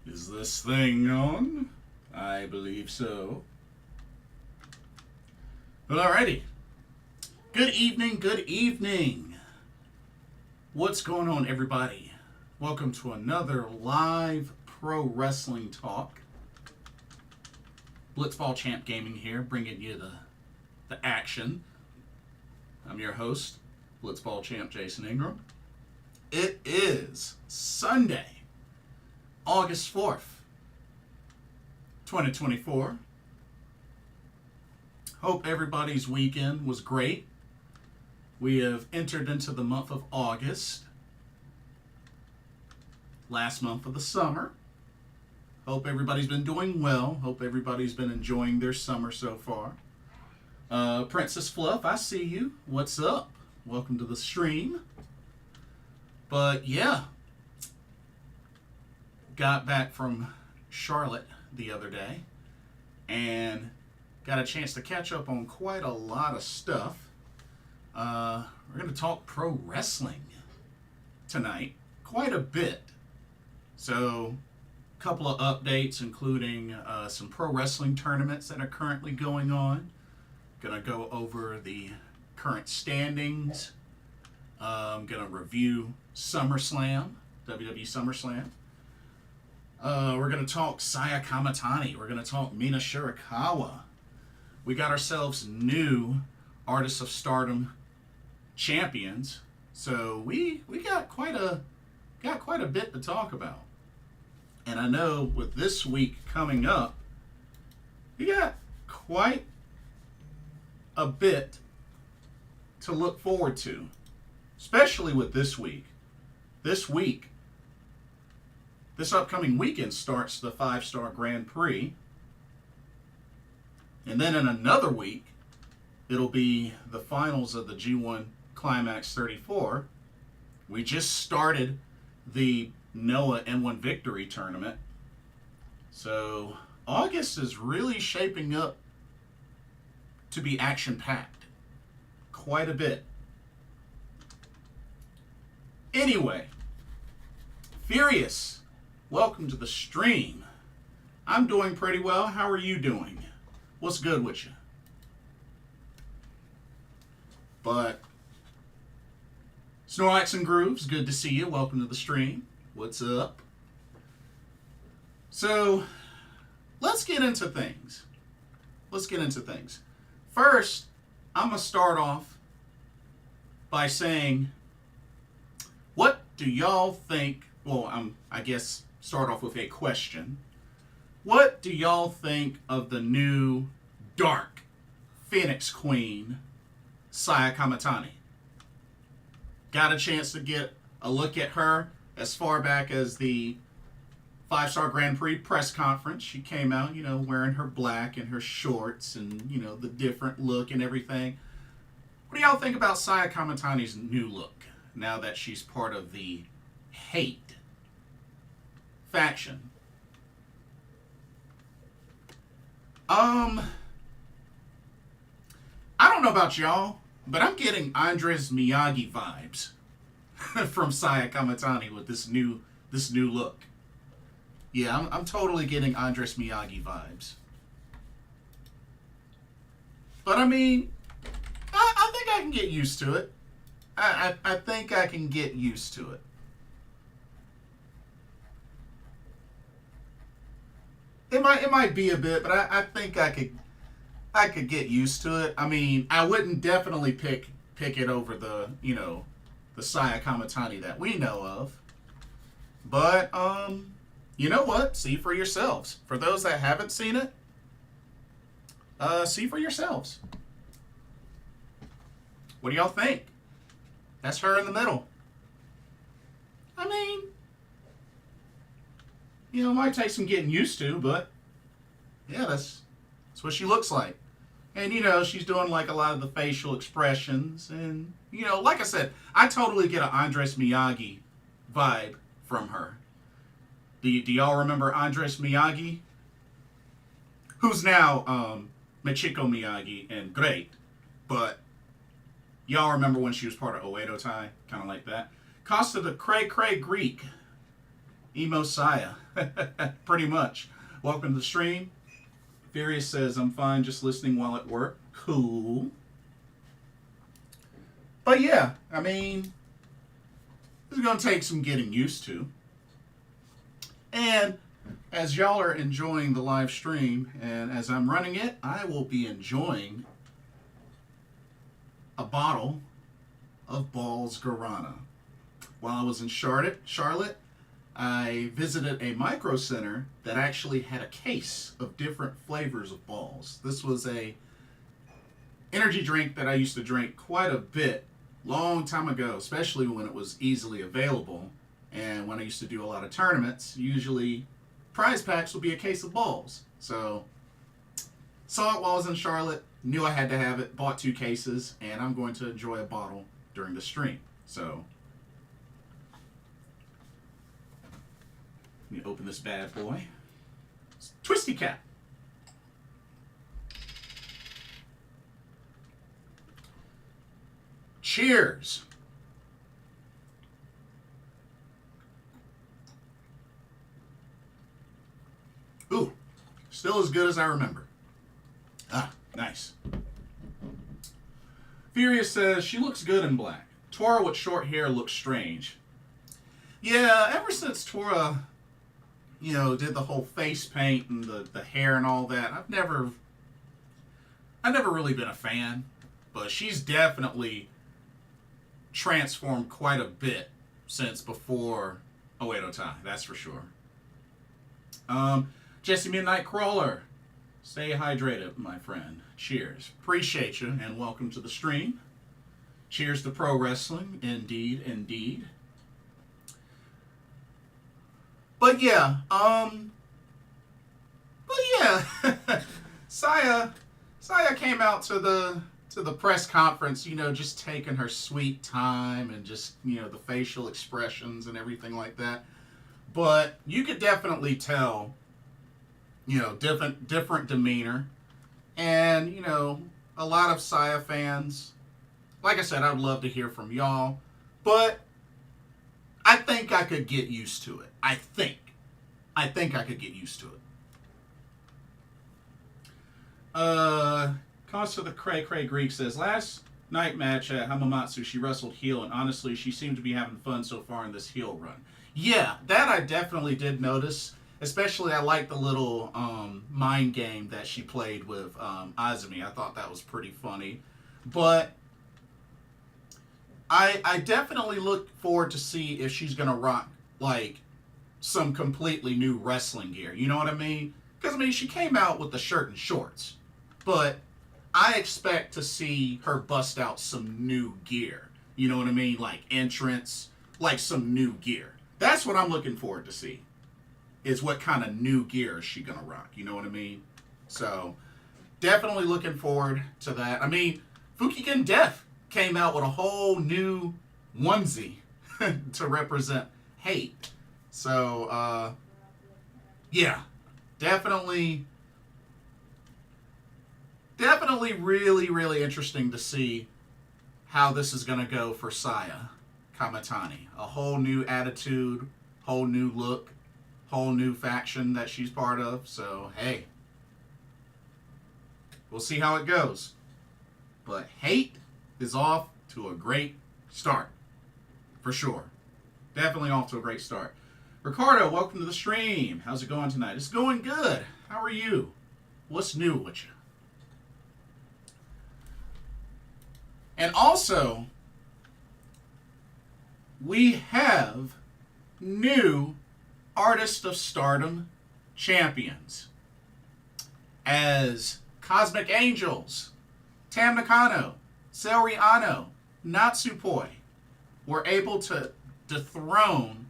Is this thing on? I believe so. Well, alrighty. Good evening, good evening. What's going on, everybody? Welcome to another live pro wrestling talk. Blitzball Champ Gaming here, bringing you the action. I'm your host, Blitzball Champ Jason Ingram. It is Sunday, August 4th, 2024. Hope everybody's weekend was great. We have entered into the month of August, last month of the summer. Hope everybody's been doing well. Hope everybody's been enjoying their summer so far. Princess Fluff, I see you. What's up? Welcome to the stream. But yeah, got back from Charlotte the other day and got a chance to catch up on quite a lot of stuff. We're going to talk pro wrestling tonight, quite a bit. So, a couple of updates, including some pro wrestling tournaments that are currently going on. Going to go over the current standings. I'm going to review SummerSlam, WWE SummerSlam. We're going to talk Saya Kamatani. We're going to talk Mina Shirakawa. We got ourselves new Artists of Stardom champions. So we got quite a bit to talk about. And I know with this week coming up, we got quite a bit to look forward to. Especially with this week. This upcoming weekend starts the 5-Star Grand Prix. And then in another week, it'll be the finals of the G1 Climax 34. We just started the Noah N1 Victory Tournament. So August is really shaping up to be action-packed. Quite a bit. Anyway, Furious, welcome to the stream. I'm doing pretty well. How are you doing? What's good with you? But Snorlax and Grooves, good to see you. Welcome to the stream. What's up? So, let's get into things. First, I'm going to start off by saying, what do y'all think? Well, I guess start off with a question. What do y'all think of the new Dark Phoenix Queen, Saya Kamatani? Got a chance to get a look at her as far back as the 5-Star Grand Prix press conference. She came out, wearing her black and her shorts and, the different look and everything. What do y'all think about Saya Kamatani's new look now that she's part of the Hate faction? I don't know about y'all, but I'm getting Andres Miyagi vibes from Saya Kamatani with this new look. Yeah, I'm totally getting Andres Miyagi vibes. But I mean, I think I can get used to it. I think I can get used to it. It might be a bit, but I think I could get used to it. I mean, I wouldn't definitely pick it over the Saya Kamatani that we know of. But you know what? See for yourselves. For those that haven't seen it, see for yourselves. What do y'all think? That's her in the middle. I mean, it might take some getting used to, but yeah, that's what she looks like. And, she's doing like a lot of the facial expressions. And, like I said, I totally get an Andres Miyagi vibe from her. Do y'all remember Andres Miyagi? Who's now Michiko Miyagi and great. But y'all remember when she was part of Oedo Tai? Kind of like that. Costa the Cray Cray Greek Emo Saya. Pretty much. Welcome to the stream. Furious says, I'm fine just listening while at work. Cool. But yeah, I mean, this is going to take some getting used to. And as y'all are enjoying the live stream, and as I'm running it, I will be enjoying a bottle of Balls Guarana. While I was in Charlotte, I visited a micro center that actually had a case of different flavors of balls. This was a energy drink that I used to drink quite a bit long time ago, especially when it was easily available. And when I used to do a lot of tournaments, usually prize packs would be a case of balls. So saw it while I was in Charlotte, knew I had to have it, bought 2 cases, and I'm going to enjoy a bottle during the stream. So let me open this bad boy. It's Twisty Cap. Cheers. Ooh, still as good as I remember. Ah, nice. Furious says, she looks good in black. Tora with short hair looks strange. Yeah, ever since Tora, did the whole face paint and the hair and all that, I've never really been a fan. But she's definitely transformed quite a bit since before Oedo Tai, that's for sure. Jesse Midnight Crawler, stay hydrated, my friend. Cheers. Appreciate you, and welcome to the stream. Cheers to pro wrestling, indeed, indeed. But yeah, Saya came out to the press conference, just taking her sweet time and just, the facial expressions and everything like that. But you could definitely tell, different demeanor. And, a lot of Saya fans, like I said, I'd love to hear from y'all. But I think I could get used to it. I think I could get used to it. Cost of the Cray Greek says, last night match at Hamamatsu, she wrestled heel, and honestly, she seemed to be having fun so far in this heel run. Yeah, that I definitely did notice. Especially, I like the little mind game that she played with Azumi. I thought that was pretty funny. But I definitely look forward to see if she's going to rock, like, some completely new wrestling gear. You know what I mean? Because, she came out with the shirt and shorts. But I expect to see her bust out some new gear. You know what I mean? Like entrance, like some new gear. That's what I'm looking forward to see. Is what kind of new gear is she going to rock. You know what I mean? So, definitely looking forward to that. Fukigen Death came out with a whole new onesie to represent hate. So, yeah. Definitely really, really interesting to see how this is going to go for Saya Kamatani. A whole new attitude, whole new look, whole new faction that she's part of. So, hey, we'll see how it goes. But hate is off to a great start. For sure. Definitely off to a great start. Ricardo, welcome to the stream. How's it going tonight? It's going good. How are you? What's new with you? And also, we have new Artist of Stardom champions. As Cosmic Angels, Tam Nakano, Saori Ano, Natsupoi were able to dethrone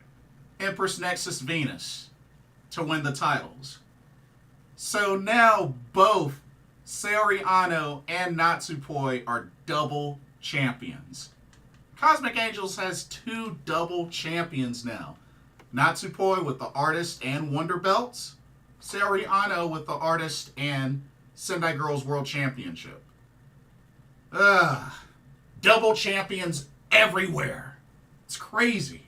Empress Nexus Venus to win the titles. So now both Saori Ano and Natsupoi are double champions. Cosmic Angels has 2 double champions now. Natsupoi with the Artist and Wonder Belts. Saori Ano with the Artist and Sendai Girls World Championship. Double champions everywhere. It's crazy.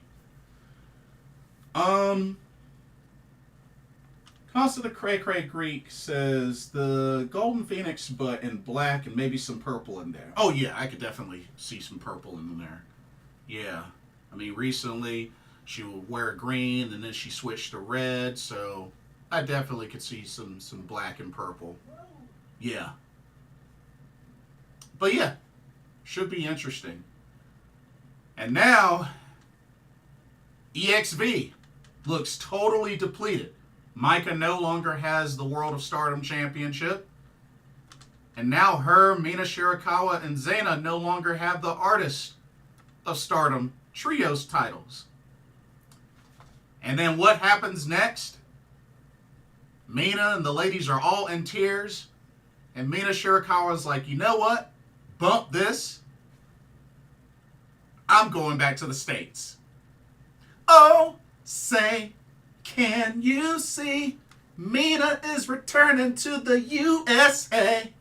Cost of the Cray Cray Greek says the Golden Phoenix, but in black and maybe some purple in there. Oh, yeah, I could definitely see some purple in there. Yeah. I mean, recently she would wear green and then she switched to red, so I definitely could see some black and purple. Yeah. But yeah, should be interesting. And now, EXV looks totally depleted. Micah no longer has the World of Stardom Championship. And now her, Mina Shirakawa, and Zayn no longer have the Artist of Stardom Trios titles. And then what happens next? Mina and the ladies are all in tears. And Mina Shirakawa's like, you know what? Bump this. I'm going back to the States. Oh, say, can you see? Mina is returning to the USA.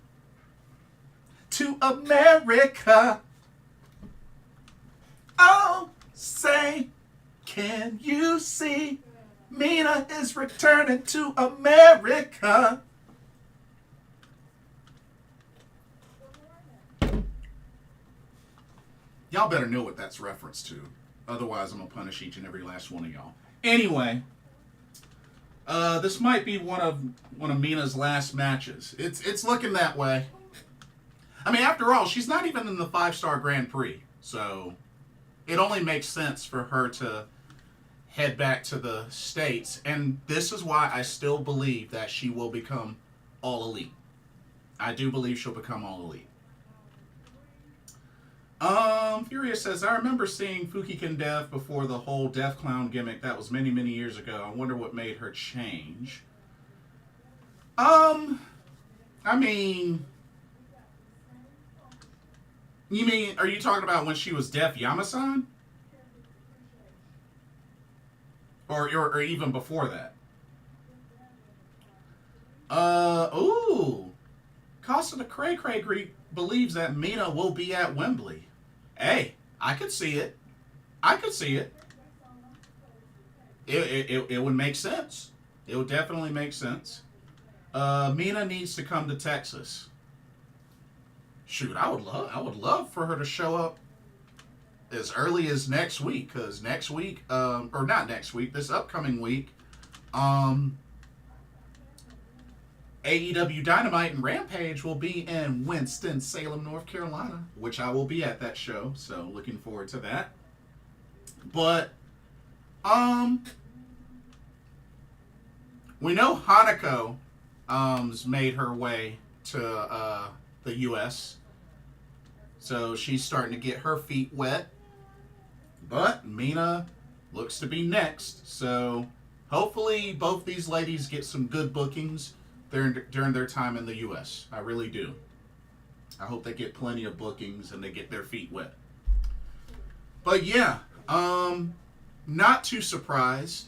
To America. Oh, say, can you see? Mina is returning to America. Y'all better know what that's reference to. Otherwise, I'm going to punish each and every last one of y'all. Anyway, this might be one of Mina's last matches. It's looking that way. I mean, after all, she's not even in the 5-star Grand Prix. So it only makes sense for her to head back to the States. And this is why I still believe that she will become All Elite. I do believe she'll become All Elite. Furious says, I remember seeing Freakin Death before the whole Death Clown gimmick. That was many, many years ago. I wonder what made her change. I mean, are you talking about when she was Def Yamasan? Or even before that? Costa the Cray Cray Greek believes that Mina will be at Wembley. Hey, I could see it. I could see it. It would make sense. It would definitely make sense. Mina needs to come to Texas. Shoot, I would love for her to show up as early as next week, because next week, or not next week, this upcoming week, AEW Dynamite and Rampage will be in Winston-Salem, North Carolina, which I will be at that show, so looking forward to that. But, we know Hanako made her way to the U.S., so she's starting to get her feet wet. But Mina looks to be next, so hopefully both these ladies get some good bookings during their time in the U.S. I really do. I hope they get plenty of bookings and they get their feet wet. But yeah, not too surprised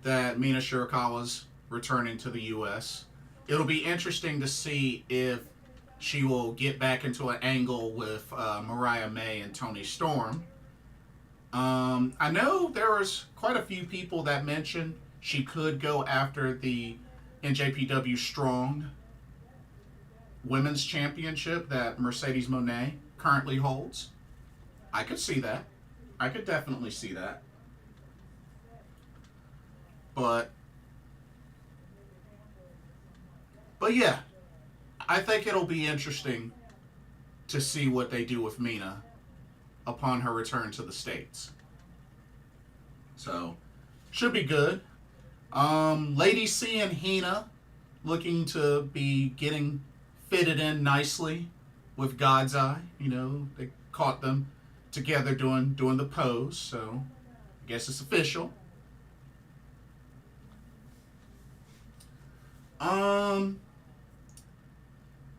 that Mina Shirakawa's returning to the U.S. It'll be interesting to see if she will get back into an angle with Mariah May and Toni Storm. I know there was quite a few people that mentioned she could go after the NJPW Strong Women's Championship that Mercedes Moné currently holds. I could see that. I could definitely see that. But yeah, I think it'll be interesting to see what they do with Mina upon her return to the States. So, should be good. Lady C and Hina looking to be getting fitted in nicely with God's Eye. You know, they caught them together doing the pose, so I guess it's official.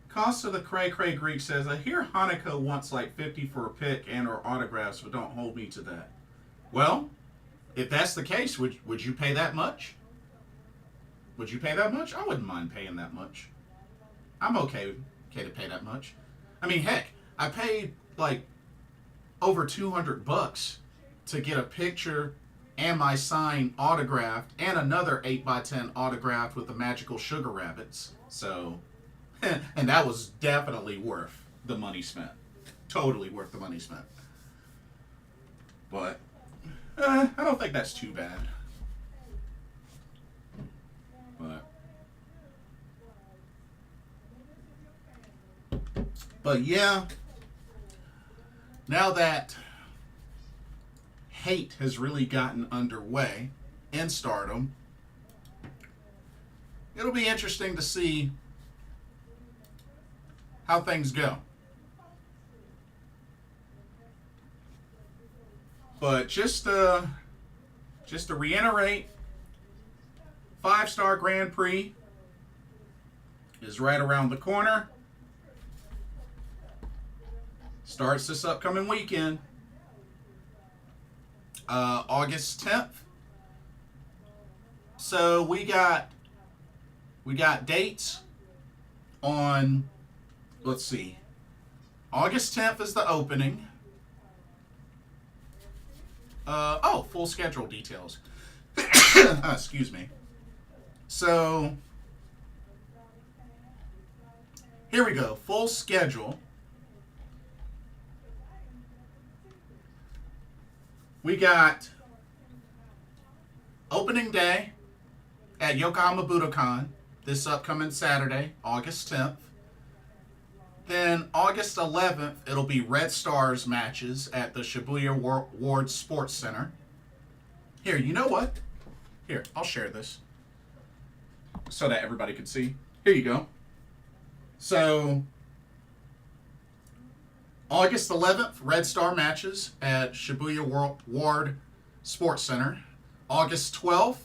Cost of the Cray Cray Greek says, I hear Hanako wants like 50 for a pic and or autographs, but don't hold me to that. Well, if that's the case, would you pay that much? Would you pay that much? I wouldn't mind paying that much. I'm okay to pay that much. I mean, heck, I paid like over $200 to get a picture and my signed autographed, and another 8x10 autographed with the magical sugar rabbits. So, and that was definitely worth the money spent. Totally worth the money spent. But I don't think that's too bad. But yeah, now that hate has really gotten underway in Stardom, it'll be interesting to see how things go. But just to reiterate, 5-star Grand Prix is right around the corner. Starts this upcoming weekend, August 10th. So we got dates on, let's see, August 10th is the opening. Full schedule details. Excuse me. So here we go, full schedule. We got opening day at Yokohama Budokan this upcoming Saturday, August 10th. Then August 11th, it'll be Red Stars matches at the Shibuya Ward Sports Center. Here, you know what? Here, I'll share this so that everybody can see. Here you go. So, August 11th, Red Star matches at Shibuya Ward Sports Center. August 12th,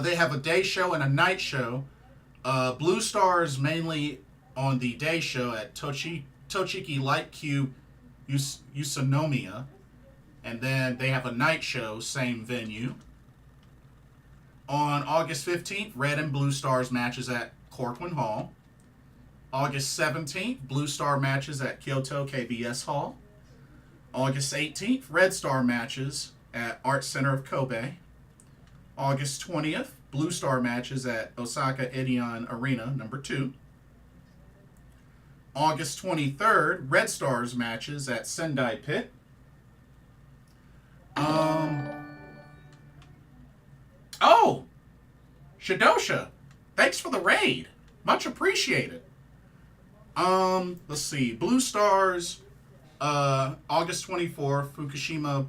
they have a day show and a night show. Blue Stars mainly on the day show at Tochiki Light Cube Usanomiya. And then they have a night show, same venue. On August 15th, Red and Blue Stars matches at Corcoran Hall. August 17th, Blue Star matches at Kyoto KBS Hall. August 18th, Red Star matches at Art Center of Kobe. August 20th, Blue Star matches at Osaka Edion Arena, number 2. August 23rd, Red Stars matches at Sendai Pit. Shidosha, thanks for the raid. Much appreciated. Let's see. Blue Stars, August 24th, Fukushima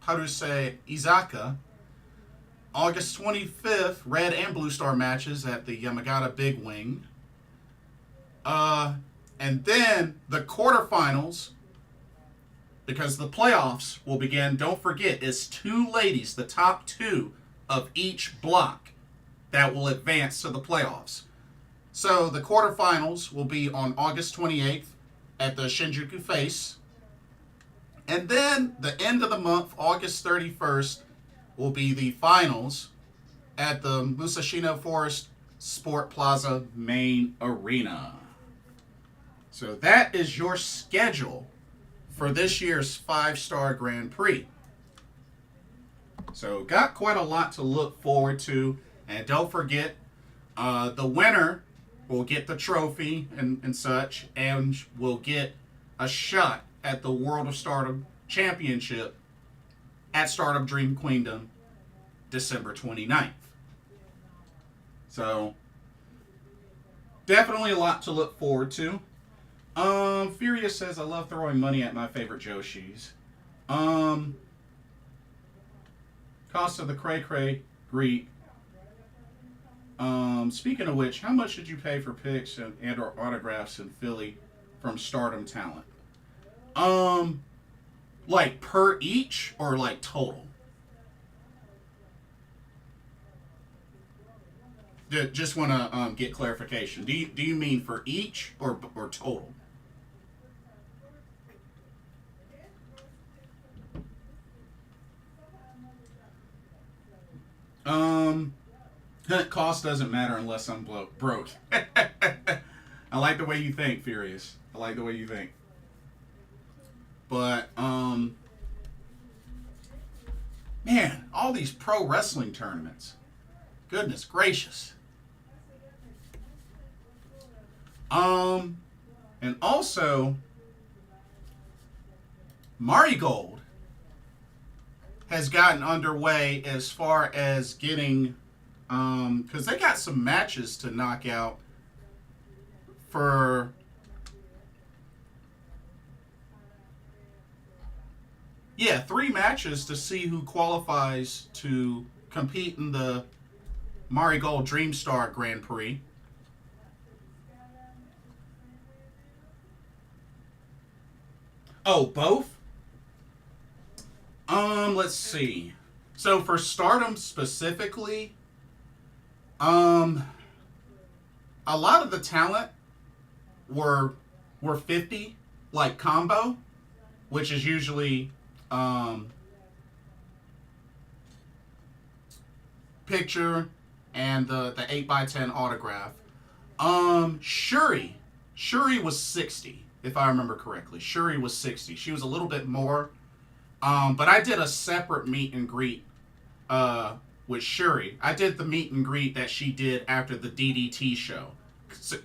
Paruse Izaka. August 25th, Red and Blue Star matches at the Yamagata Big Wing. And then the quarterfinals, because the playoffs will begin, don't forget, it's 2 ladies, the top 2 of each block that will advance to the playoffs. So the quarterfinals will be on August 28th at the Shinjuku Face. And then the end of the month, August 31st, will be the finals at the Musashino Forest Sport Plaza main arena. So that is your schedule for this year's 5-star Grand Prix. So got quite a lot to look forward to. And don't forget, the winner will get the trophy and such, and will get a shot at the World of Stardom Championship at Stardom Dream Queendom, December 29th. So, definitely a lot to look forward to. Furious says, I love throwing money at my favorite Joshis. Cost of the Cray Cray Greek. Speaking of which, how much did you pay for pics and or autographs in Philly from Stardom talent? Like per each or like total? Just want to get clarification. Do you mean for each or total? Cost doesn't matter unless I'm broke. I like the way you think, Furious. I like the way you think. But Man, all these pro wrestling tournaments. Goodness gracious. And also, Marigold has gotten underway as far as getting, because they got some matches to knock out for, yeah, 3 matches to see who qualifies to compete in the Marigold Dream Star Grand Prix. Oh, both? Let's see. So for Stardom specifically, a lot of the talent were 50, like combo, which is usually picture and the 8x10 autograph. Shuri was 60, if I remember correctly. Shuri was 60. She was a little bit more. But I did a separate meet and greet with Shuri. I did the meet and greet that she did after the DDT show.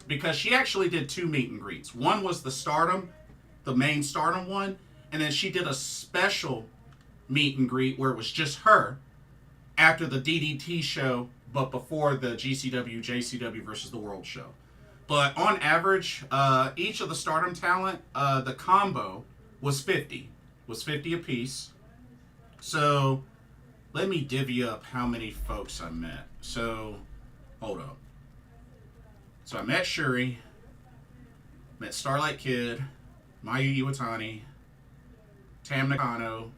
Because she actually did 2 meet and greets. One was the Stardom, the main Stardom one. And then she did a special meet and greet where it was just her after the DDT show, but before the GCW, JCW versus the World show. But on average, each of the Stardom talent, the combo was 50. Was 50 apiece. So let me divvy up how many folks I met. So hold up. So I met Shuri, met Starlight Kid, Mayu Iwatani, Tam Nakano,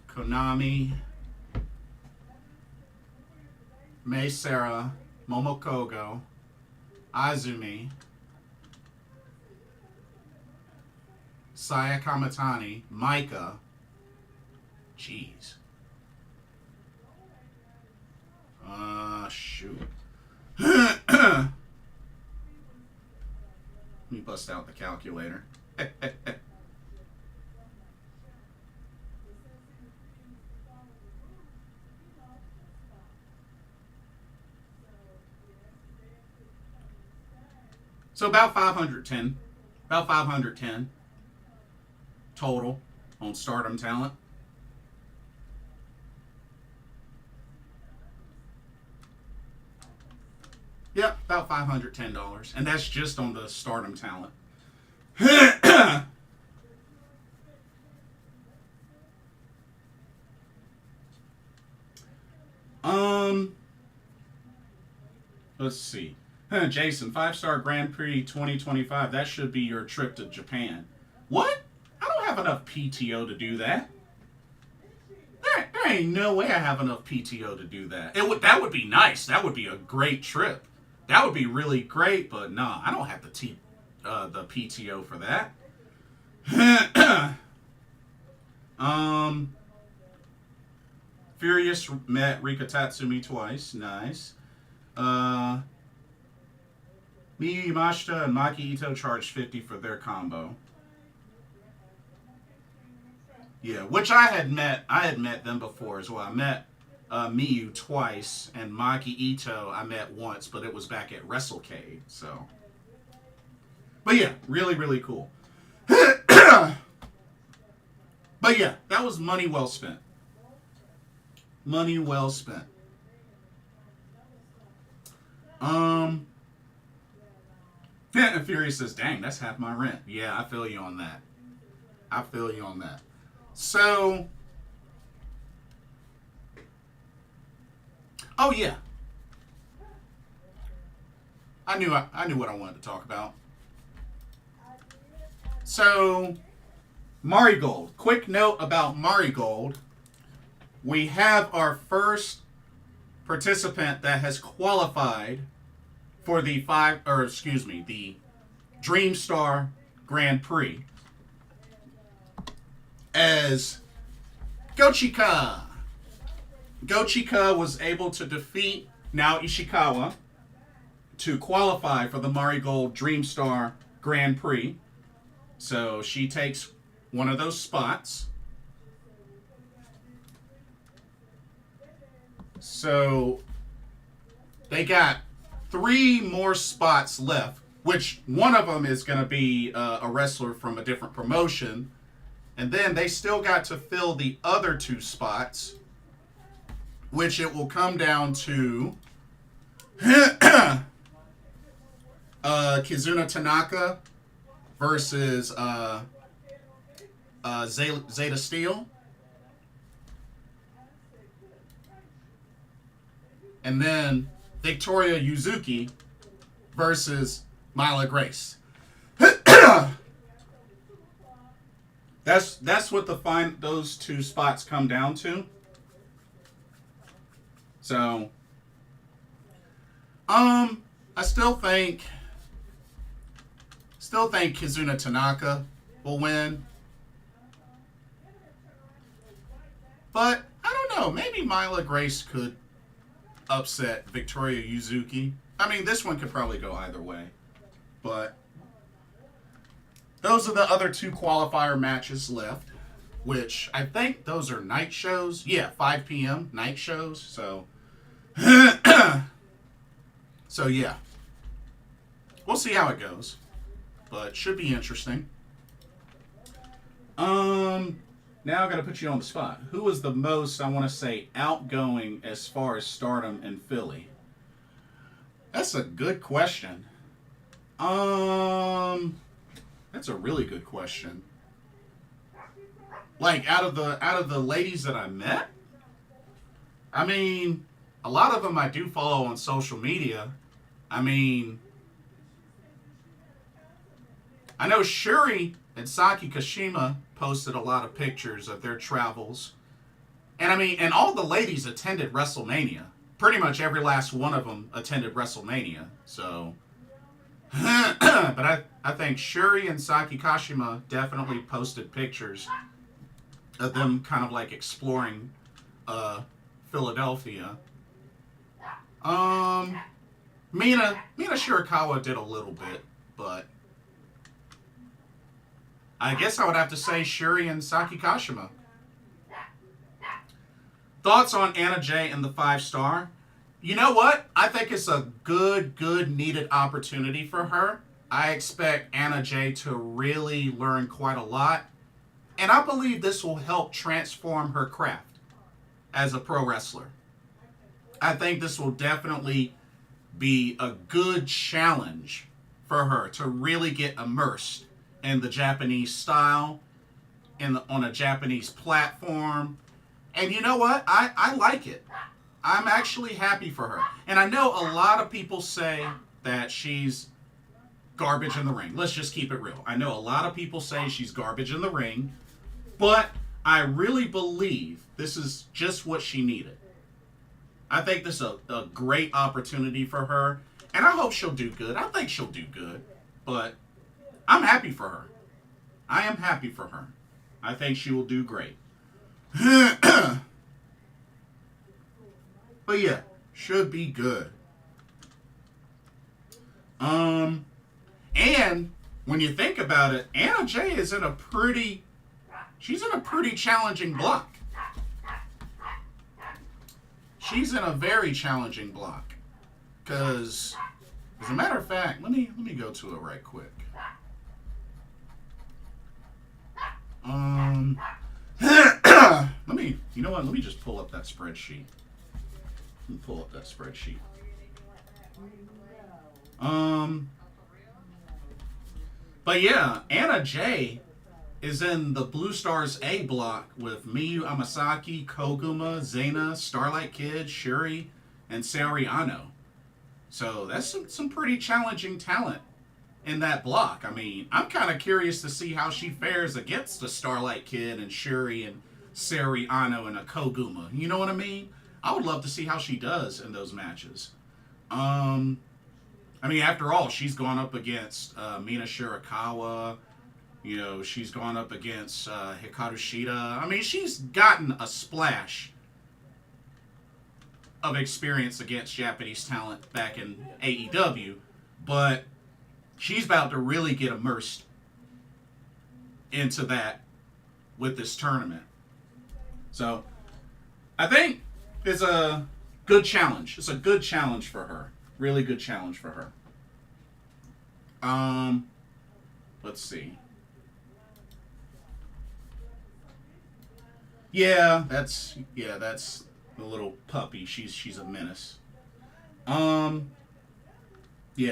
Konami, Mei Sarah, Momokogo, Azumi, Saya Kamatani, Micah. Jeez. Shoot. Let me bust out the calculator. So about 510. About 510 total on Stardom talent. Yep, about $510. And that's just on the Stardom talent. Let's see. Jason, 5-star Grand Prix 2025. That should be your trip to Japan. What? I don't have enough PTO to do that. There ain't no way I have enough PTO to do that. That would be nice. That would be a great trip. That would be really great, but nah, I don't have the PTO for that. Furious met Rika Tatsumi twice. Nice. Miyu Yamashita and Maki Ito charged 50 for their combo. Yeah, which I had met them before as well. I met Miyu twice, and Maki Ito I met once, but it was back at WrestleCade, so. But yeah, really, really cool. But yeah, that was money well spent. Money well spent. And Furious says, dang, that's half my rent. Yeah, I feel you on that. I feel you on that. So, oh yeah. I knew what I wanted to talk about. So, Marigold. Quick note about Marigold. We have our first participant that has qualified for the the Dream Star Grand Prix as Gochika. Gochika was able to defeat Nao Ishikawa to qualify for the Marigold Dream Star Grand Prix. So she takes one of those spots. So they got 3 more spots left, which one of them is going to be a wrestler from a different promotion. And then they still got to fill the other 2 spots, which it will come down to Kizuna Tanaka versus Zeta Steel. And then Victoria Yuzuki versus Myla Grace. That's what those 2 spots come down to. So, I still think Kizuna Tanaka will win. But I don't know, maybe Myla Grace could upset Victoria Yuzuki. I mean, this one could probably go either way. But those are the other 2 qualifier matches left, which I think those are night shows. Yeah, 5 p.m. night shows. So, so yeah. We'll see how it goes. But should be interesting. Now I'm going to put you on the spot. Who was the most, I want to say, outgoing as far as stardom in Philly? That's a good question. That's a really good question. Like, out of the ladies that I met? I mean, a lot of them I do follow on social media. I mean, I know Shuri and Saki Kashima posted a lot of pictures of their travels. And I mean, and all the ladies attended WrestleMania. Pretty much every last one of them attended WrestleMania. So, but I think Shuri and Saki Kashima definitely posted pictures of them kind of like exploring Philadelphia. Mina Shirakawa did a little bit, but I guess I would have to say Shuri and Saki Kashima. Thoughts on Anna Jay and the 5-star? You know what? I think it's a good needed opportunity for her. I expect Anna Jay to really learn quite a lot. And I believe this will help transform her craft as a pro wrestler. I think this will definitely be a good challenge for her to really get immersed in the Japanese style, on a Japanese platform. And you know what? I like it. I'm actually happy for her. And I know a lot of people say that she's garbage in the ring. Let's just keep it real. I know a lot of people say she's garbage in the ring, but I really believe this is just what she needed. I think this is a great opportunity for her, and I hope she'll do good. I think she'll do good, but I'm happy for her. I am happy for her. I think she will do great. But yeah, should be good. And when you think about it, Anna Jay is in a pretty challenging block. She's in a very challenging block. Because, as a matter of fact, let me go to it right quick. Let me just pull up that spreadsheet. Let me pull up that spreadsheet. But yeah, Anna Jay is in the Blue Stars A block with Miyu Amasaki, Koguma, Zayn, Starlight Kid, Shuri, and Saori Anou. So that's some pretty challenging talent in that block. I mean, I'm kind of curious to see how she fares against the Starlight Kid and Shuri and Saori Anou and a Koguma. You know what I mean? I would love to see how she does in those matches. I mean, after all, she's gone up against Mina Shirakawa. You know, she's gone up against Hikaru Shida. I mean, she's gotten a splash of experience against Japanese talent back in AEW, but she's about to really get immersed into that with this tournament. So, I think it's a Good challenge. It's a good challenge for her. Really good challenge for her. Let's see. Yeah, that's the little puppy. She's a menace. Yeah,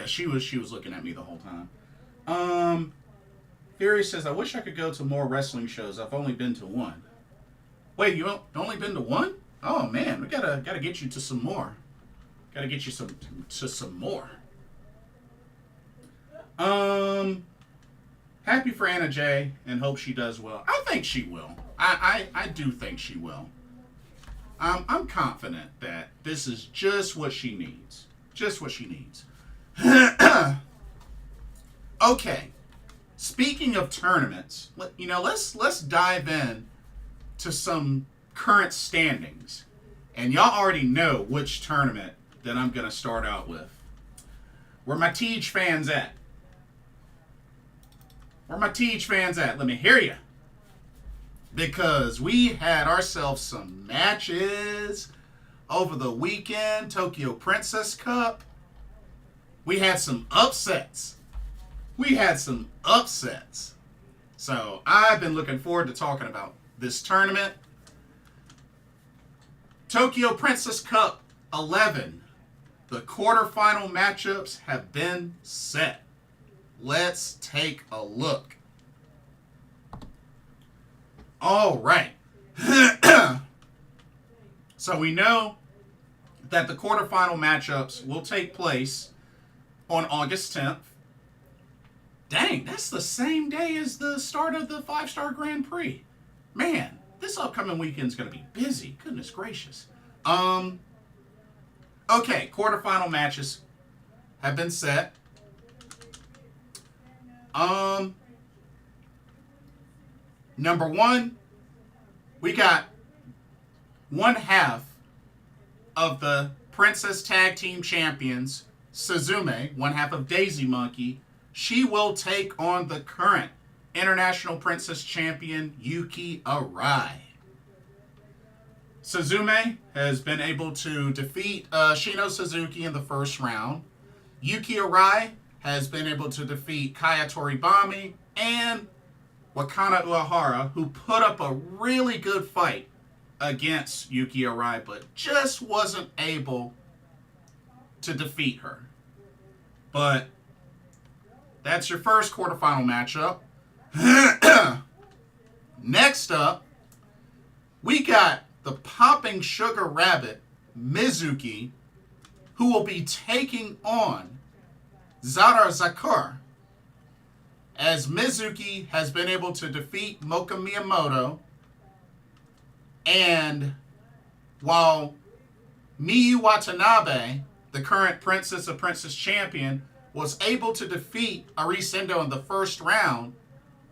she was looking at me the whole time. Fury says, I wish I could go to more wrestling shows. I've only been to one. Wait, you only been to one? Oh man, we gotta get you to some more. Gotta get you to some more. Happy for Anna Jay and hope she does well. I think she will. I do think she will. I'm confident that this is just what she needs. Just what she needs. Okay. Speaking of tournaments, let's dive in to some current standings. And y'all already know which tournament that I'm going to start out with. Where my Tej fans at? Where my Tej fans at? Let me hear you. Because we had ourselves some matches over the weekend. Tokyo Princess Cup. We had some upsets. So I've been looking forward to talking about this tournament. Tokyo Princess Cup 11. The quarterfinal matchups have been set. Let's take a look. All right. So we know that the quarterfinal matchups will take place on August 10th. Dang, that's the same day as the start of the 5-Star Grand Prix. Man, this upcoming weekend's going to be busy. Goodness gracious. Okay, quarterfinal matches have been set. Number one, we got one half of the Princess Tag Team Champions, Suzume, one half of Daisy Monkey. She will take on the current International Princess Champion, Yuki Arai. Suzume has been able to defeat Shino Suzuki in the first round. Yuki Arai has been able to defeat Kaya Toribami and Wakana Uehara, who put up a really good fight against Yuki Arai, but just wasn't able to defeat her. But that's your first quarterfinal matchup. Next up, we got the Popping Sugar Rabbit, Mizuki, who will be taking on Zara Zakar, as Mizuki has been able to defeat Moka Miyamoto, and while Miyu Watanabe, the current Princess of Princess Champion, was able to defeat Arisendo in the first round,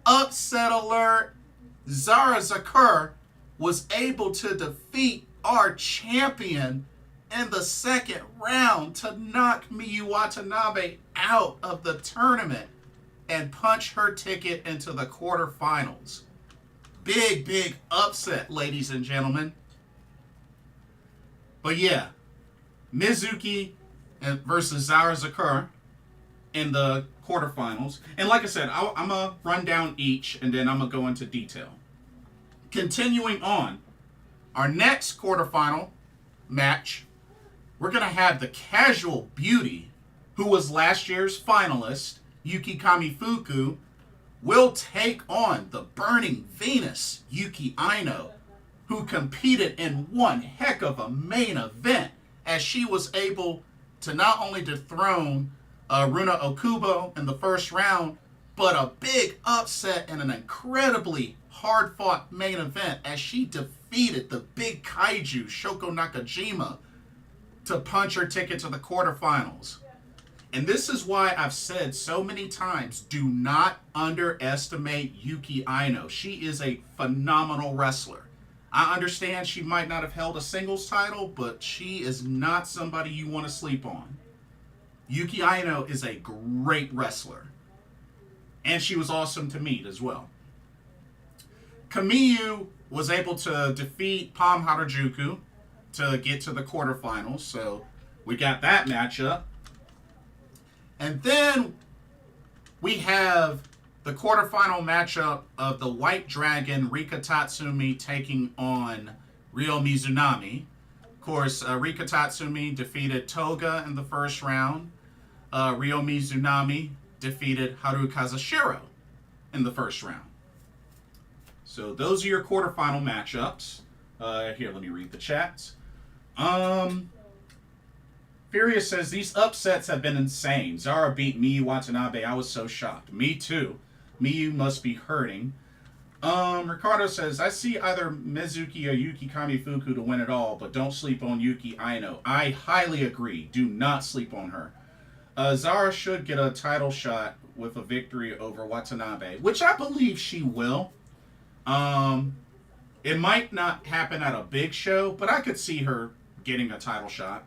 upset alert, Zara Zakar was able to defeat our champion in the second round to knock Miyu Watanabe out of the tournament and punch her ticket into the quarterfinals. Big, big upset, ladies and gentlemen. But yeah, Mizuki versus Zara Zakar in the quarterfinals. And like I said, I'm going to run down each and then I'm going to go into detail. Continuing on, our next quarterfinal match, we're going to have the Casual Beauty, who was last year's finalist, Yuki Kamifuku, will take on the Burning Venus, Yuki Aino, who competed in one heck of a main event, as she was able to not only dethrone Runa Okubo in the first round, but a big upset in an incredibly hard-fought main event as she defeated the big kaiju Shoko Nakajima to punch her ticket to the quarterfinals. And this is why I've said so many times, do not underestimate Yuki Aino. She is a phenomenal wrestler. I understand she might not have held a singles title, but she is not somebody you want to sleep on. Yuki Aino is a great wrestler. And she was awesome to meet as well. Kamiyu was able to defeat Pam Harajuku. to get to the quarterfinals. So we got that matchup. And then we have the quarterfinal matchup of the White Dragon Rika Tatsumi taking on Ryo Mizunami. Of course, Rika Tatsumi defeated Toga in the first round. Ryo Mizunami defeated Haru Kazushiro in the first round. So those are your quarterfinal matchups. Here, let me read the chats. Furious says, these upsets have been insane. Zara beat Miyu Watanabe. I was so shocked. Me too. Miyu must be hurting. Ricardo says, I see either Mizuki or Yuki Kamifuku to win it all, but don't sleep on Yuki Aino. I highly agree. Do not sleep on her. Zara should get a title shot with a victory over Watanabe, which I believe she will. It might not happen at a big show, but I could see her getting a title shot.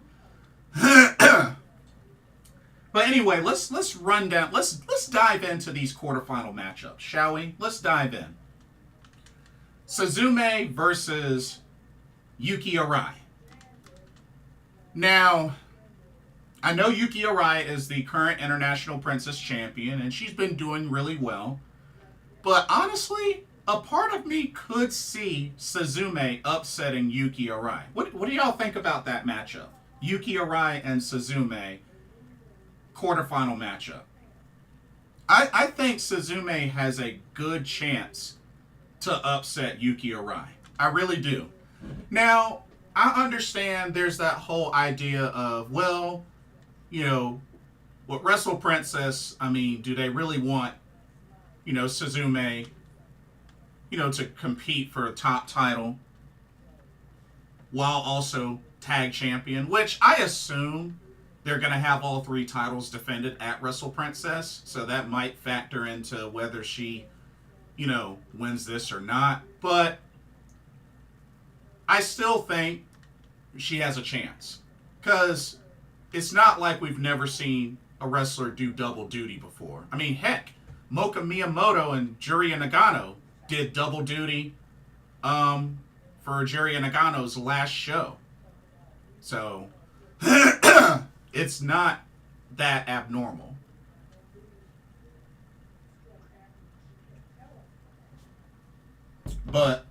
But anyway, let's run down. Let's dive into these quarterfinal matchups, shall we? Let's dive in. Suzume versus Yuki Arai. Now, I know Yuki Arai is the current International Princess Champion, and she's been doing really well. But honestly, a part of me could see Suzume upsetting Yuki Arai. What do y'all think about that matchup? Yuki Arai and Suzume quarterfinal matchup. I think Suzume has a good chance to upset Yuki Arai. I really do. Now, I understand there's that whole idea of, well, you know, what Wrestle Princess, I mean, do they really want, you know, Suzume, you know, to compete for a top title while also tag champion, which I assume they're going to have all three titles defended at Wrestle Princess, so that might factor into whether she, you know, wins this or not. But I still think she has a chance, because it's not like we've never seen a wrestler do double duty before. I mean, heck, Moka Miyamoto and Juri Nagano did double duty for Juri Nagano's last show. So it's not that abnormal. But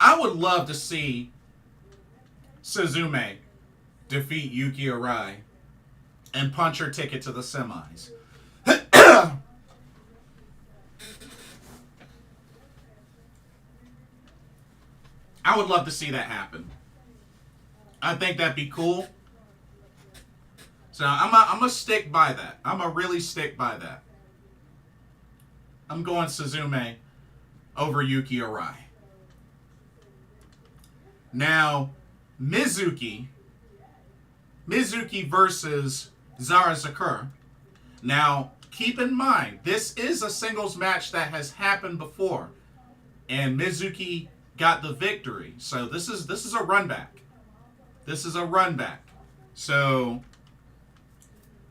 I would love to see Suzume defeat Yuki Arai and punch her ticket to the semis. I would love to see that happen. I think that'd be cool. So I'm gonna stick by that. I'm gonna really stick by that. I'm going Suzume over Yuki Arai. Now, Mizuki versus Zara Sakura. Now, keep in mind, this is a singles match that has happened before, and Mizuki got the victory. So this is a run back. This is a run back. So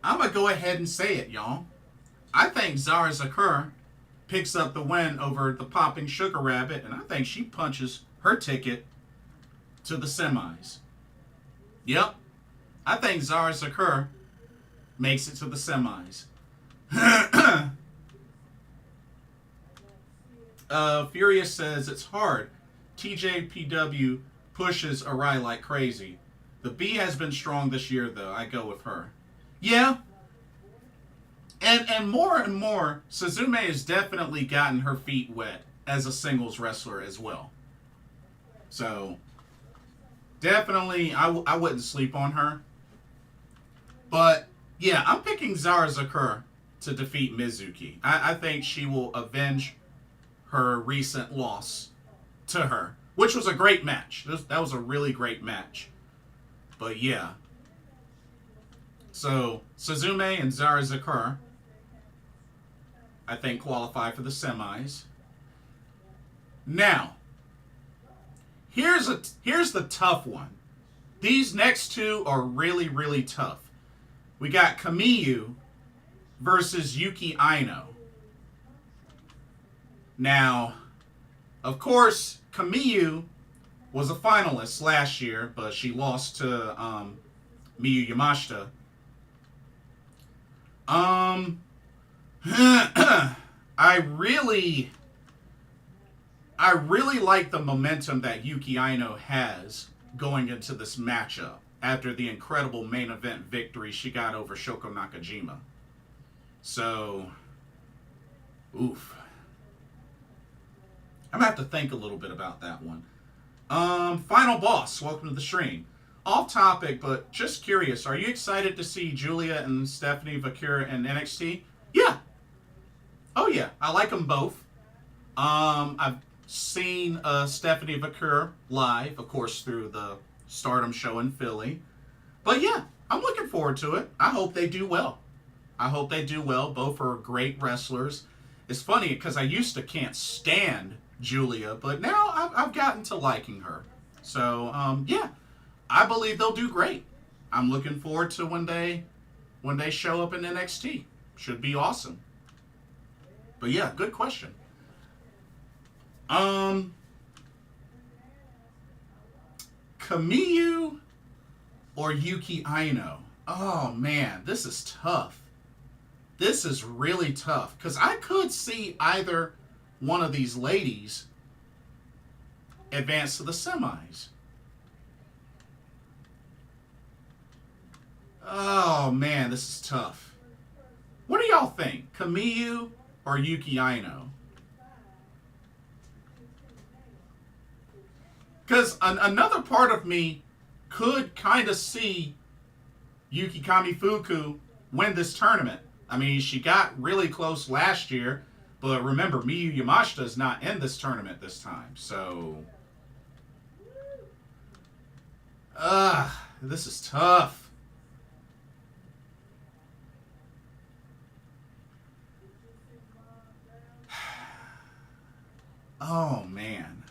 I'm gonna go ahead and say it, y'all. I think Zara Sakura picks up the win over the Popping Sugar Rabbit, and I think she punches her ticket to the semis. Yep. I think Zara Sakura makes it to the semis. Furious says, it's hard. TJPW pushes Arai like crazy. The B has been strong this year, though. I go with her. Yeah. And more, Suzume has definitely gotten her feet wet as a singles wrestler as well. So, definitely, I wouldn't sleep on her. But, yeah, I'm picking Zara Sakura to defeat Mizuki. I think she will avenge her recent loss to her, which was a great match. That was a really great match. But, yeah. So, Suzume and Zara Sakura, I think, qualify for the semis. Now, here's the tough one. These next two are really, really tough. We got Kamiyu versus Yuki Aino. Now, of course, Kamiyu was a finalist last year, but she lost to Miyu Yamashita. I really like the momentum that Yuki Aino has going into this matchup after the incredible main event victory she got over Shoko Nakajima. So, oof. I'm going to have to think a little bit about that one. Final Boss, welcome to the stream. Off topic, but just curious, are you excited to see Julia and Stephanie Vaquer in NXT? Yeah. Oh yeah, I like them both. I've seen Stephanie Vaquer live, of course, through the Stardom show in Philly. But yeah, I'm looking forward to it. I hope they do well. Both are great wrestlers. It's funny because I used to can't stand Julia, but now I've gotten to liking her. So, yeah, I believe they'll do great. I'm looking forward to when they show up in NXT. Should be awesome. But yeah, good question. Kamiyu or Yuki Aino? Oh man, this is tough. This is really tough because I could see either one of these ladies advance to the semis. Oh man, this is tough. What do y'all think? Kamiyu or Yuki Aino? Because another part of me could kind of see Yuki Kamifuku win this tournament. I mean, she got really close last year, but remember, Miyu Yamashita is not in this tournament this time, so... this is tough. Oh, man.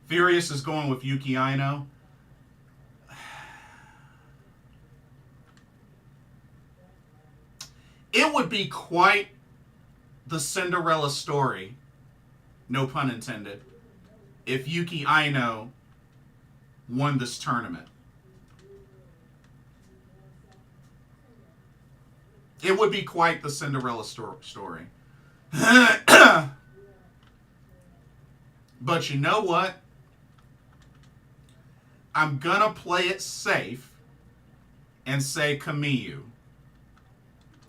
Furious is going with Yuki Aino. It would be quite the Cinderella story, no pun intended, if Yuki Aino won this tournament. It would be quite the Cinderella story. But you know what? I'm gonna play it safe and say Kamiyu.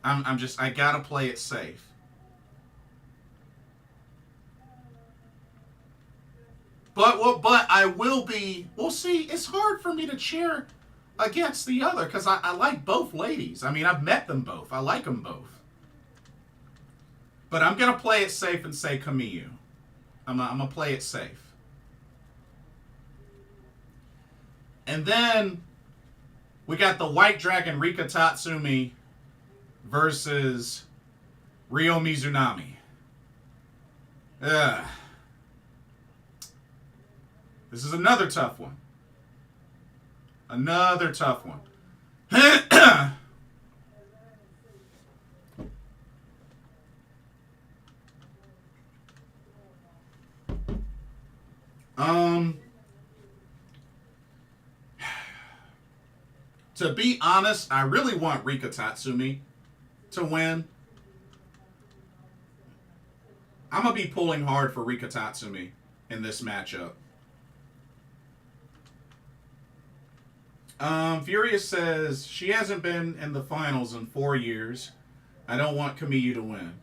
I gotta play it safe. But I will be, we'll see, it's hard for me to cheer against the other because I like both ladies. I mean, I've met them both. I like them both. But I'm gonna play it safe and say Kamiyu. I'm gonna play it safe. And then we got the White Dragon Rika Tatsumi versus Ryo Mizunami. Ugh. This is another tough one. Another tough one. To be honest, I really want Rika Tatsumi to win. I'm going to be pulling hard for Rika Tatsumi in this matchup. Furious says, she hasn't been in the finals in 4 years. I don't want Kamiyu to win.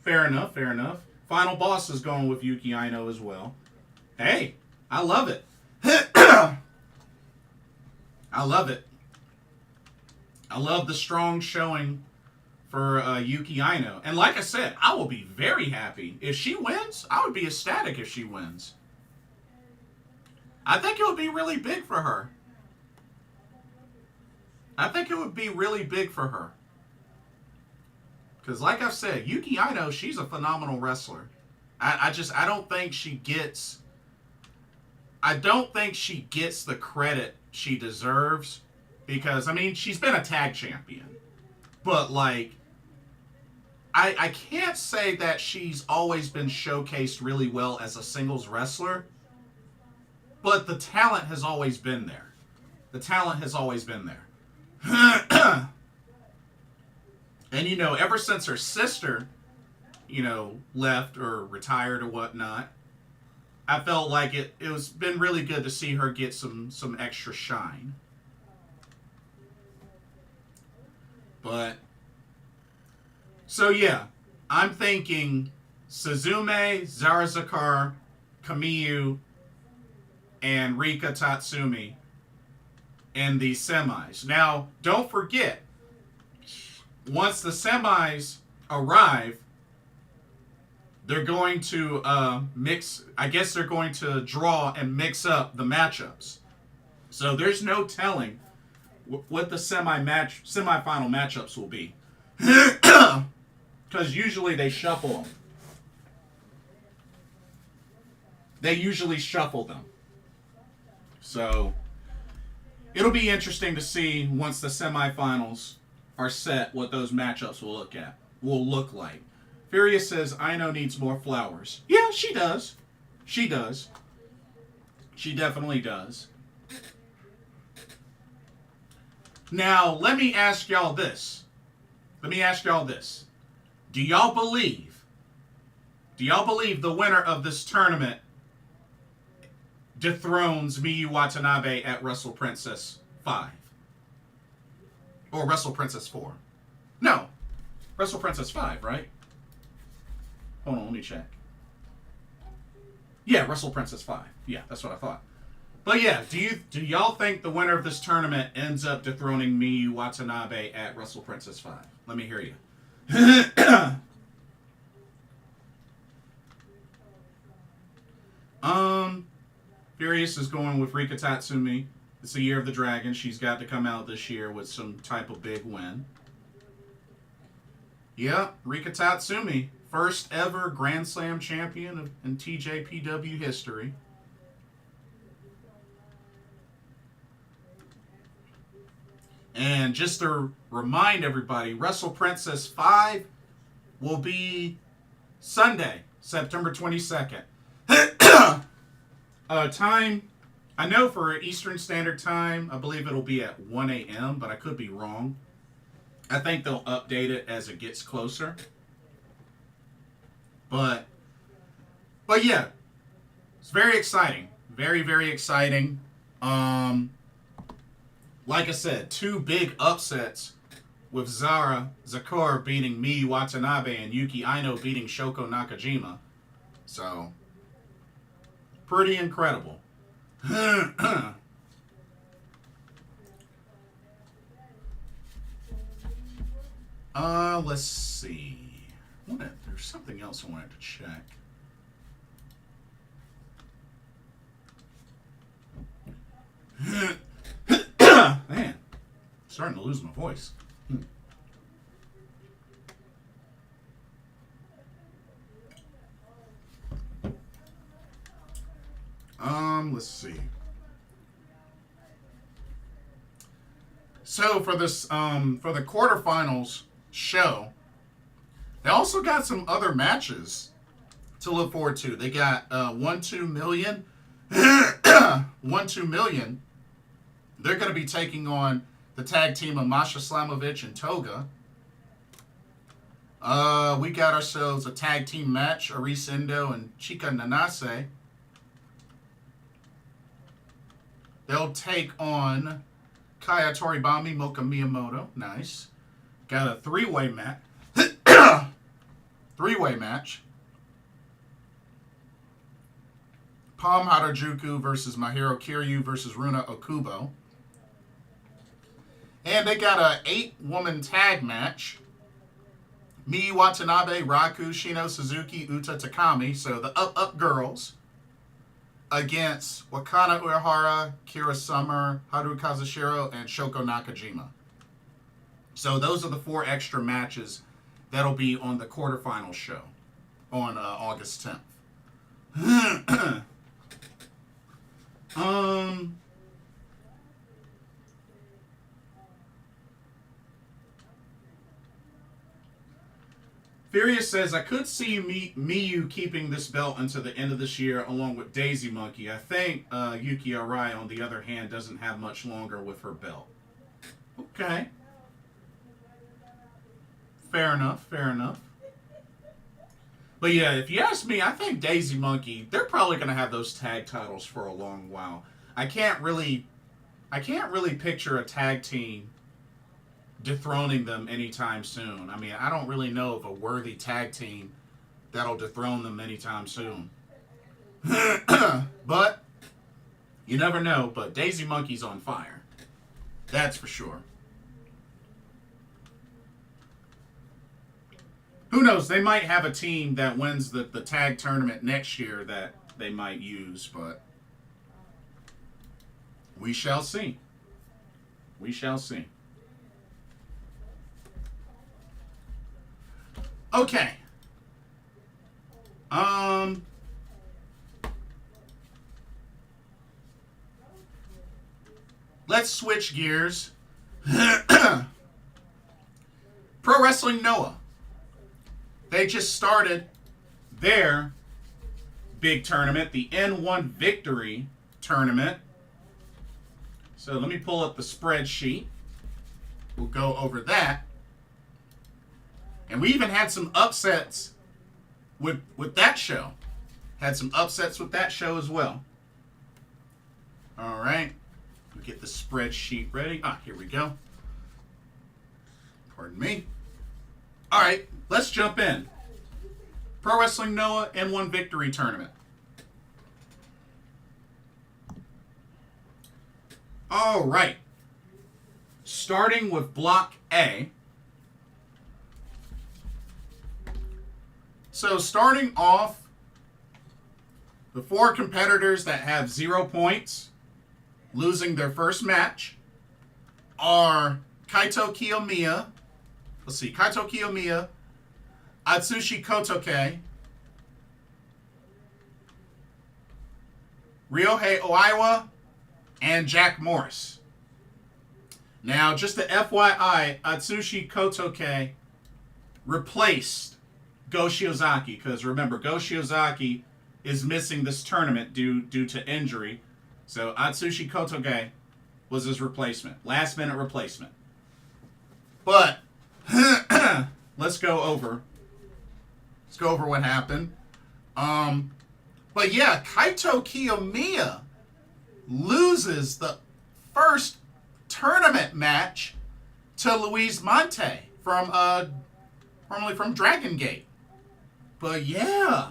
Fair enough, fair enough. Final Boss is going with Yuki Aino as well. Hey, I love it. I love it. I love the strong showing for Yuki Aino. And like I said, I will be very happy. If she wins, I would be ecstatic if she wins. I think it would be really big for her. I think it would be really big for her. Because like I've said, Yuki Aino, she's a phenomenal wrestler. I don't think she gets... I don't think she gets the credit she deserves. Because, I mean, she's been a tag champion. But, like, I can't say that she's always been showcased really well as a singles wrestler. But the talent has always been there. The talent has always been there. And, you know, ever since her sister, you know, left or retired or whatnot, I felt like it was been really good to see her get some extra shine. But, so yeah, I'm thinking Suzume, Zara Zakar, Kamiyu, and Rika Tatsumi in the semis. Now, don't forget, once the semis arrive, they're going to mix, I guess they're going to draw and mix up the matchups. So there's no telling what the semifinal matchups will be. Because usually they shuffle them. They usually shuffle them. So it'll be interesting to see once the semifinals are set what those matchups will look like. Furious says, Aino needs more flowers. Yeah, she does. She does. She definitely does. Now, let me ask y'all this. Do y'all believe the winner of this tournament dethrones Miyu Watanabe at Wrestle Princess 5? Or Wrestle Princess 4? No. Wrestle Princess 5, right? Hold on, let me check. Yeah, Wrestle Princess 5. Yeah, that's what I thought. But yeah, do y'all think the winner of this tournament ends up dethroning Miyu Watanabe at Wrestle Princess 5? Let me hear you. Furious is going with Rika Tatsumi. It's the year of the dragon. She's got to come out this year with some type of big win. Yeah, Rika Tatsumi. First ever Grand Slam champion in TJPW history. And just to remind everybody, Wrestle Princess 5 will be Sunday, September 22nd. Time, I know for Eastern Standard Time, I believe it'll be at 1 a.m., but I could be wrong. I think they'll update it as it gets closer. But yeah, it's very exciting. Very, very exciting. Like I said, two big upsets with Zara Zakor beating Miyu Watanabe and Yuki Aino beating Shoko Nakajima. So, pretty incredible. Let's see. There's something else I wanted to check. Man, starting to lose my voice. Let's see. So for this, for the quarterfinals show, they also got some other matches to look forward to. They got 1-2 million. 1-2 million. They're going to be taking on the tag team of Masha Slamovich and Toga. We got ourselves a tag team match, Aris Endo and Chika Nanase. They'll take on Kaya Toribami, Moka Miyamoto. Nice. Got a three-way match. Three-way match. Palm Harajuku versus Mahiro Kiryu versus Runa Okubo. And they got a 8-woman tag match. Miyu Watanabe, Raku, Shino Suzuki, Uta Takami, so the Up girls, against Wakana Uehara, Kira Summer, Haru Kazushiro, and Shoko Nakajima. So those are the 4 extra matches that'll be on the quarterfinal show on August 10th. Furious says, I could see Miyu keeping this belt until the end of this year along with Daisy Monkey. I think Yuki Arai, on the other hand, doesn't have much longer with her belt. Okay. Fair enough, fair enough. But yeah, if you ask me, I think Daisy Monkey, they're probably going to have those tag titles for a long while. I can't really picture a tag team dethroning them anytime soon. I mean, I don't really know of a worthy tag team that'll dethrone them anytime soon. But you never know. But Daisy Monkey's on fire. That's for sure. Who knows? They might have a team that wins the tag tournament next year that they might use, but we shall see. We shall see. Okay. Let's switch gears. Pro Wrestling Noah. They just started their big tournament, the N1 Victory Tournament. So let me pull up the spreadsheet. We'll go over that. And we even had some upsets with that show. Had some upsets with that show as well. All right. We'll get the spreadsheet ready. Here we go. Pardon me. All right. Let's jump in. Pro Wrestling Noah N1 Victory Tournament. All right. Starting with Block A. So starting off, the 4 competitors that have 0 points, losing their first match, are Kaito Kiyomiya. Let's see, Kaito Kiyomiya, Atsushi Kotoke, Ryohei Oiwa, and Jack Morris. Now, just the FYI, Atsushi Kotoke replaced Go Shiozaki, because remember, Go Shiozaki is missing this tournament due to injury. So Atsushi Kotoge was his replacement. Last minute replacement. But let's go over what happened. But yeah, Kaito Kiyomiya loses the first tournament match to Luis Mante formerly from Dragon Gate. But yeah,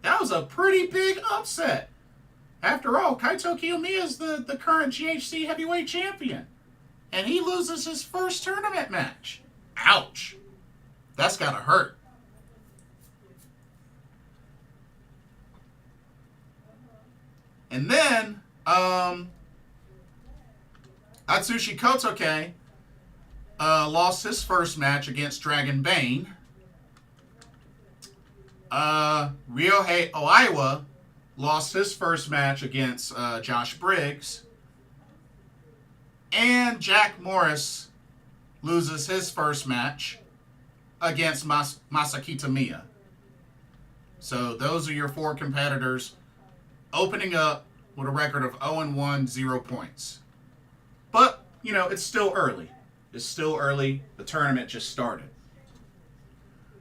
that was a pretty big upset. After all, Kaito Kiyomiya is the current GHC heavyweight champion. And he loses his first tournament match. Ouch. That's gotta hurt. And then, Atsushi Kotoke lost his first match against Dragon Bane. Ryohei Oiwa lost his first match against Josh Briggs. And Jack Morris loses his first match against Masaki Tamiya. So those are your 4 competitors opening up with a record of 0-1, 0 points. But, you know, it's still early. It's still early. The tournament just started.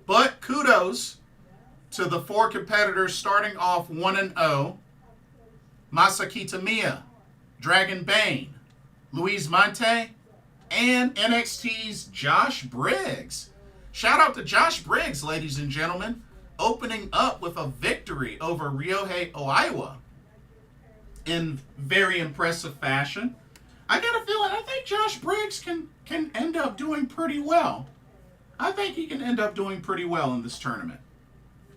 But kudos to the 4 competitors starting off 1-0. Masaki Tamiya, Dragon Bane, Luis Mante, and NXT's Josh Briggs. Shout out to Josh Briggs, ladies and gentlemen, opening up with a victory over Ryohei Oiwa in very impressive fashion. I got a feeling, I think Josh Briggs can end up doing pretty well. I think he can end up doing pretty well in this tournament.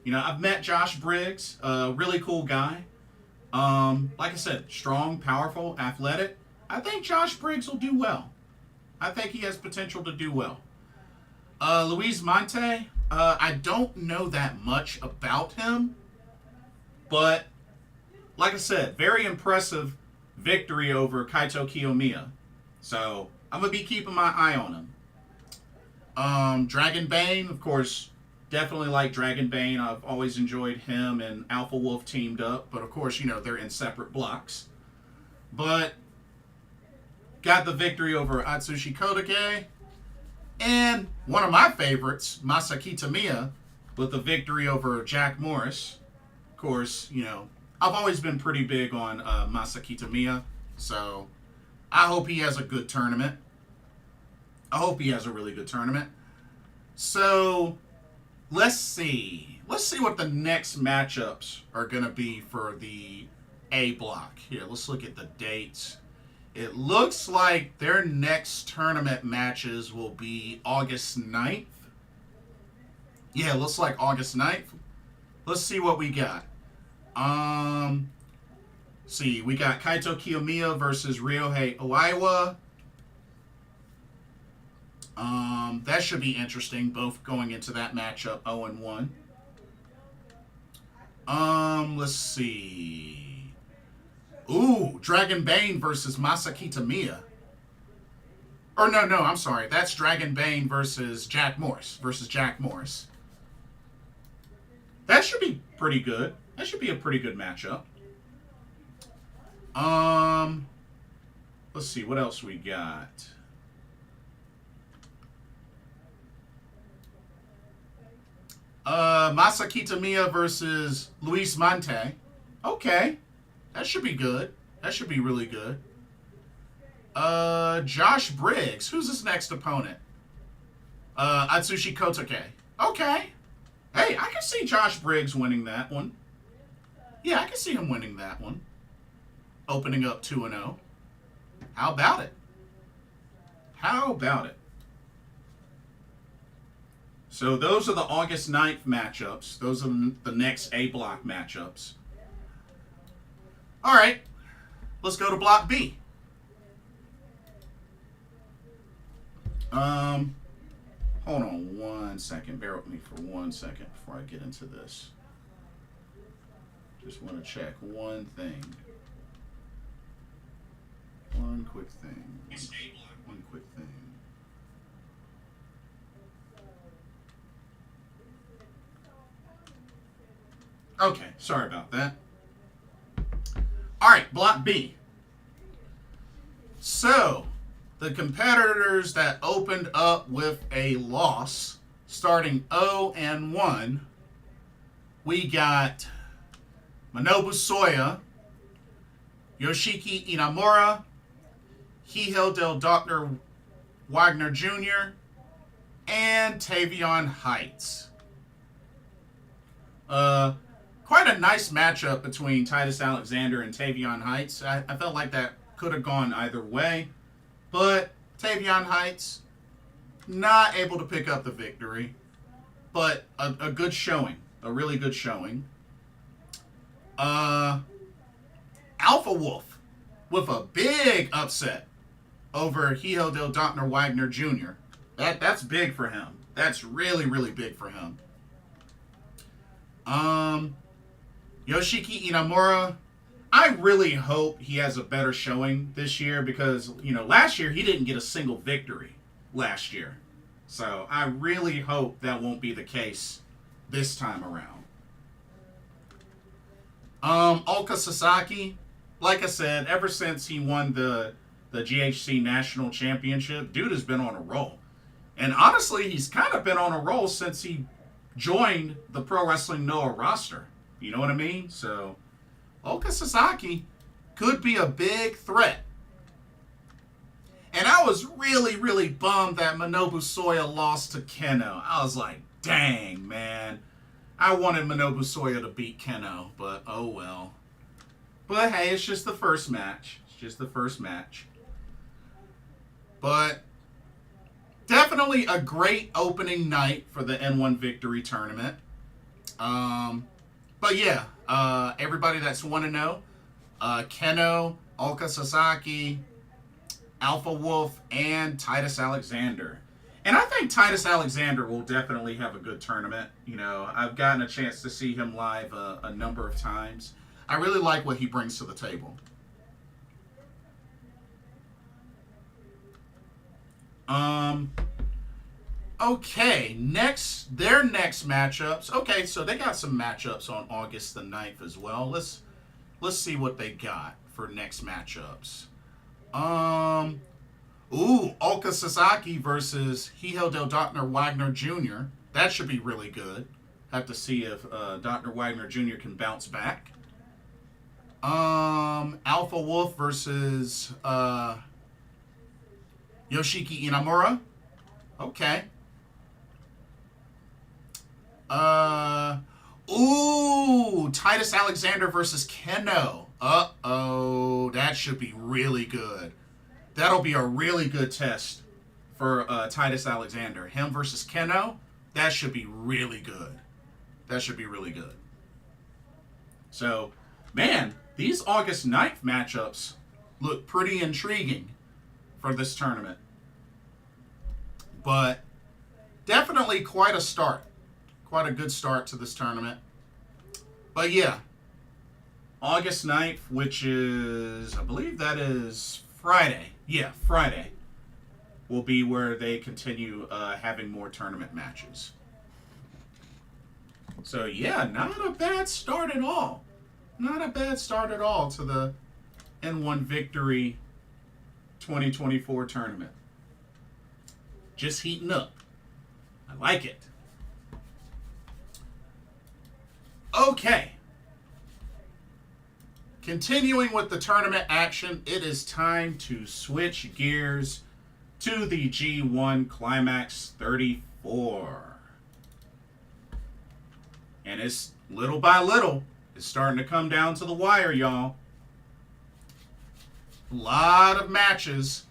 You know, I've met Josh Briggs, a really cool guy. Like I said, strong, powerful, athletic. I think Josh Briggs will do well. I think he has potential to do well. Luis Mante, I don't know that much about him. But, like I said, very impressive victory over Kaito Kiyomiya. So, I'm going to be keeping my eye on him. Dragon Bane, of course, Definitely like Dragon Bane. I've always enjoyed him and Alpha Wolf teamed up. But, of course, they're in separate blocks. But got the victory over Atsushi Kotoge. And one of my favorites, Masaki Tamiya, with the victory over Jack Morris. Of course, I've always been pretty big on Masaki Tamiya. So I hope he has a good tournament. I hope he has a really good tournament. So let's see. Let's see what the next matchups are going to be for the A block. Here, let's look at the dates. It looks like their next tournament matches will be August 9th. Yeah, it looks like August 9th. Let's see what we got. See, we got Kaito Kiyomiya versus Ryohei Oiwa. That should be interesting, both going into that matchup 0-1. Let's see. Ooh, Dragon Bane versus Masaki Tamiya. Or no, I'm sorry. That's Dragon Bane versus Jack Morris. That should be pretty good. That should be a pretty good matchup. Let's see, what else we got? Masaki Tamiya versus Luis Mante. Okay. That should be good. That should be really good. Josh Briggs. Who's his next opponent? Atsushi Kotoge. Okay. Hey, I can see Josh Briggs winning that one. Yeah, I can see him winning that one. Opening up 2-0. How about it? How about it? So those are the August 9th matchups. Those are the next A block matchups. All right. Let's go to Block B. Hold on 1 second. Bear with me for 1 second before I get into this. Just want to check one thing. One quick thing. One quick thing. Okay, sorry about that. All right, Block B. So, the competitors that opened up with a loss, starting 0-1, we got Minobu Soya, Yoshiki Inamura, Hihel del Dr. Wagner Jr., and Tavion Heights. Quite a nice matchup between Titus Alexander and Tavion Heights. I felt like that could have gone either way. But Tavion Heights, not able to pick up the victory. But a good showing. A really good showing. Alpha Wolf with a big upset over Hihel del Dr. Wagner Jr. That's big for him. That's really, really big for him. Yoshiki Inamura, I really hope he has a better showing this year because, last year he didn't get a single victory last year. So I really hope that won't be the case this time around. Ulka Sasaki, like I said, ever since he won the GHC National Championship, dude has been on a roll. And honestly, he's kind of been on a roll since he joined the Pro Wrestling Noah roster. You know what I mean? So, Ulka Sasaki could be a big threat. And I was really, really bummed that Minobu Soya lost to Keno. I was like, dang, man. I wanted Minobu Soya to beat Keno, but oh well. But hey, it's just the first match. It's just the first match. But definitely a great opening night for the N1 Victory Tournament. But yeah, everybody that's 1-0, Keno, Ulka Sasaki, Alpha Wolf, and Titus Alexander. And I think Titus Alexander will definitely have a good tournament. I've gotten a chance to see him live a number of times. I really like what he brings to the table. Okay, their next matchups. Okay, so they got some matchups on August the 9th as well. Let's see what they got for next matchups. Ulka Sasaki versus Hijo del Dr. Wagner Jr. That should be really good. Have to see if Dr. Wagner Jr. can bounce back. Alpha Wolf versus Yoshiki Inamura. Okay. Titus Alexander versus Keno. Uh-oh. That should be really good. That'll be a really good test for Titus Alexander. Him versus Keno. That should be really good. That should be really good. So, man, these August 9th matchups look pretty intriguing for this tournament. But definitely quite a start. Quite a good start to this tournament. But yeah, August 9th, which is, I believe that is Friday. Yeah, Friday will be where they continue having more tournament matches. So yeah, not a bad start at all. Not a bad start at all to the N1 Victory 2024 tournament. Just heating up. I like it. Okay. Continuing with the tournament action, it is time to switch gears to the G1 Climax 34. And it's little by little, it's starting to come down to the wire, y'all. A lot of matches.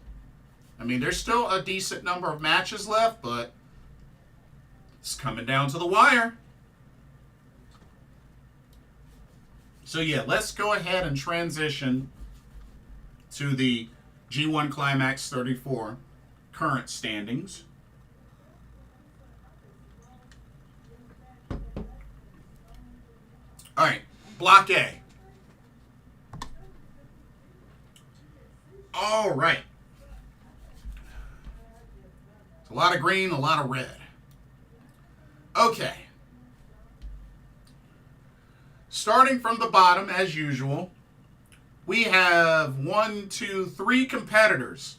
I mean, there's still a decent number of matches left, but it's coming down to the wire. So yeah, let's go ahead and transition to the G1 Climax 34 current standings. All right, Block A. All right. It's a lot of green, a lot of red. Okay. Starting from the bottom, as usual, we have 3 competitors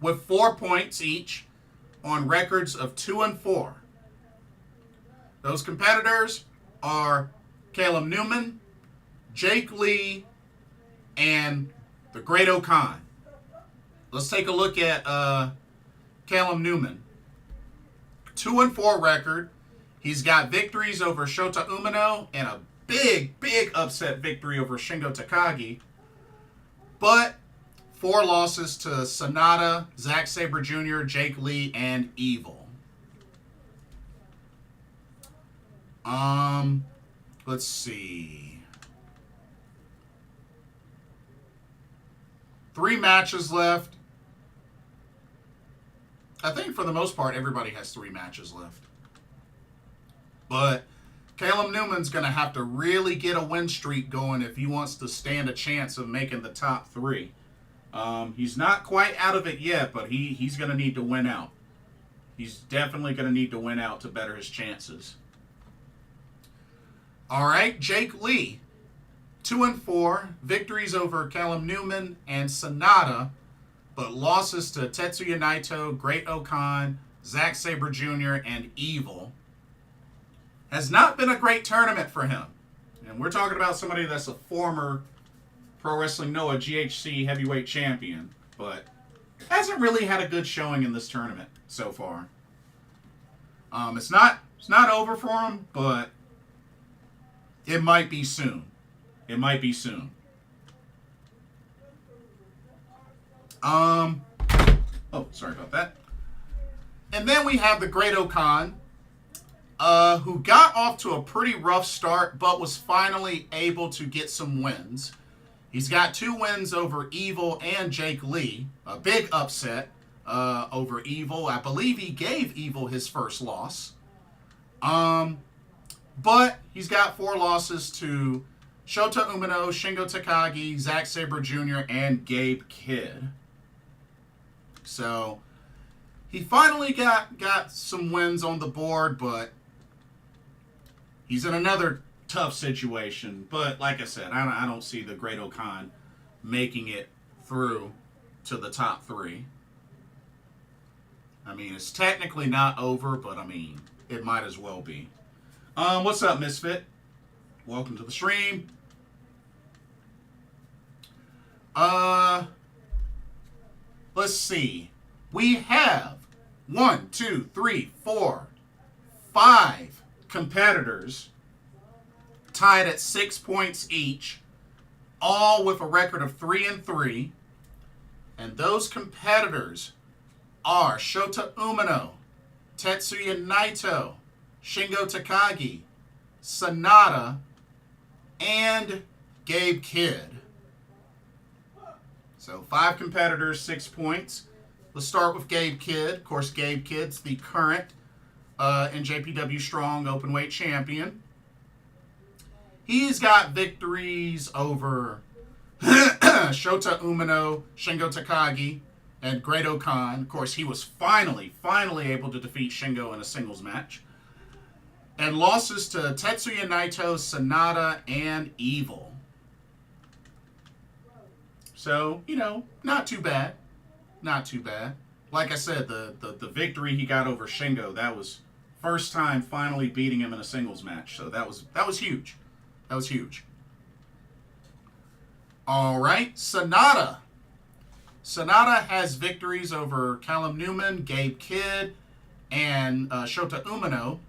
with 4 points each on records of 2 and 4. Those competitors are Caleb Newman, Jake Lee, and the Great Okan. Let's take a look at Caleb Newman. 2 and 4 record. He's got victories over Shota Umino and a big upset victory over Shingo Takagi. But 4 losses to Sonata, Zack Sabre Jr., Jake Lee, and Evil. Let's see. 3 matches left. I think for the most part, everybody has 3 matches left. But Caleb Newman's going to have to really get a win streak going if he wants to stand a chance of making the top 3. He's not quite out of it yet, but he's going to need to win out. He's definitely going to need to win out to better his chances. All right, Jake Lee, 2 and 4, victories over Caleb Newman and Sonata, but losses to Tetsuya Naito, Great Okan, Zack Sabre Jr., and Evil. Has not been a great tournament for him. And we're talking about somebody that's a former Pro Wrestling Noah GHC heavyweight champion, but hasn't really had a good showing in this tournament so far. It's not over for him, but it might be soon. It might be soon. Oh, sorry about that. And then we have the Great Okan, who got off to a pretty rough start, but was finally able to get some wins. He's got 2 wins over Evil and Jake Lee. A big upset over Evil. I believe he gave Evil his first loss. But he's got 4 losses to Shota Umino, Shingo Takagi, Zack Sabre Jr., and Gabe Kidd. So he finally got some wins on the board, but he's in another tough situation. But like I said, I don't see the Great O'Khan making it through to the top 3. I mean, it's technically not over, but I mean, it might as well be. What's up, Misfit? Welcome to the stream. Let's see. We have 1, 2, 3, 4, 5 competitors tied at 6 points each, all with a record of 3-3. And those competitors are Shota Umino, Tetsuya Naito, Shingo Takagi, Sanada, and Gabe Kidd. So 5 competitors, 6 points. Let's start with Gabe Kidd. Of course, Gabe Kidd's the current NJPW Strong Openweight Champion. He's got victories over Shota Umino, Shingo Takagi, and Great O'Khan. Of course, he was finally able to defeat Shingo in a singles match. And losses to Tetsuya Naito, Sanada, and Evil. So, you know, not too bad. Not too bad. Like I said, the victory he got over Shingo, that was first time finally beating him in a singles match. So that was huge. That was huge. All right, Sanada. Sanada has victories over Callum Newman, Gabe Kidd, and Shota Umino,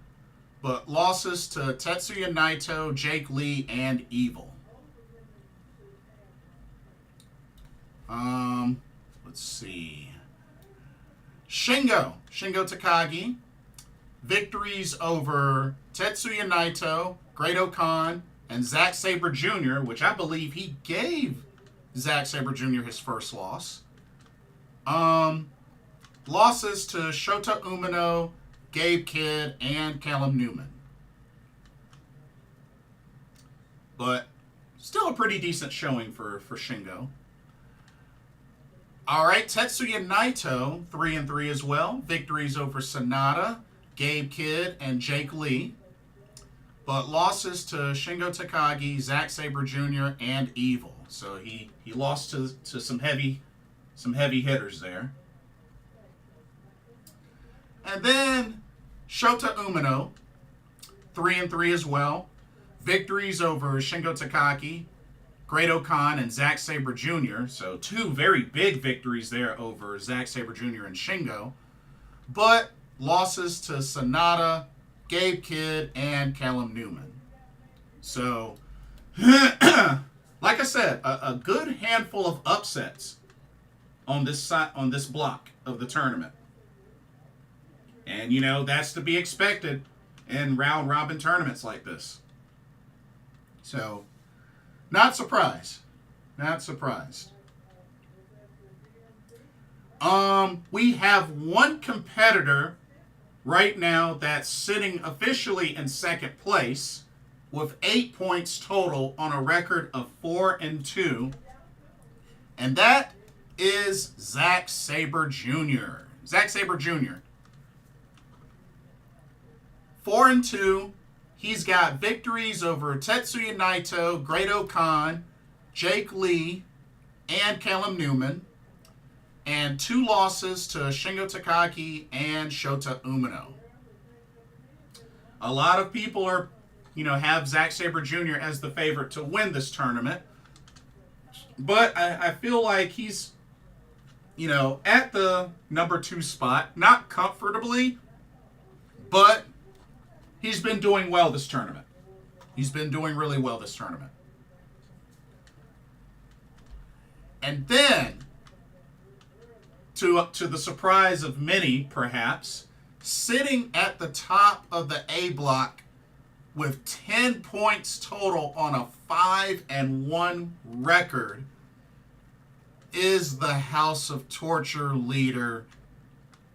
but losses to Tetsuya Naito, Jake Lee, and Evil. Let's see. Shingo Takagi, victories over Tetsuya Naito, Great O'Khan, and Zack Sabre Jr., which I believe he gave Zack Sabre Jr. his first loss. Losses to Shota Umino, Gabe Kidd, and Callum Newman. But still a pretty decent showing for Shingo. All right, Tetsuya Naito, 3-3 as well. Victories over Sanada, Gabe Kidd, and Jake Lee. But losses to Shingo Takagi, Zack Sabre Jr., and Evil. So he lost to some heavy hitters there. And then Shota Umino, 3-3 as well. Victories over Shingo Takagi, Great O'Khan, and Zack Sabre Jr. So 2 very big victories there over Zack Sabre Jr. and Shingo. But losses to Sanada, Gabe Kidd, and Callum Newman. So, like I said, a good handful of upsets on this block of the tournament. And, you know, that's to be expected in round-robin tournaments like this. So, not surprised. Not surprised. We have one competitor right now that's sitting officially in second place with 8 points total on a record of 4-2. And that is Zack Sabre Jr. Zack Sabre Jr. 4-2. He's got victories over Tetsuya Naito, Great O'Khan, Jake Lee, and Callum Newman. And 2 losses to Shingo Takagi and Shota Umino. A lot of people are, have Zack Sabre Jr. as the favorite to win this tournament. But I feel like he's, at the number 2 spot. Not comfortably, but he's been doing well this tournament. He's been doing really well this tournament. And then, to the surprise of many, perhaps, sitting at the top of the A block with 10 points total on a 5-1 record is the House of Torture leader,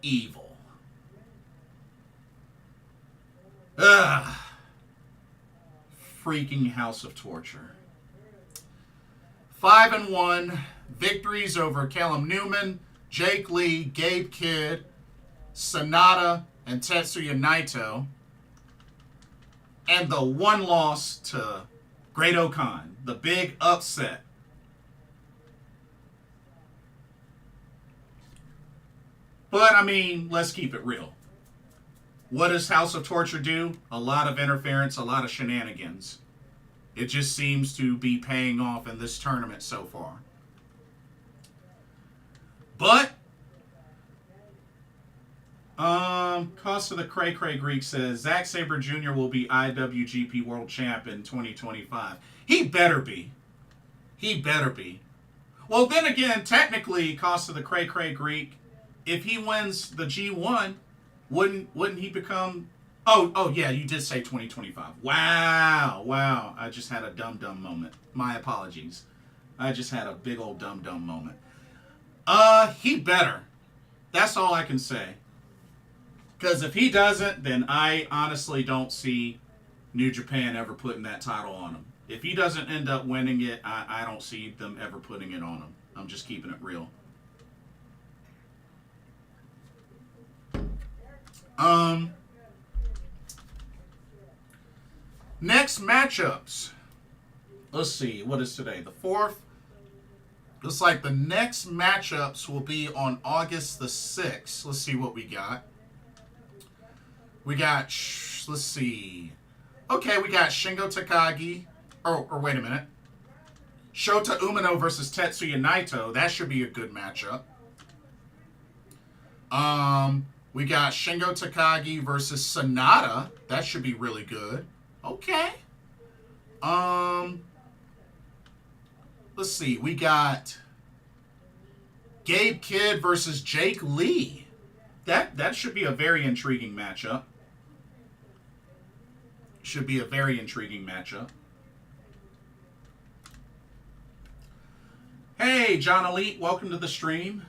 Evil. Freaking House of Torture. 5-1, victories over Callum Newman, Jake Lee, Gabe Kidd, Sonata and Tetsuya Naito. And the one loss to Great-O-Khan. The big upset. But, I mean, let's keep it real. What does House of Torture do? A lot of interference, a lot of shenanigans. It just seems to be paying off in this tournament so far. But, Cost of the Cray Cray Greek says, Zack Sabre Jr. will be IWGP World Champ in 2025. He better be. He better be. Well, then again, technically, Cost of the Cray Cray Greek, if he wins the G1, wouldn't he become... Oh, yeah, you did say 2025. Wow. I just had a dumb moment. My apologies. I just had a big old dumb moment. He better. That's all I can say. Because if he doesn't, then I honestly don't see New Japan ever putting that title on him. If he doesn't end up winning it, I don't see them ever putting it on him. I'm just keeping it real. Next matchups. Let's see. What is today? The 4th. Looks like the next matchups will be on August the 6th. Let's see what we got. We got, let's see. Okay, we got Shingo Takagi. Or wait a minute. Shota Umino versus Tetsuya Naito. That should be a good matchup. We got Shingo Takagi versus Sonata. That should be really good. Okay. Let's see. We got Gabe Kidd versus Jake Lee. That should be a very intriguing matchup. Should be a very intriguing matchup. Hey, John Elite, welcome to the stream.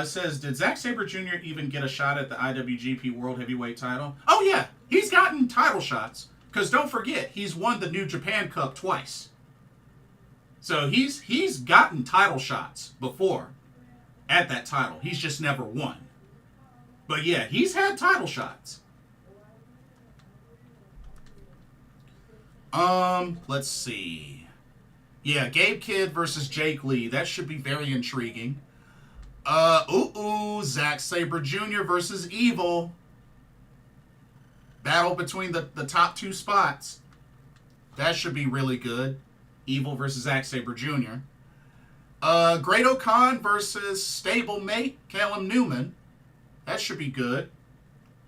Says, did Zack Sabre Jr. even get a shot at the IWGP World Heavyweight title? Oh, yeah. He's gotten title shots. Because don't forget, he's won the New Japan Cup twice. So he's gotten title shots before at that title. He's just never won. But yeah, he's had title shots. Let's see. Yeah, Gabe Kidd versus Jake Lee. That should be very intriguing. Zack Sabre Jr. versus Evil. Battle between the top two spots. That should be really good. Evil versus Zack Sabre Jr. Great-O-Khan versus stablemate Callum Newman. That should be good.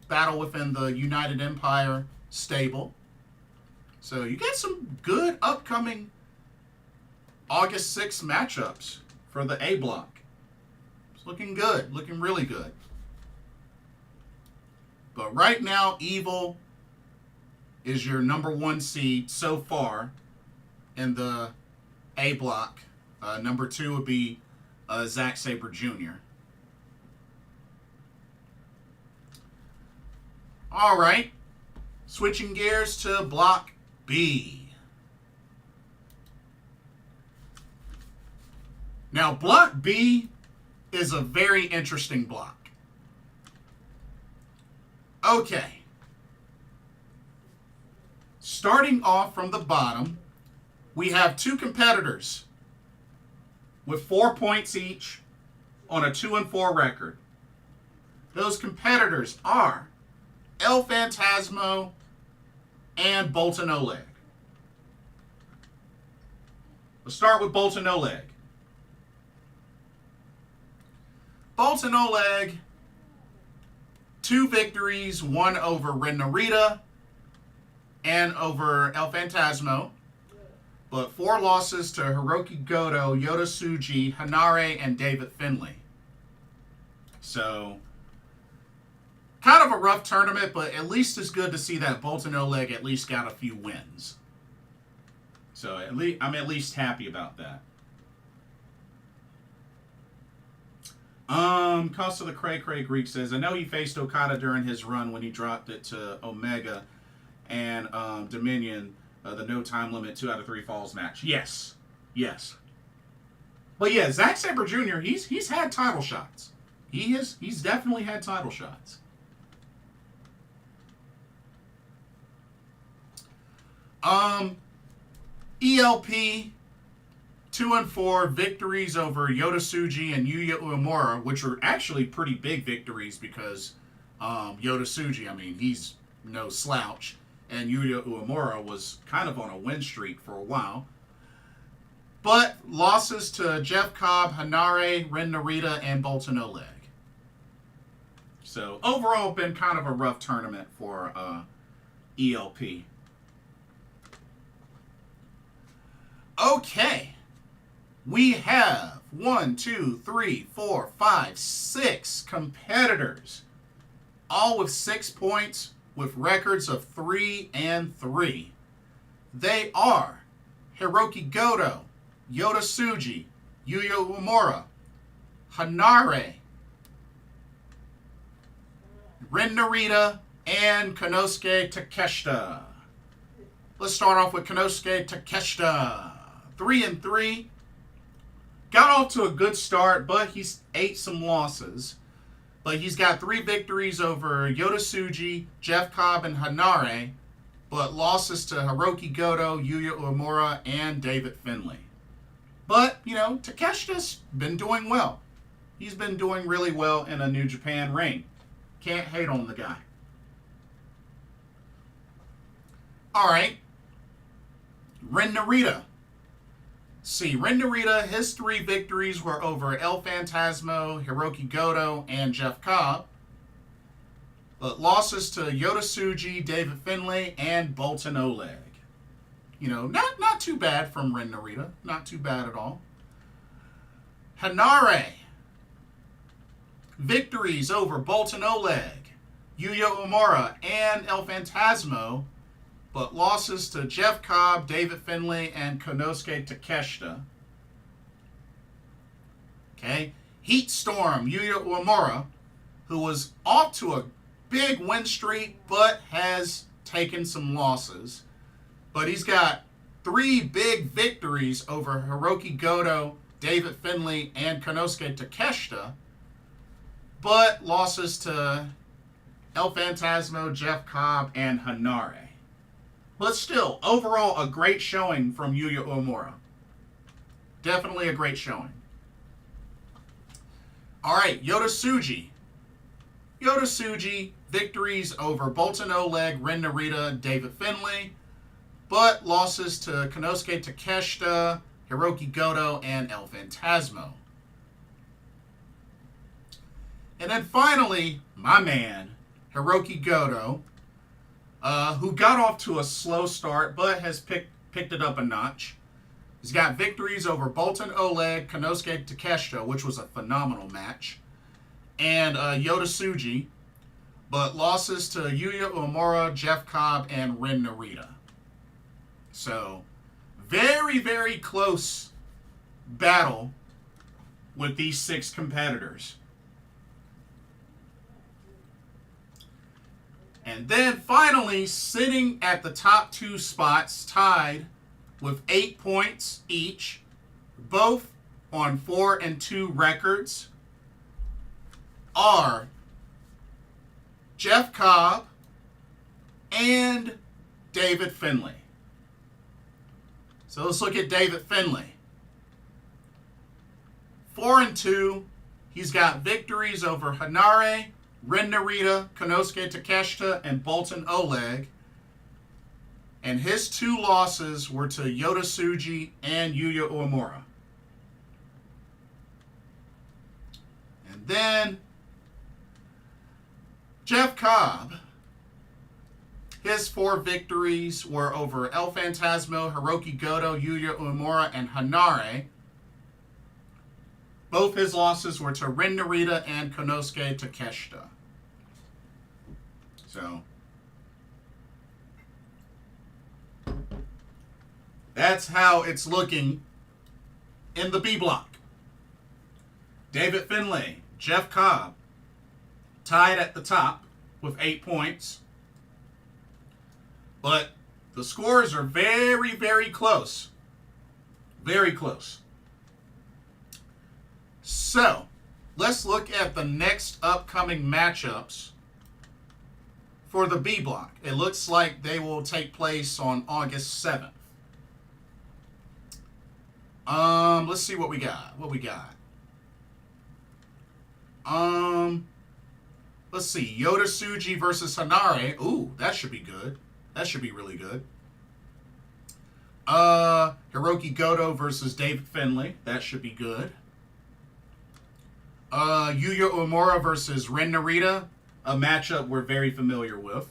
Battle within the United Empire stable. So you get some good upcoming August 6th matchups for the A block. It's looking good. Looking really good. But right now, Evil is your #1 seed so far in the A block. Number 2 would be Zack Sabre Jr. All right. Switching gears to Block B. Now, Block B is a very interesting block. Okay. Starting off from the bottom, we have 2 competitors with 4 points each on a 2-4 record. Those competitors are El Phantasmo and Boltin Oleg. Let's start with Boltin Oleg. Boltin Oleg, 2 victories, 1 over Ren Narita and over El Phantasmo, but 4 losses to Hiroki Goto, Yota Tsuji, Hanare, and David Finlay. So, kind of a rough tournament, but at least it's good to see that Boltin Oleg at least got a few wins. So I'm at least happy about that. Cost of the Cray Cray Greek says, I know he faced Okada during his run when he dropped it to Omega and Dominion, the no time limit 2 out of 3 falls match. Yes. But yeah, Zack Sabre Jr., he's had title shots. He's definitely had title shots. ELP 2-4 victories over Yota Tsuji and Yuya Uemura, which were actually pretty big victories because Yota Tsuji, I mean, he's no slouch, and Yuya Uemura was kind of on a win streak for a while. But losses to Jeff Cobb, Hanare, Ren Narita, and Boltin Oleg. So overall, been kind of a rough tournament for ELP. Okay. We have 1, 2, 3, 4, 5, 6 competitors. All with 6 points with records of 3-3. They are Hiroki Goto, Yota Tsuji, Yuya Uemura, Hanare, Ren Narita, and Konosuke Takeshita. Let's start off with Konosuke Takeshita. 3-3. Got off to a good start, but he's ate some losses. But he's got 3 victories over Yota Tsuji, Jeff Cobb, and Hanare, but losses to Hiroki Goto, Yuya Uemura, and David Finlay. But, you know, Takeshita's been doing well. He's been doing really well in a New Japan ring. Can't hate on the guy. All right. Ren Narita. See, Ren Narita, his 3 victories were over El Phantasmo, Hiroki Goto, and Jeff Cobb. But losses to Yota Tsuji, David Finlay, and Boltin Oleg. You know, not too bad from Ren Narita. Not too bad at all. Hanare. Victories over Boltin Oleg, Yuya Uemura, and El Phantasmo, but losses to Jeff Cobb, David Finlay, and Konosuke Takeshita. Okay. Heat Storm, Yuya Uemura, who was off to a big win streak, but has taken some losses. But he's got 3 big victories over Hiroki Goto, David Finlay, and Konosuke Takeshita, but losses to El Phantasmo, Jeff Cobb, and Hanare. But still, overall, a great showing from Yuya Uemura. Definitely a great showing. All right, Yota Tsuji. Yota Tsuji, victories over Boltin Oleg, Ren Narita, David Finlay, but losses to Konosuke Takeshita, Hiroki Goto, and El Phantasmo. And then finally, my man, Hiroki Goto, who got off to a slow start, but has picked it up a notch. He's got victories over Boltin Oleg, Konosuke Takeshita, which was a phenomenal match, and Yota Tsuji, but losses to Yuya Uemura, Jeff Cobb, and Ren Narita. So, very, very close battle with these 6 competitors. And then finally, sitting at the top 2 spots, tied with 8 points each, both on 4-2 records, are Jeff Cobb and David Finlay. So let's look at David Finlay. 4-2, he's got victories over Hanare, Ren Narita, Konosuke Takeshita, and Boltin Oleg. And his 2 losses were to Yota Tsuji and Yuya Uemura. And then Jeff Cobb, his 4 victories were over El Phantasmo, Hiroki Goto, Yuya Uemura, and Hanare. Both his losses were to Ren Narita and Konosuke Takeshita. So, that's how it's looking in the B block. David Finlay, Jeff Cobb, tied at the top with 8 points. But the scores are very, very close. Very close. So, let's look at the next upcoming matchups for the B block. It looks like they will take place on August 7th. Let's see what we got. Let's see. Yota Tsuji versus Hanare. Ooh, that should be good. That should be really good. Hiroki Goto versus David Finlay. That should be good. Yuya Uemura versus Ren Narita. A matchup we're very familiar with.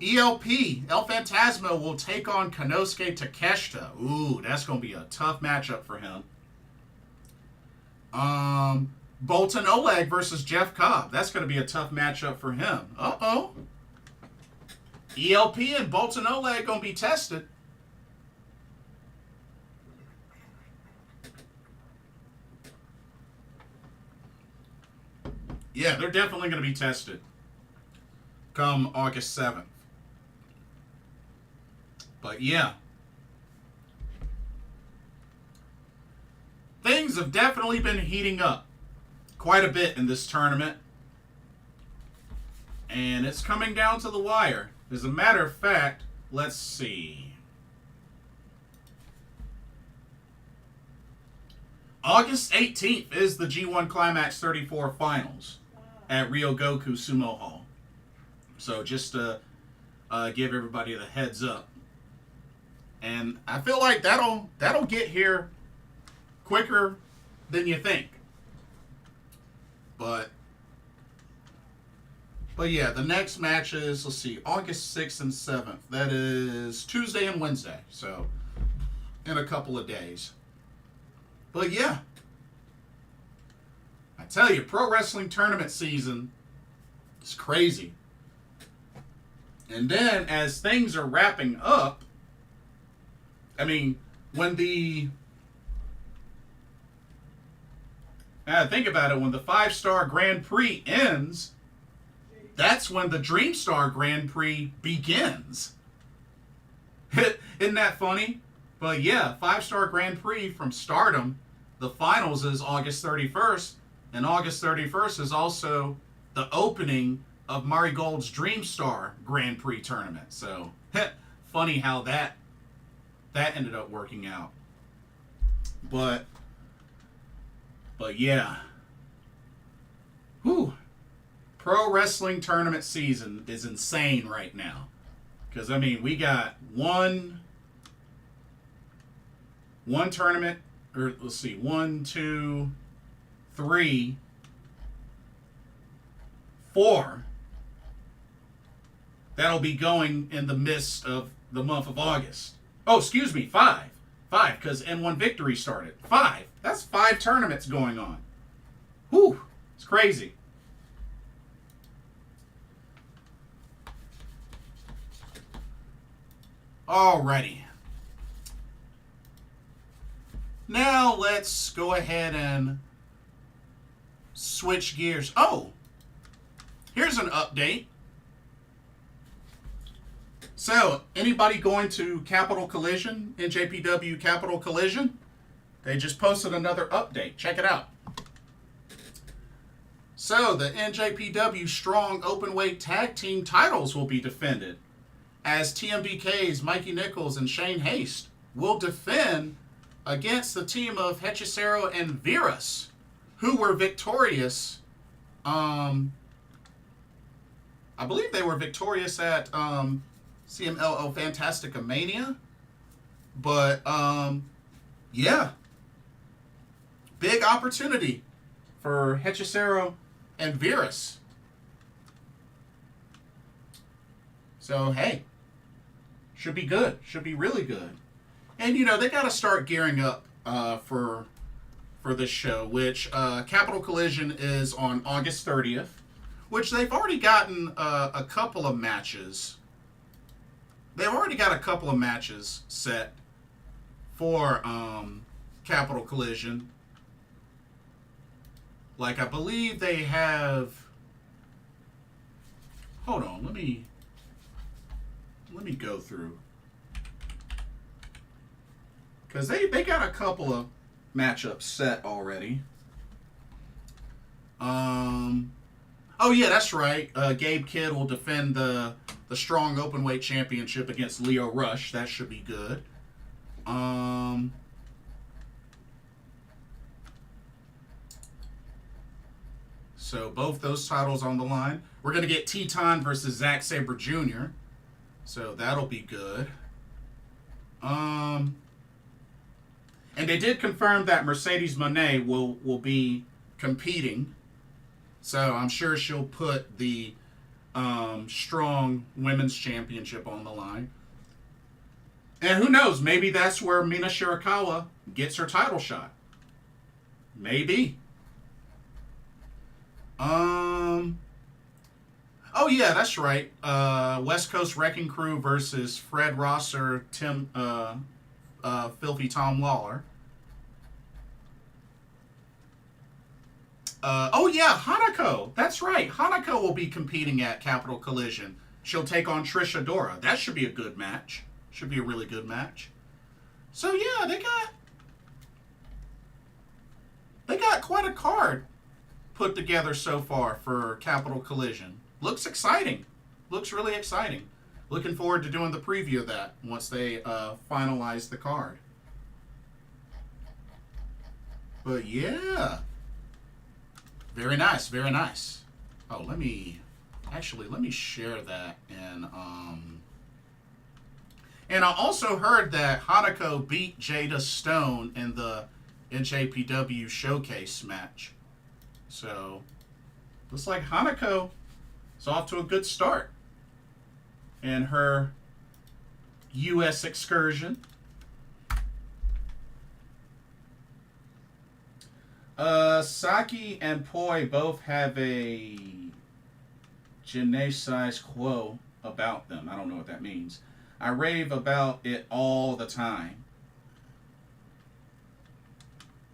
ELP. El Phantasmo will take on Konosuke Takeshita. Ooh, that's going to be a tough matchup for him. Bolton Oleg versus Jeff Cobb. That's going to be a tough matchup for him. Uh-oh. ELP and Bolton Oleg going to be tested. Yeah, they're definitely going to be tested come August 7th. But yeah. Things have definitely been heating up quite a bit in this tournament. And it's coming down to the wire. As a matter of fact, let's see. August 18th is the G1 Climax 34 Finals at Ryogoku Sumo Hall. So just to give everybody the heads up. And I feel like that'll get here quicker than you think. But yeah, the next match is, let's see, August 6th and 7th. That is Tuesday and Wednesday. So in a couple of days. But yeah, I tell you, pro wrestling tournament season is crazy. And then as things are wrapping up, I mean, when think about it, when the 5-star Grand Prix ends, that's when the Dream Star Grand Prix begins. Isn't that funny? But yeah, 5-star Grand Prix from Stardom. The finals is August 31st. And August 31st is also the opening of Marigold's Dream Star Grand Prix tournament. So, funny how that ended up working out. But yeah. Whew. Pro wrestling tournament season is insane right now. Because, I mean, we got one tournament, or let's see, 1, 2, 3, 4 that'll be going in the midst of the month of August. Oh, excuse me, 5. 5, because N1 Victory started. 5. That's 5 tournaments going on. Whew, it's crazy. Alrighty. Now let's go ahead and switch gears. Oh, here's an update. So, anybody going to Capital Collision, NJPW Capital Collision? They just posted another update. Check it out. So, the NJPW Strong Openweight Tag Team titles will be defended, as TMBK's Mikey Nichols and Shane Haste will defend against the team of Hechicero and Virus, who were victorious. I believe they were victorious at CMLL Fantastica Mania. But, yeah. Big opportunity for Hechicero and Virus. So, hey. Should be good. Should be really good. And, you know, they got to start gearing up for this show, which Capital Collision is on August 30th, which they've already gotten a couple of matches. They've already got a couple of matches set for Capital Collision. Like, I believe they have... Hold on, let me go through. Because they got a couple of matchups set already. Oh yeah, that's right. Gabe Kidd will defend the strong openweight championship against Leo Rush. That should be good. So both those titles on the line. We're gonna get Teton versus Zack Sabre Jr. So that'll be good. And they did confirm that Mercedes Moné will be competing. So I'm sure she'll put the strong women's championship on the line. And who knows, maybe that's where Mina Shirakawa gets her title shot. Maybe. Oh yeah, that's right. West Coast Wrecking Crew versus Fred Rosser, Filthy Tom Lawler. Oh yeah, Hanako. That's right. Hanako will be competing at Capital Collision. She'll take on Trish Adora. That should be a good match. Should be a really good match. So yeah, they got quite a card put together so far for Capital Collision. Looks exciting. Looks really exciting. Looking forward to doing the preview of that once they finalize the card. But yeah. Very nice, very nice. Oh, let me share that. And I also heard that Hanako beat Jada Stone in the NJPW Showcase match. So, looks like Hanako is off to a good start in her U.S. excursion. Saki and Poi both have a je ne sais quoi about them. I don't know what that means. I rave about it all the time.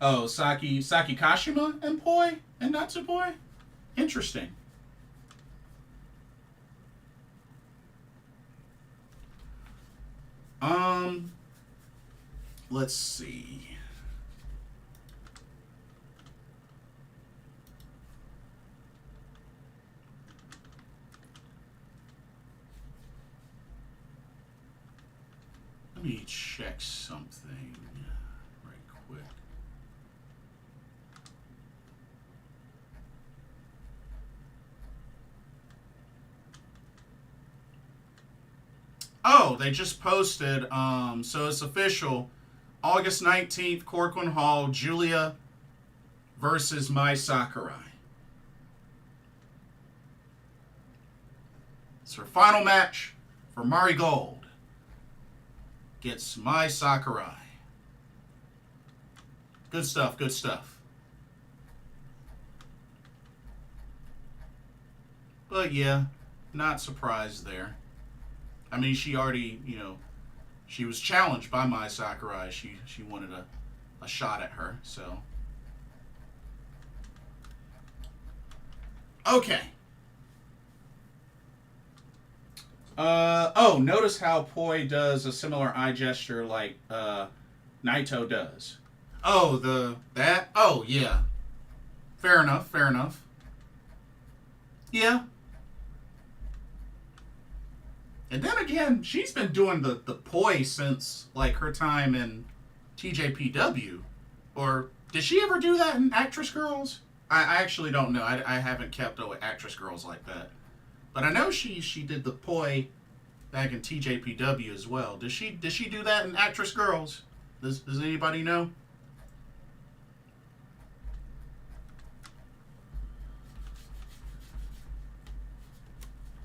Oh, Saki Kashima and Poi and Natsupoi? Interesting. Let's see. Let me check something right quick. Oh, they just posted, so it's official. August 19th, Corcoran Hall, Julia versus Mai Sakurai. It's her final match for Mari Gold. Gets Mai Sakurai. Good stuff, good stuff. But yeah, not surprised there. I mean, she already, she was challenged by Mai Sakurai. She wanted a shot at her, so. Okay. Notice how Poi does a similar eye gesture like Naito does. Oh, that? Oh, yeah. Fair enough, fair enough. Yeah. And then again, she's been doing the Poi since, like, her time in TJPW. Or, did she ever do that in Actress Girls? I actually don't know. I haven't kept up with Actress Girls like that. But I know she did the Poi back in TJPW as well. Did she do that in Actress Girls? Does anybody know?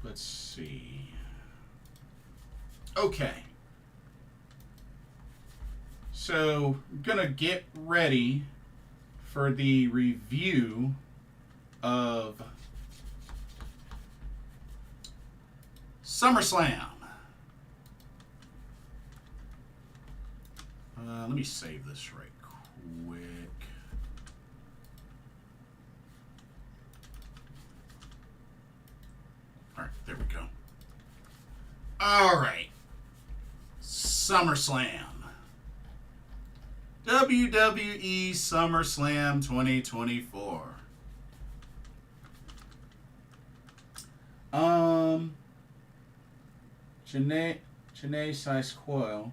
Let's see. Okay. So, I'm gonna get ready for the review of SummerSlam. Let me save this right quick. All right, there we go. All right. SummerSlam. WWE SummerSlam 2024. Janae size coil.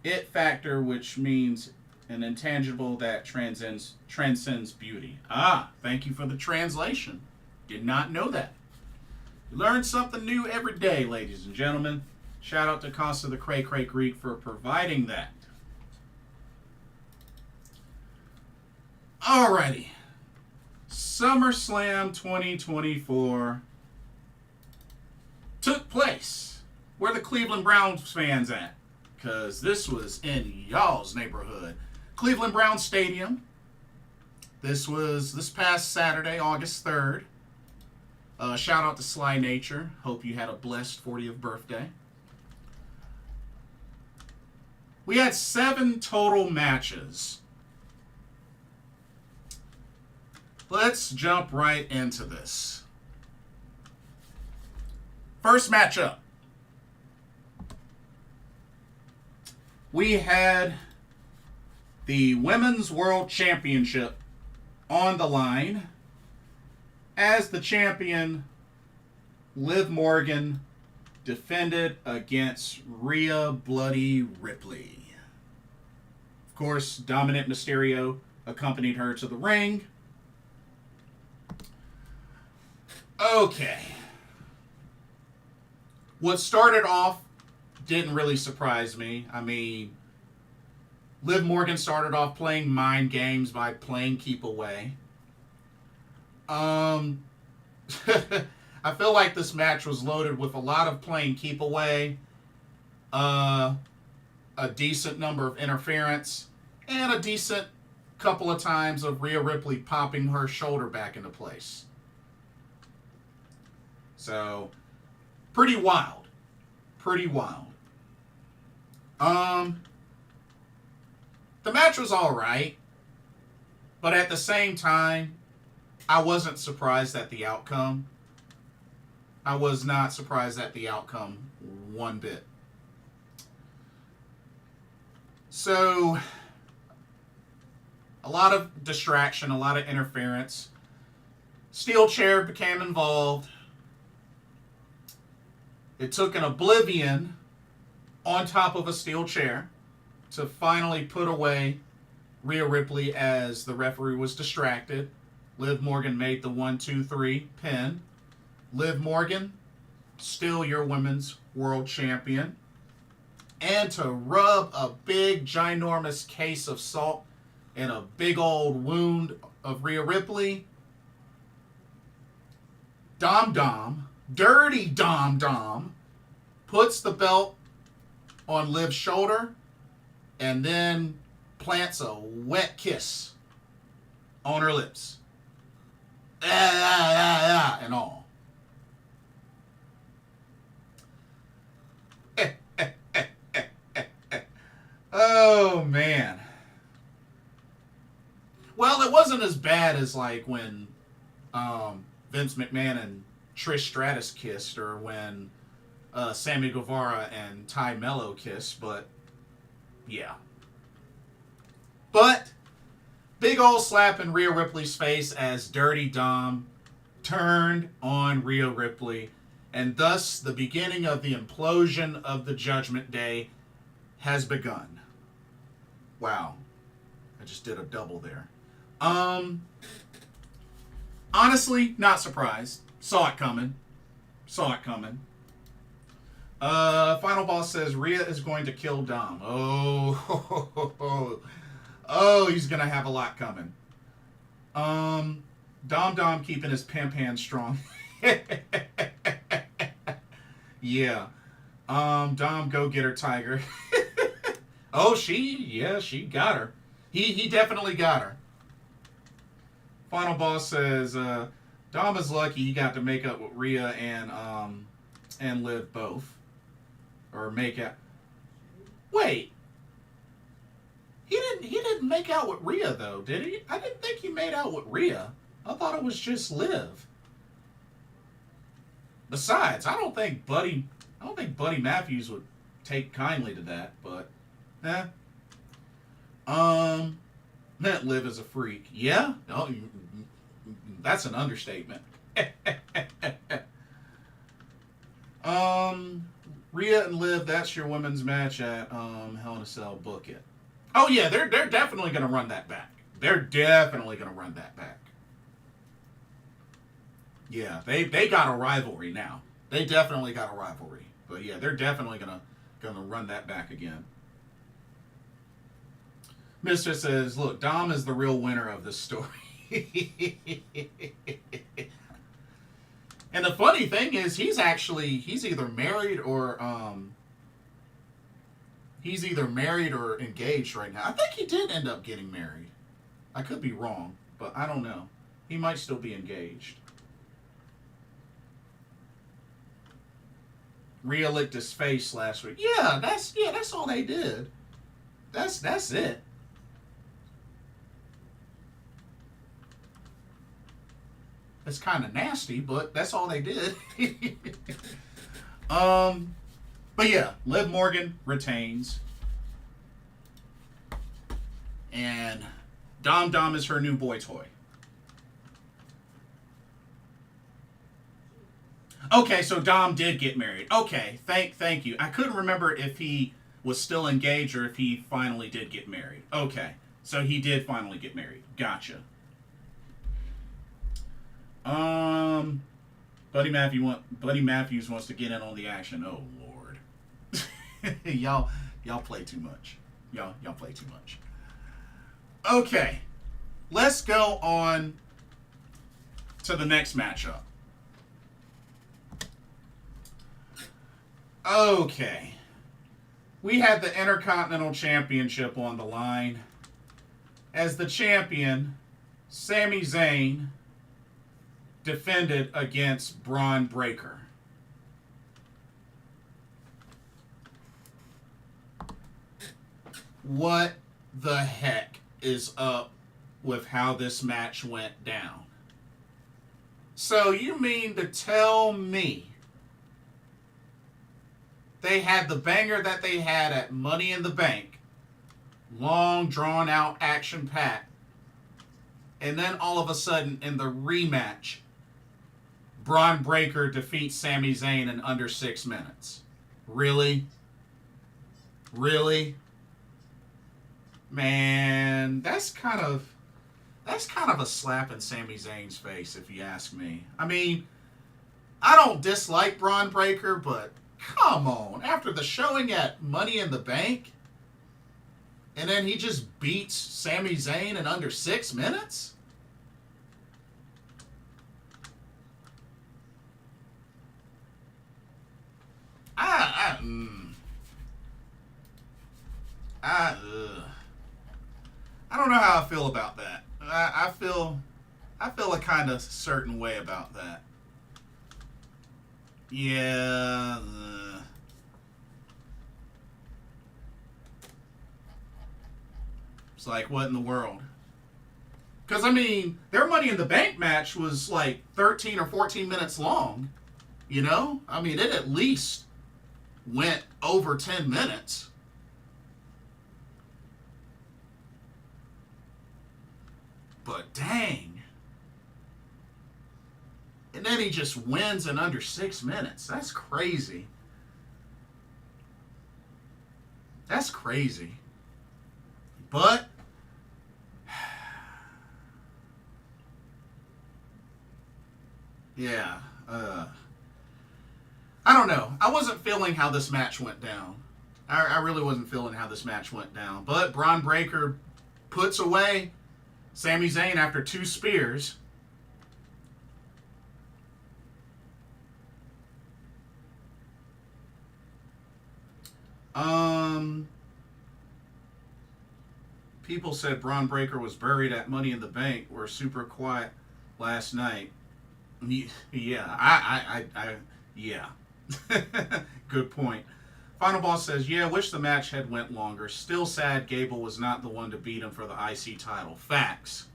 It factor, which means an intangible that transcends beauty. Ah, thank you for the translation. Did not know that. You learn something new every day, ladies and gentlemen. Shout out to Costa the Cray Cray Greek for providing that. Alrighty. SummerSlam 2024 took place. Where the Cleveland Browns fans at? Because this was in y'all's neighborhood. Cleveland Browns Stadium. This was this past Saturday, August 3rd. Shout out to Sly Nature. Hope you had a blessed 40th birthday. We had 7 total matches. Let's jump right into this. First matchup. We had the Women's World Championship on the line as the champion, Liv Morgan, defended against Rhea Bloody Ripley. Of course, Dominant Mysterio accompanied her to the ring. Okay. What started off didn't really surprise me. I mean, Liv Morgan started off playing mind games by playing keep away. I feel like this match was loaded with a lot of playing keep away, a decent number of interference, and a decent couple of times of Rhea Ripley popping her shoulder back into place. So, pretty wild. Pretty wild. The match was alright, but at the same time, I wasn't surprised at the outcome. I was not surprised at the outcome one bit. So, a lot of distraction, a lot of interference. Steel chair became involved. It took an oblivion on top of a steel chair to finally put away Rhea Ripley as the referee was distracted. Liv Morgan made the 1-2-3 pin. Liv Morgan, still your women's world champion. And to rub a big, ginormous case of salt in a big old wound of Rhea Ripley, Dom, dirty Dom, puts the belt on Liv's shoulder and then plants a wet kiss on her lips. And all. Oh, man. Well, it wasn't as bad as like when Vince McMahon and Trish Stratus kissed, or when Sammy Guevara and Ty Mello kissed, but yeah. But big old slap in Rhea Ripley's face as Dirty Dom turned on Rhea Ripley, and thus the beginning of the implosion of the Judgment Day has begun. Wow. I just did a double there. Honestly, not surprised. Saw it coming. Final Boss says Rhea is going to kill Dom. Oh, he's going to have a lot coming. Dom keeping his pimp hand strong. Yeah. Dom, go get her, Tiger. Oh, she got her. He definitely got her. Final Boss says, Dom is lucky he got to make up with Rhea and Liv both. Or make out. Wait. He didn't make out with Rhea though, did he? I didn't think he made out with Rhea. I thought it was just Liv. Besides, I don't think Buddy Matthews would take kindly to that, but That Liv is a freak. Yeah? Oh, that's an understatement. Rhea and Liv, that's your women's match at Hell in a Cell. Book it. Oh yeah, they're definitely gonna run that back. They're definitely gonna run that back. Yeah, they got a rivalry now. They definitely got a rivalry. But yeah, they're definitely gonna run that back again. Mister says, look, Dom is the real winner of this story. And the funny thing is, he's either married or engaged right now. I think he did end up getting married. I could be wrong, but I don't know. He might still be engaged. Rhea licked his face last week. Yeah, that's all they did. That's it. It's kind of nasty, but that's all they did. But yeah, Liv Morgan retains. And Dom is her new boy toy. Okay, so Dom did get married. Okay, thank you. I couldn't remember if he was still engaged or if he finally did get married. Okay, so he did finally get married. Gotcha. Buddy Matthews wants to get in on the action. Oh Lord. y'all play too much. Y'all play too much. Okay. Let's go on to the next matchup. Okay. We had the Intercontinental Championship on the line. As the champion, Sami Zayn defended against Bron Breakker. What the heck is up with how this match went down? So you mean to tell me they had the banger that they had at Money in the Bank, long drawn out action packed, and then all of a sudden in the rematch, Bron Breakker defeats Sami Zayn in under 6 minutes? Really? Really? Man, that's kind of a slap in Sami Zayn's face, if you ask me. I mean, I don't dislike Bron Breakker, but come on. After the showing at Money in the Bank, and then he just beats Sami Zayn in under 6 minutes? I don't know how I feel about that. I feel a kind of certain way about that. Yeah. It's like, what in the world? Because, I mean, their Money in the Bank match was like 13 or 14 minutes long. You know? I mean, it at least went over 10 minutes. But dang. And then he just wins in under 6 minutes. That's crazy. That's crazy. But yeah, I don't know. I wasn't feeling how this match went down. I really wasn't feeling how this match went down. But Bron Breakker puts away Sami Zayn after 2 spears. People said Bron Breakker was buried at Money in the Bank. We're super quiet last night. Yeah, yeah. Good point. Final Boss says, yeah, wish the match had went longer. Still sad Gable was not the one to beat him for the IC title. Facts.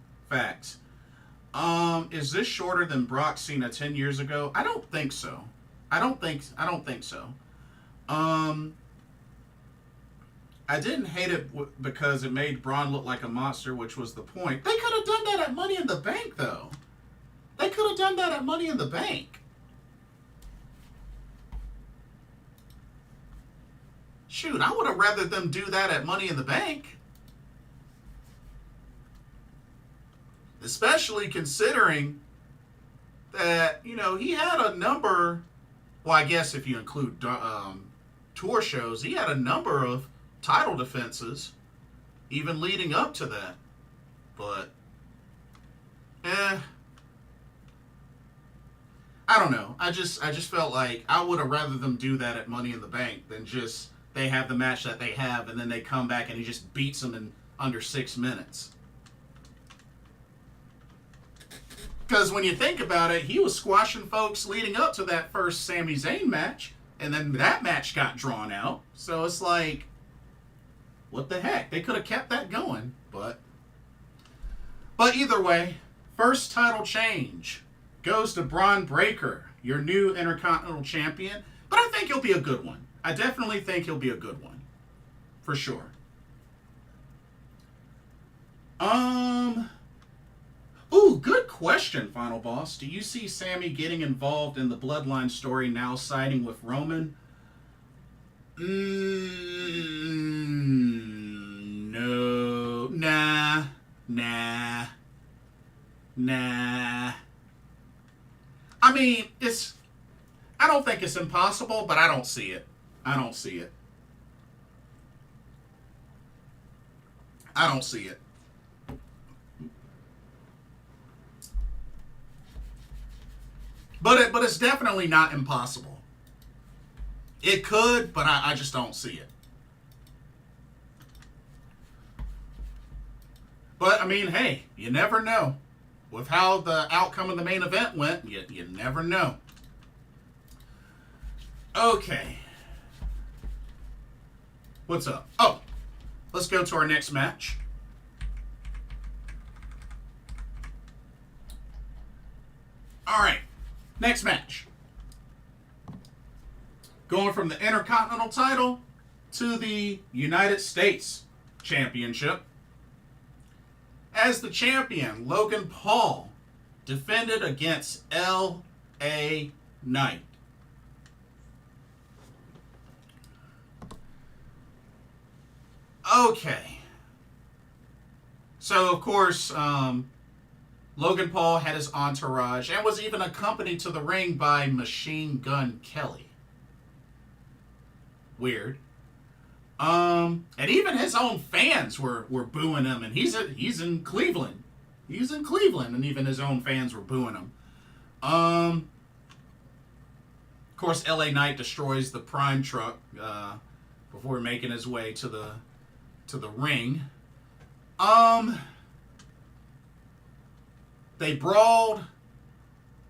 Is this shorter than Brock Cena 10 years ago? I don't think so. I don't think so. I didn't hate it because it made Bron look like a monster, which was the point. They could have done that at Money in the Bank, though. They could have done that at Money in the Bank. Shoot, I would have rather them do that at Money in the Bank. Especially considering that, you know, he had a number, well, I guess if you include tour shows, he had a number of title defenses, even leading up to that. But, I don't know. I just felt like I would have rather them do that at Money in the Bank than just they have the match that they have and then they come back and he just beats them in under 6 minutes. Because when you think about it, he was squashing folks leading up to that first Sami Zayn match, and then that match got drawn out. So it's like, what the heck? They could have kept that going, but either way, first title change goes to Bron Breakker, your new Intercontinental Champion. But I think he'll be a good one. I definitely think he'll be a good one. For sure. Ooh, good question, Final Boss. Do you see Sami getting involved in the Bloodline story now, siding with Roman? No. Nah. I mean, I don't think it's impossible, but I don't see it. I don't see it. But it's definitely not impossible. It could, but I just don't see it. But, I mean, hey, you never know. With how the outcome of the main event went, you never know. Okay. What's up? Oh, let's go to our next match. All right. Next match. Going from the Intercontinental title to the United States Championship. As the champion, Logan Paul defended against L.A. Knight. Okay. So, of course, Logan Paul had his entourage and was even accompanied to the ring by Machine Gun Kelly. Weird. And even his own fans were booing him, and he's in Cleveland. He's in Cleveland, and even his own fans were booing him. Of course, LA Knight destroys the Prime truck before making his way to the ring. They brawled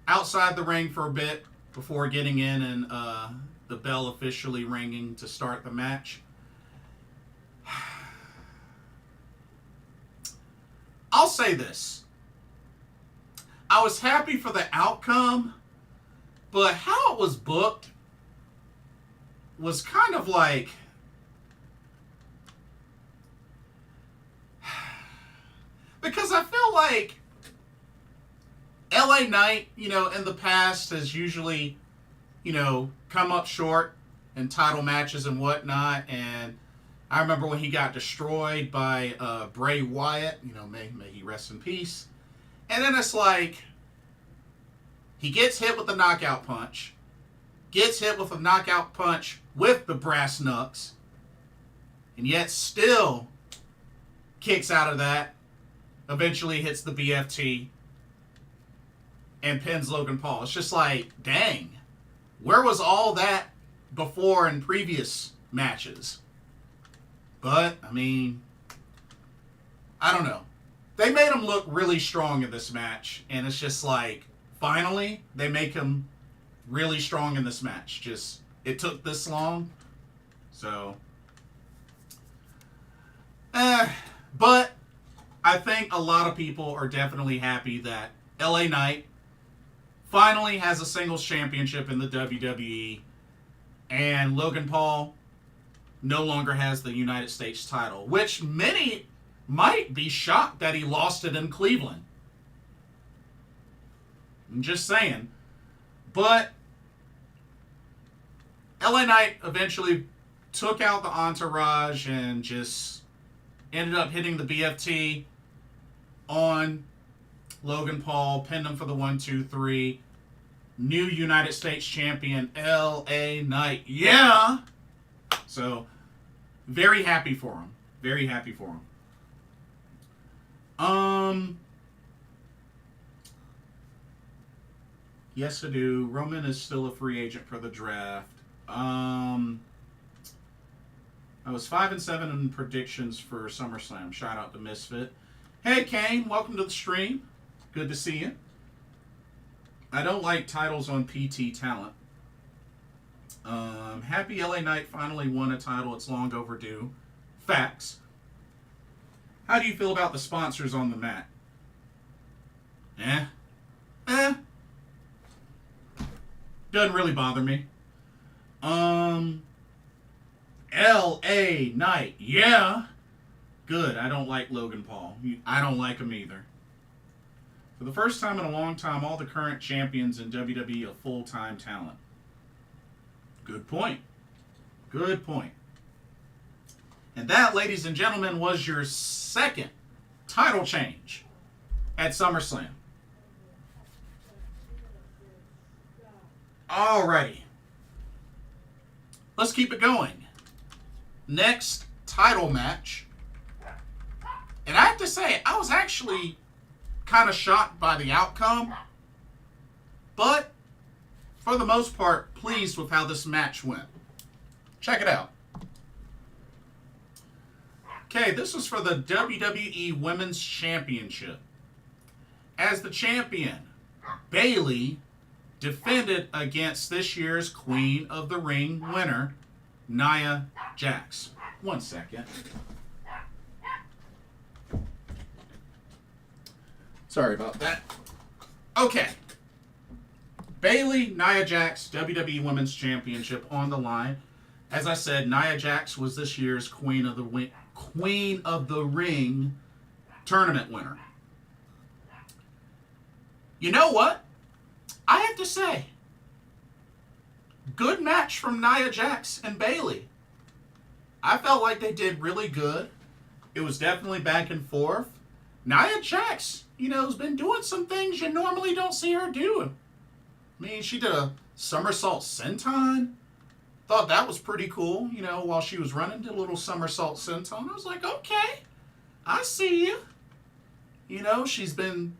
outside the ring for a bit before getting in and the bell officially ringing to start the match. I'll say this. I was happy for the outcome, but how it was booked was kind of like... Because I feel like LA Knight, you know, in the past has usually, you know, come up short in title matches and whatnot. And I remember when he got destroyed by Bray Wyatt, you know, may he rest in peace. And then it's like, he gets hit with the knockout punch, gets hit with a knockout punch with the brass knucks, and yet still kicks out of that, eventually hits the BFT, and pins Logan Paul. It's just like, dang, where was all that before in previous matches? But, I mean, I don't know. They made him look really strong in this match, and it's just like, finally, they make him really strong in this match. Just, it took this long, so. But I think a lot of people are definitely happy that LA Knight finally has a singles championship in the WWE, and Logan Paul no longer has the United States title, which many might be shocked that he lost it in Cleveland. I'm just saying. But LA Knight eventually took out the entourage and just ended up hitting the BFT on Logan Paul, pinned him for the 1-2-3. New United States champion, LA Knight. Yeah! So, very happy for him. Very happy for him. Yes, I do. Roman is still a free agent for the draft. I was 5-7 in predictions for SummerSlam. Shout out to Misfit. Hey, Kane. Welcome to the stream. Good to see you. I don't like titles on PT talent. Happy LA Knight finally won a title. It's long overdue. Facts. How do you feel about the sponsors on the mat? Doesn't really bother me. LA Knight. Yeah. Good. I don't like Logan Paul. I don't like him either. For the first time in a long time, all the current champions in WWE are full-time talent. Good point. Good point. And that, ladies and gentlemen, was your second title change at SummerSlam. Alrighty. Let's keep it going. Next title match. And I have to say, I was actually kind of shocked by the outcome. But, for the most part, pleased with how this match went. Check it out. Okay, this was for the WWE Women's Championship. As the champion, Bayley defended against this year's Queen of the Ring winner, Nia Jax. 1 second. Sorry about that. Okay. Bayley, Nia Jax, WWE Women's Championship on the line. As I said, Nia Jax was this year's Queen of the Ring tournament winner. You know what? I have to say, good match from Nia Jax and Bayley. I felt like they did really good. It was definitely back and forth. Nia Jax, has been doing some things you normally don't see her do. I mean, she did a somersault senton. Thought that was pretty cool, while she was running, did a little somersault senton. I was like, okay, I see you. She's been,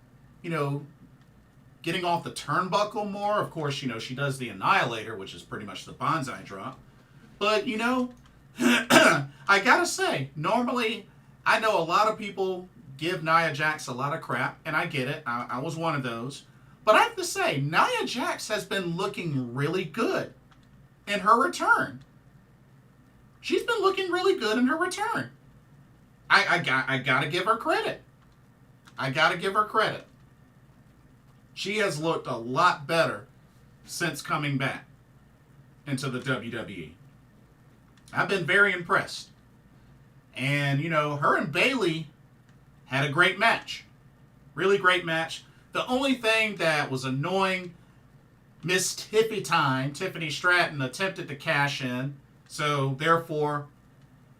getting off the turnbuckle more. Of course, she does the Annihilator, which is pretty much the bonsai drop. But, I gotta say, normally, I know a lot of people give Nia Jax a lot of crap, and I get it. I was one of those. But I have to say, Nia Jax has been looking really good in her return. She's been looking really good in her return. I gotta give her credit. I gotta give her credit. She has looked a lot better since coming back into the WWE. I've been very impressed. And, her and Bayley had a great match. Really great match. The only thing that was annoying, Miss Tiffany Stratton attempted to cash in, so therefore,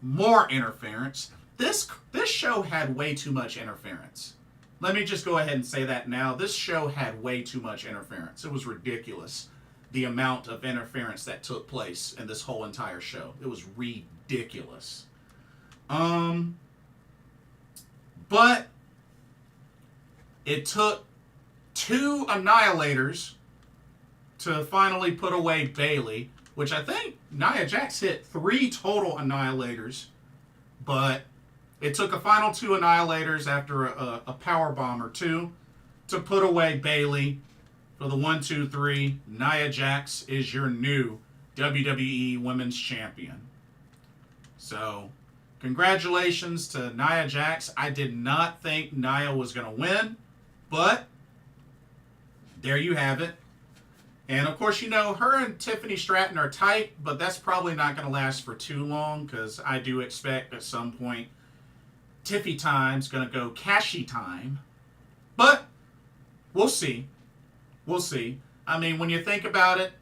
more interference. This show had way too much interference. Let me just go ahead and say that now. This show had way too much interference. It was ridiculous, the amount of interference that took place in this whole entire show. It was ridiculous. But it took 2 Annihilators to finally put away Bayley, which I think Nia Jax hit 3 total Annihilators, but it took a final 2 Annihilators after a power bomb or 2 to put away Bayley for the 1-2-3. Nia Jax is your new WWE Women's Champion. So, congratulations to Nia Jax. I did not think Nia was going to win, but there you have it. And, of course, you know, her and Tiffany Stratton are tight, but that's probably not going to last for too long because I do expect at some point Tiffy time's going to go Cashy time. But we'll see. We'll see. I mean, when you think about it,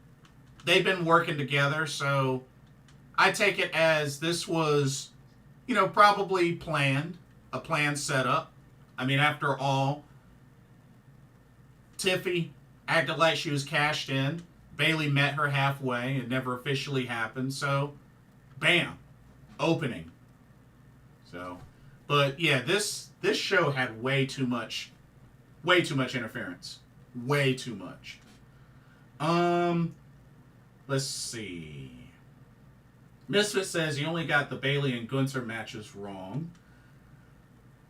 they've been working together, so I take it as this was, you know, probably planned, a planned setup. I mean, after all, Tiffy acted like she was cashed in. Bayley met her halfway. It never officially happened. So, bam, opening. So, but yeah, this show had way too much interference. Way too much. Let's see. Misfit says he only got the Bayley and Gunther matches wrong.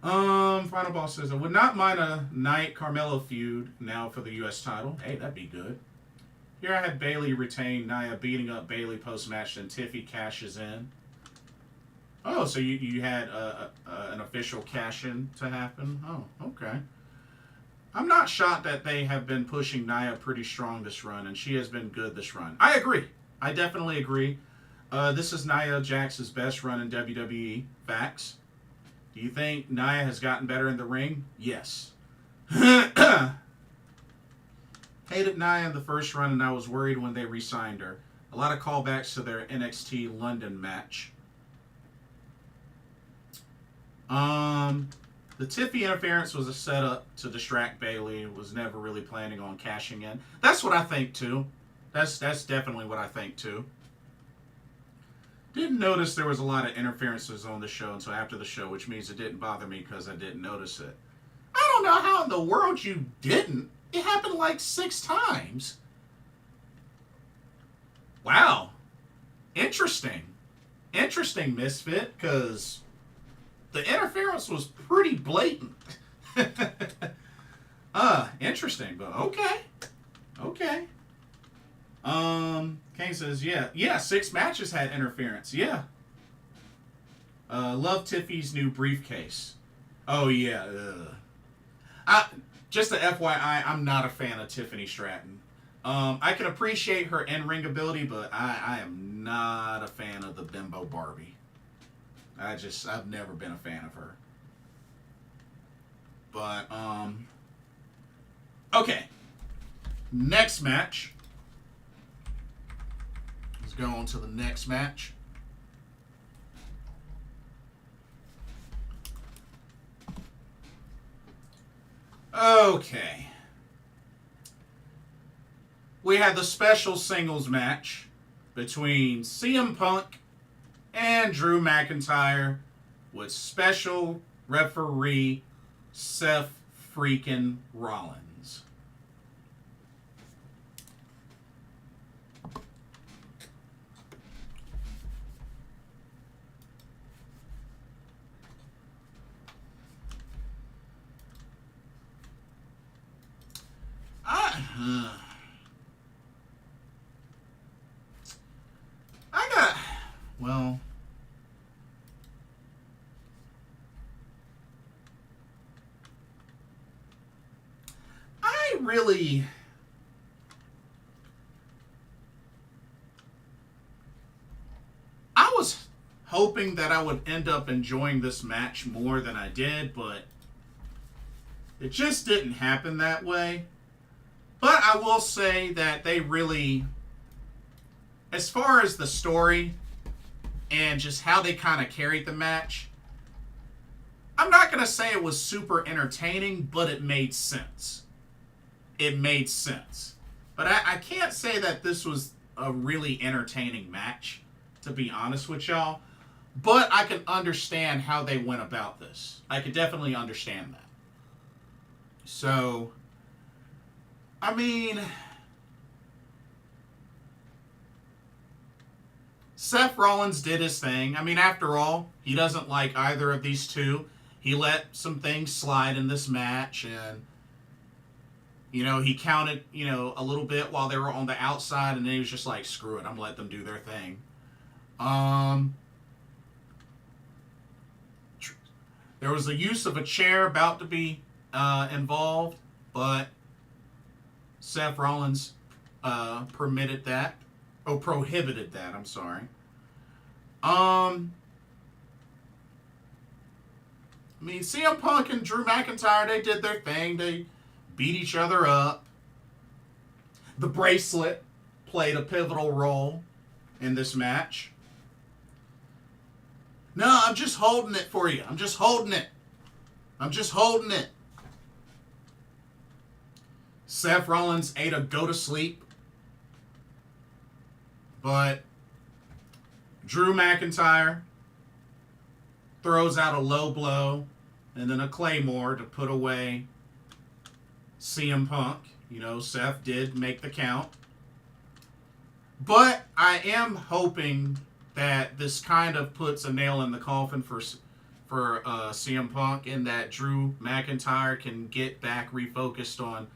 Final Boss says, I would not mind a Knight Carmelo feud now for the U.S. title. Hey, that'd be good. Here I had Bayley retain Nia beating up Bayley post-match, and Tiffy cashes in. Oh, so you had an official cash-in to happen? Oh, okay. I'm not shocked that they have been pushing Nia pretty strong this run, and she has been good this run. I agree. I definitely agree. This is Nia Jax's best run in WWE. Facts. Do you think Nia has gotten better in the ring? Yes. Hated Nia in the first run, and I was worried when they re-signed her. A lot of callbacks to their NXT London match. The Tiffy interference was a setup to distract Bayley. Was never really planning on cashing in. That's what I think too. That's definitely what I think too. Didn't notice there was a lot of interferences on the show until after the show, which means it didn't bother me because I didn't notice it. I don't know how in the world you didn't. It happened like 6 times. Wow. Interesting. Interesting, Misfit, because the interference was pretty blatant. Interesting, but okay. Okay. Kane says, yeah, 6 matches had interference. Yeah. Love Tiffy's new briefcase. Oh, yeah. Just a FYI, I'm not a fan of Tiffany Stratton. I can appreciate her in-ring ability, but I am not a fan of the Bimbo Barbie. I've never been a fan of her. But, okay. Next match. Let's go on to the next match. Okay. We had the special singles match between CM Punk and Drew McIntyre with special referee Seth Freakin Rollins. Well, I was hoping that I would end up enjoying this match more than I did, but it just didn't happen that way. But I will say that they really, as far as the story and just how they kind of carried the match, I'm not going to say it was super entertaining, but it made sense. It made sense. But I can't say that this was a really entertaining match, to be honest with y'all. But I can understand how they went about this. I could definitely understand that. So, I mean, Seth Rollins did his thing. I mean, after all, he doesn't like either of these two. He let some things slide in this match, and, you know, he counted, you know, a little bit while they were on the outside, and then he was just like, screw it, I'm letting them do their thing. There was the use of a chair about to be involved, but Seth Rollins permitted that. Oh, prohibited that, I'm sorry. I mean, CM Punk and Drew McIntyre, they did their thing. They beat each other up. The bracelet played a pivotal role in this match. No, I'm just holding it for you. I'm just holding it. I'm just holding it. Seth Rollins ate a go to sleep. But Drew McIntyre throws out a low blow and then a Claymore to put away CM Punk. You know, Seth did make the count. But I am hoping that this kind of puts a nail in the coffin for CM Punk, in that Drew McIntyre can get back refocused on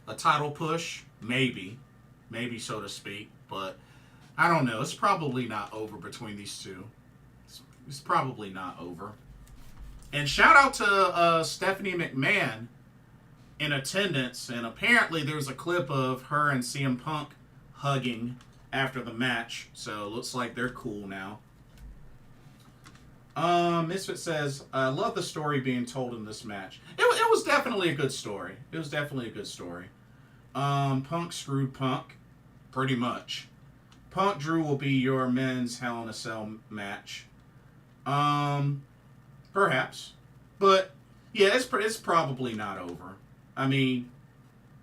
a title push. Maybe so to speak. But I don't know. It's probably not over between these two. It's probably not over. And shout out to Stephanie McMahon in attendance. And apparently there's a clip of her and CM Punk hugging after the match. So it looks like they're cool now. Misfit says, I love the story being told in this match. It was definitely a good story. It was definitely a good story. Punk screwed Punk. Pretty much. Punk Drew will be your men's Hell in a Cell match. Perhaps. But, yeah, it's probably not over. I mean,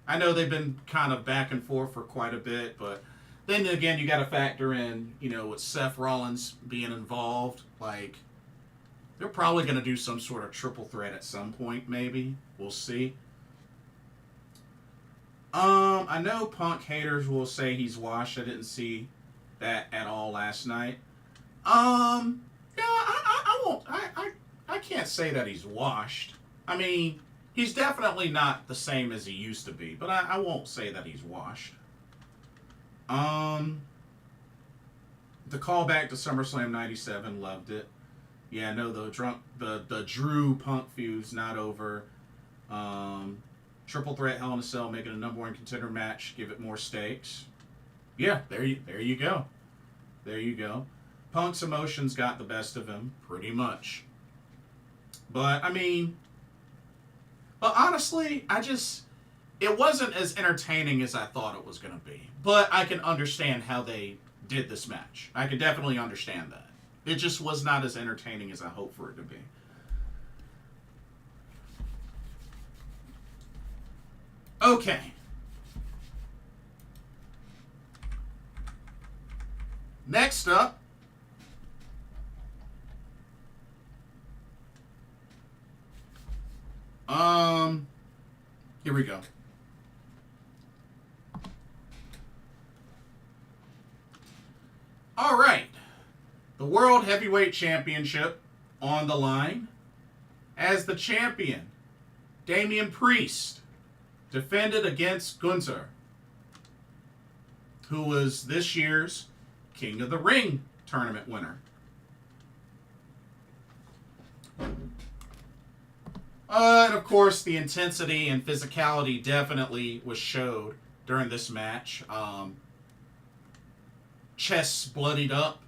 I know they've been kind of back and forth for quite a bit, but then again, you got to factor in, you know, with Seth Rollins being involved, like, they're probably going to do some sort of triple threat at some point, maybe. We'll see. I know Punk haters will say he's washed. I didn't see that at all last night. Yeah, I won't. I can't say that he's washed. I mean, he's definitely not the same as he used to be, but I won't say that he's washed. The callback to SummerSlam '97, loved it. Yeah, no, the Drew Punk feud's not over. Triple threat Hell in a Cell, making a #1 contender match, give it more stakes. Yeah, there you go. There you go. Punk's emotions got the best of him, pretty much. But, I mean, but honestly, it wasn't as entertaining as I thought it was going to be. But I can understand how they did this match. I can definitely understand that. It just was not as entertaining as I hoped for it to be. Okay. Next up, here we go. All right. The World Heavyweight Championship on the line. As the champion, Damian Priest defended against Gunther, who was this year's King of the Ring tournament winner. And of course, the intensity and physicality definitely was showed during this match. Chests bloodied up,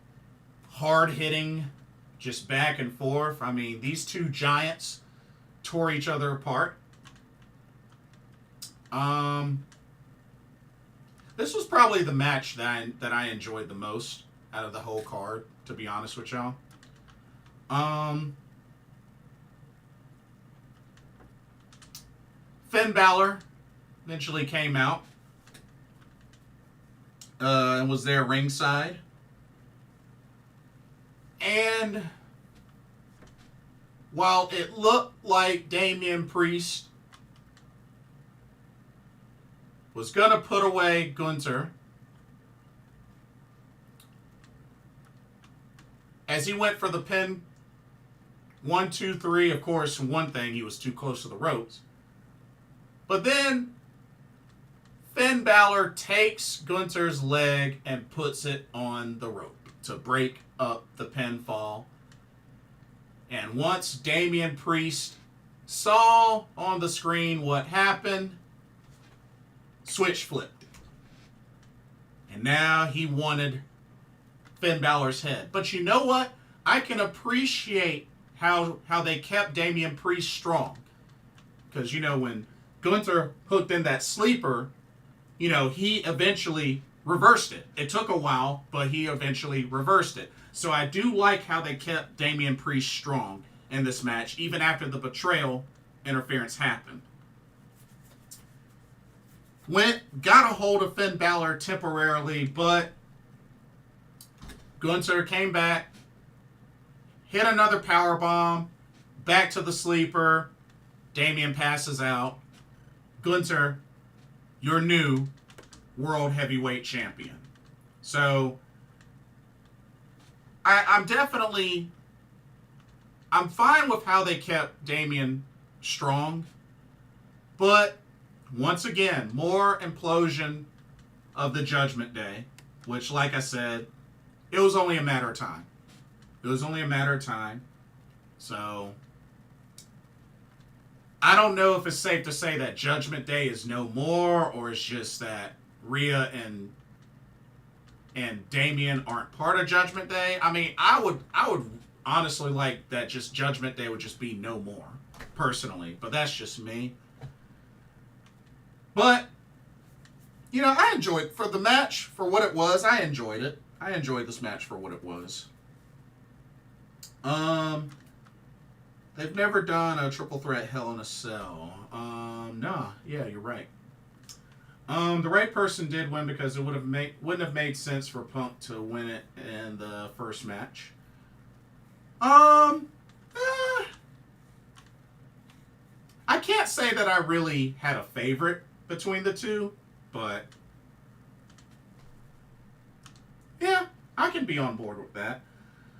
hard hitting, just back and forth. I mean, these two giants tore each other apart. This was probably the match that I enjoyed the most out of the whole card, to be honest with y'all. Finn Balor eventually came out and was there ringside. And while it looked like Damian Priest was going to put away Gunther, as he went for the pin, 1, 2, 3, of course, one thing, he was too close to the ropes. But then Finn Balor takes Gunther's leg and puts it on the rope to break up the pinfall. And once Damian Priest saw on the screen what happened, switch flipped. And now he wanted Finn Balor's head. But you know what? I can appreciate how they kept Damian Priest strong. Because, you know, when Gunther hooked in that sleeper, you know, he eventually reversed it. It took a while, but he eventually reversed it. So I do like how they kept Damian Priest strong in this match, even after the betrayal interference happened. Got a hold of Finn Balor temporarily, but Gunther came back, hit another powerbomb, back to the sleeper. Damian passes out. Gunther, your new World Heavyweight Champion. So, I'm fine with how they kept Damian strong, but once again, more implosion of the Judgment Day, which, like I said, it was only a matter of time. It was only a matter of time. So, I don't know if it's safe to say that Judgment Day is no more, or it's just that Rhea and Damian aren't part of Judgment Day. I mean, I would honestly like that just Judgment Day would just be no more, personally. But that's just me. But, you know, I enjoyed, for the match, for what it was, I enjoyed it. I enjoyed this match for what it was. They've never done a triple threat Hell in a Cell. Nah, yeah, you're right. The right person did win because it wouldn't have made sense for Punk to win it in the first match. I can't say that I really had a favorite between the two, but yeah, I can be on board with that.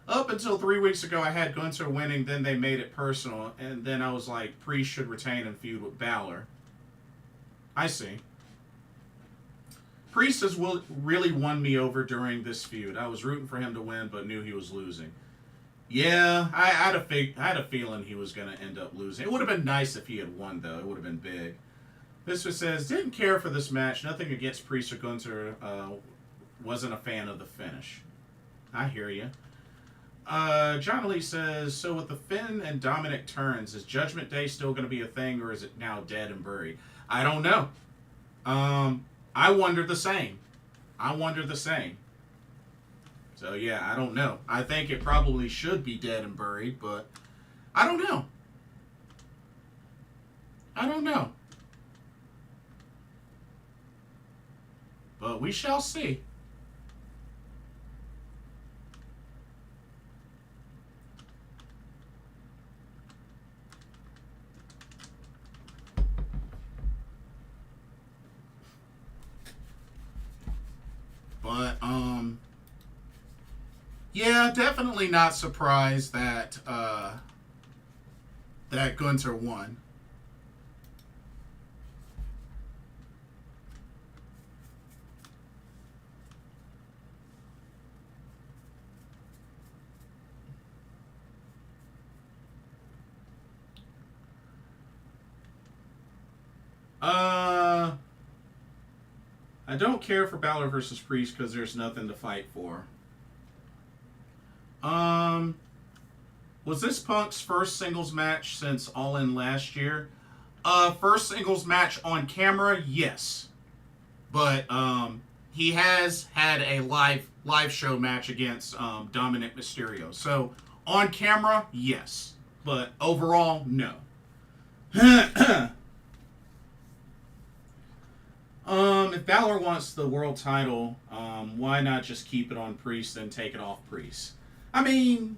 Up until 3 weeks ago, I had Gunther winning, then they made it personal, and then I was like, Priest should retain and feud with Balor. I see. Priest has really won me over during this feud. I was rooting for him to win, but knew he was losing. Yeah, I had a feeling he was going to end up losing. It would have been nice if he had won, though. It would have been big. This one says, didn't care for this match. Nothing against Priest or Gunther. Wasn't a fan of the finish. I hear you. John Lee says, so with the Finn and Dominic turns, is Judgment Day still going to be a thing, or is it now dead and buried? I don't know. I wonder the same. So yeah, I don't know. I think it probably should be dead and buried, but I don't know. But we shall see. But, yeah, definitely not surprised that, that Gunther won. I don't care for Balor versus Priest because there's nothing to fight for. Was this Punk's first singles match since All In last year? First singles match on camera, yes. But he has had a live show match against Dominic Mysterio. So on camera, yes. But overall, no. If Balor wants the world title, why not just keep it on Priest and take it off Priest? I mean,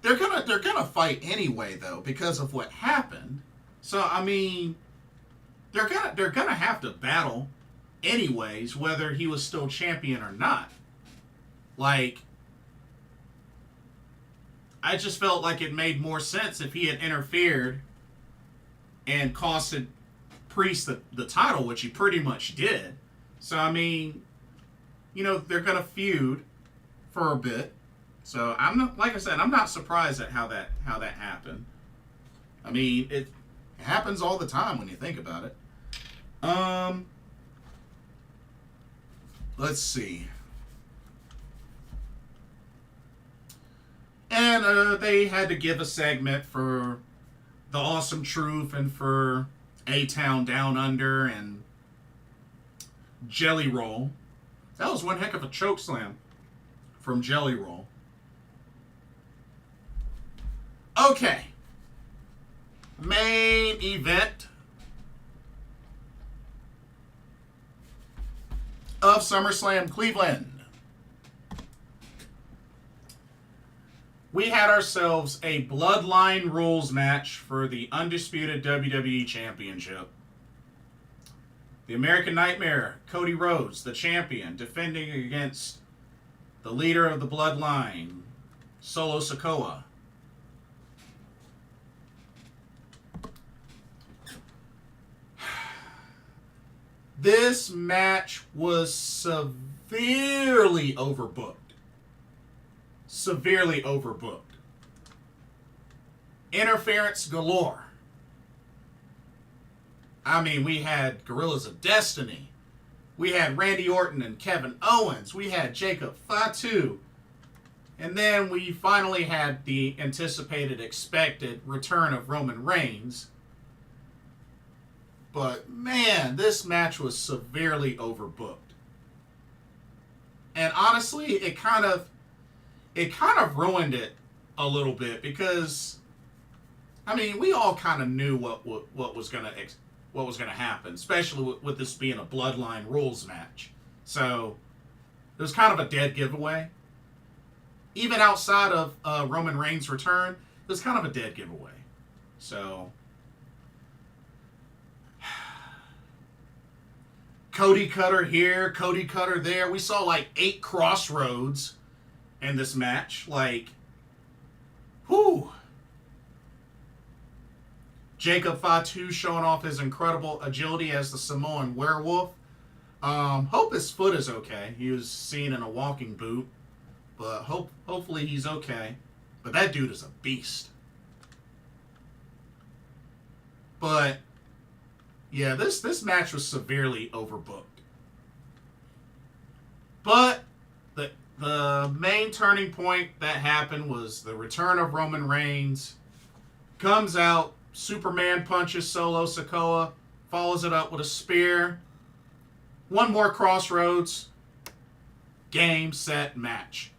they're gonna fight anyway though because of what happened. So I mean, they're gonna have to battle anyways, whether he was still champion or not. Like, I just felt like it made more sense if he had interfered and costed Priest the title, which he pretty much did. So, I mean, you know, they're going to feud for a bit. So, I'm not, like I said, I'm not surprised at how that happened. I mean, it happens all the time when you think about it. Let's see. And they had to give a segment for the Awesome Truth and for A-Town Down Under and Jelly Roll. That was one heck of a choke slam from Jelly Roll. Okay. Main event of SummerSlam Cleveland. We had ourselves a Bloodline rules match for the Undisputed WWE Championship. The American Nightmare, Cody Rhodes, the champion, defending against the leader of the Bloodline, Solo Sikoa. This match was severely overbooked. Severely overbooked. Interference galore. I mean, we had Gorillas of Destiny. We had Randy Orton and Kevin Owens. We had Jacob Fatu. And then we finally had the anticipated, expected return of Roman Reigns. But man, this match was severely overbooked. And honestly, it kind of ruined it a little bit because, I mean, we all kind of knew what was gonna happen, especially with this being a Bloodline rules match. So it was kind of a dead giveaway. Even outside of Roman Reigns' return, it was kind of a dead giveaway. So Cody Cutter here, Cody Cutter there. We saw like 8 crossroads in this match. Like, whew. Jacob Fatu showing off his incredible agility as the Samoan werewolf. Hope his foot is okay. He was seen in a walking boot. But hopefully he's okay. But that dude is a beast. But yeah, this match was severely overbooked. But the main turning point that happened was the return of Roman Reigns. Comes out, Superman punches Solo Sikoa, follows it up with a spear. One more crossroads. Game, set, match.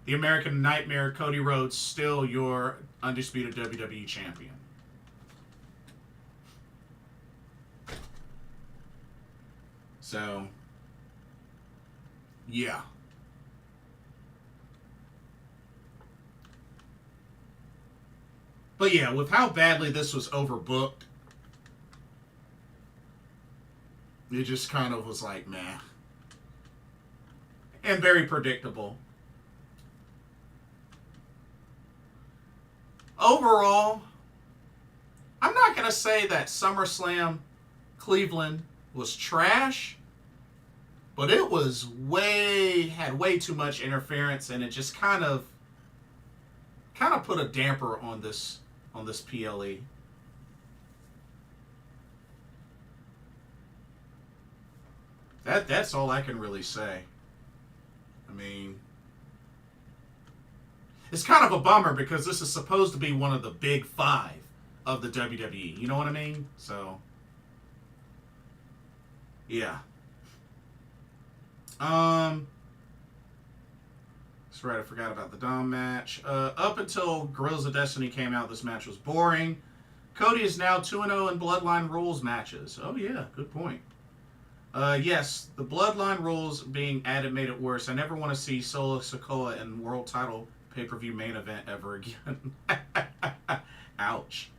The American Nightmare, Cody Rhodes, still your undisputed WWE champion. So, yeah. But yeah, with how badly this was overbooked, it just kind of was like, meh. And very predictable. Overall, I'm not going to say that SummerSlam Cleveland was trash, but it was had way too much interference, and it just kind of put a damper on this PLE. That's all I can really say. I mean, it's kind of a bummer because this is supposed to be one of the big 5 of the WWE. You know what I mean? So, yeah. That's right, I forgot about the Dom match. Up until Gorillas of Destiny came out, this match was boring. Cody is now 2-0 in Bloodline rules matches. Oh yeah, good point. Yes, the Bloodline rules being added made it worse. I never want to see Solo Sikoa in world title pay-per-view main event ever again. Ouch.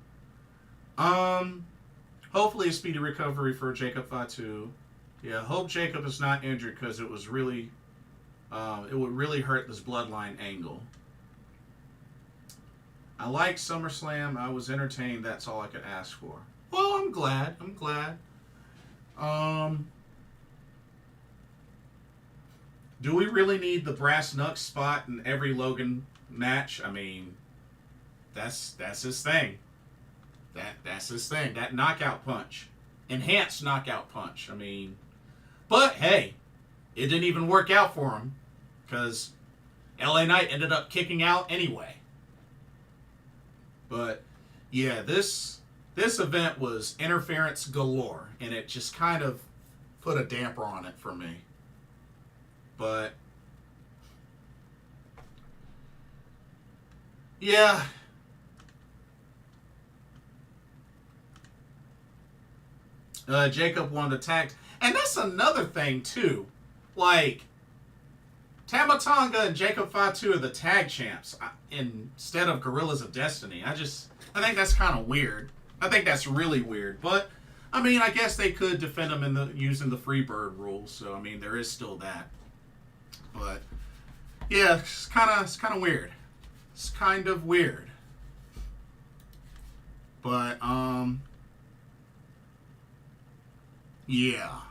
Hopefully a speedy recovery for Jacob Fatu. Yeah, hope Jacob is not injured because it was really, it would really hurt this Bloodline angle. I like SummerSlam. I was entertained. That's all I could ask for. Well, I'm glad. Do we really need the brass knucks spot in every Logan match? I mean, that's his thing. That's his thing. That knockout punch. enhanced knockout punch. I mean, but hey, it didn't even work out for him because LA Knight ended up kicking out anyway. But yeah, this event was interference galore, and it just kind of put a damper on it for me. But yeah. Jacob won the tag. And that's another thing, too. Like, Tama Tonga and Jacob Fatu are the tag champs instead of Gorillas of Destiny. I think that's kind of weird. I think that's really weird. But, I mean, I guess they could defend them using the Freebird rules. So, I mean, there is still that. But, yeah, it's kind of weird. It's kind of weird. But, yeah.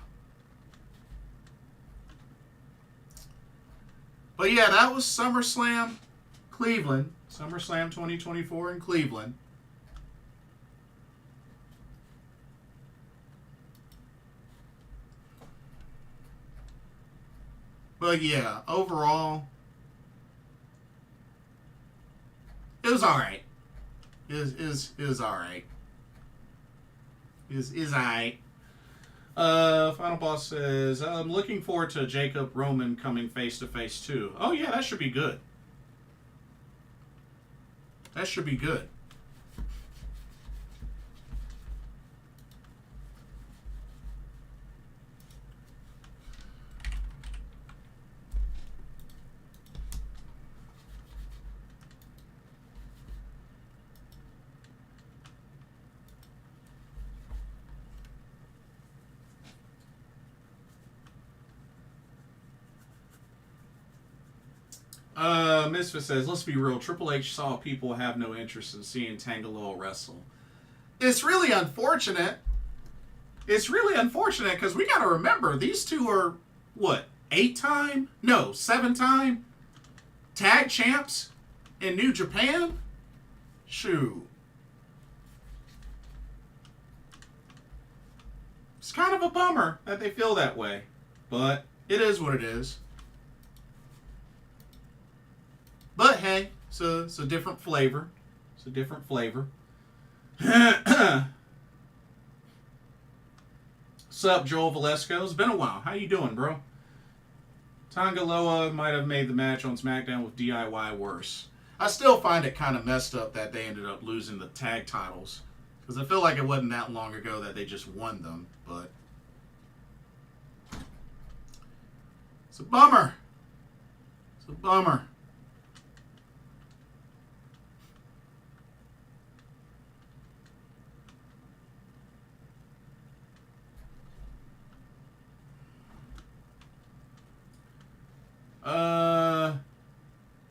But yeah, that was SummerSlam Cleveland. SummerSlam 2024 in Cleveland. But yeah, overall, it was alright. It was alright. Is alright. Final Boss says, I'm looking forward to Jacob Roman coming face-to-face, too. Oh, yeah, that should be good. That should be good. Misfit says, let's be real, Triple H saw people have no interest in seeing Tangaloa wrestle. It's really unfortunate. It's really unfortunate because we got to remember, these two are, what, 7-time tag champs in New Japan? Shoot. It's kind of a bummer that they feel that way, but it is what it is. But hey, it's a different flavor. It's a different flavor. Sup, Joel Valesco? It's been a while. How you doing, bro? Tangaloa might have made the match on SmackDown with DIY worse. I still find it kind of messed up that they ended up losing the tag titles. Because I feel like it wasn't that long ago that they just won them. But it's a bummer. It's a bummer.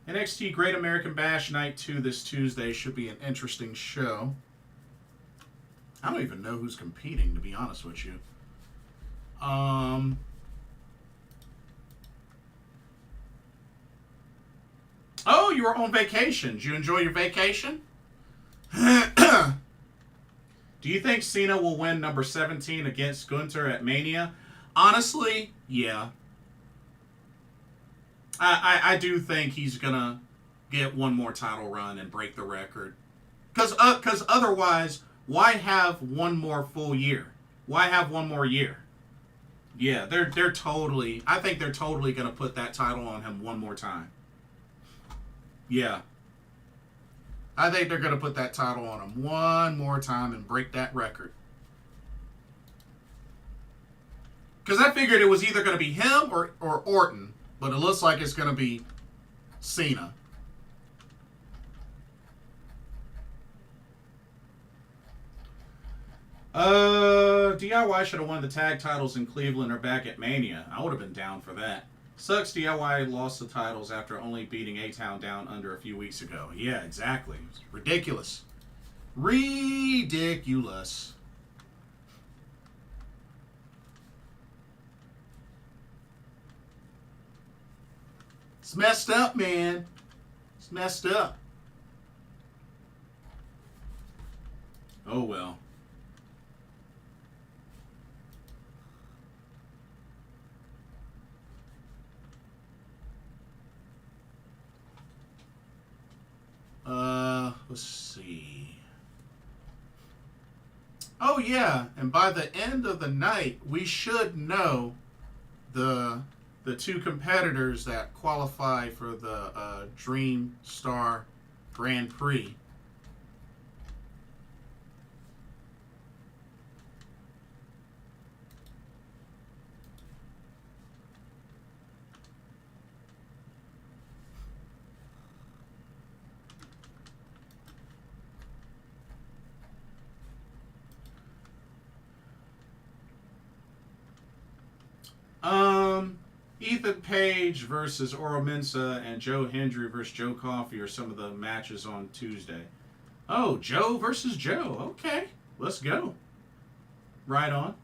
NXT Great American Bash Night 2 this Tuesday should be an interesting show. I don't even know who's competing, to be honest with you. Oh, you were on vacation. Did you enjoy your vacation? Do you think Cena will win number 17 against Gunther at Mania? Honestly, yeah. I do think he's going to get one more title run and break the record. Because otherwise, why have one more full year? Why have one more year? Yeah, they're totally... I think they're totally going to put that title on him one more time. Yeah. I think they're going to put that title on him one more time and break that record. Because I figured it was either going to be him or Orton. But it looks like it's going to be Cena. DIY should have won the tag titles in Cleveland or back at Mania. I would have been down for that. Sucks DIY lost the titles after only beating A-Town down under a few weeks ago. Yeah, exactly. It's ridiculous. Ridiculous. It's messed up, man. It's messed up. Oh, well. Oh yeah, and by the end of the night, we should know the two competitors that qualify for the Dream Star Grand Prix. Ethan Page versus Oro Mensah and Joe Hendry versus Joe Coffey are some of the matches on Tuesday. Oh, Joe versus Joe. Okay, let's go. Right on.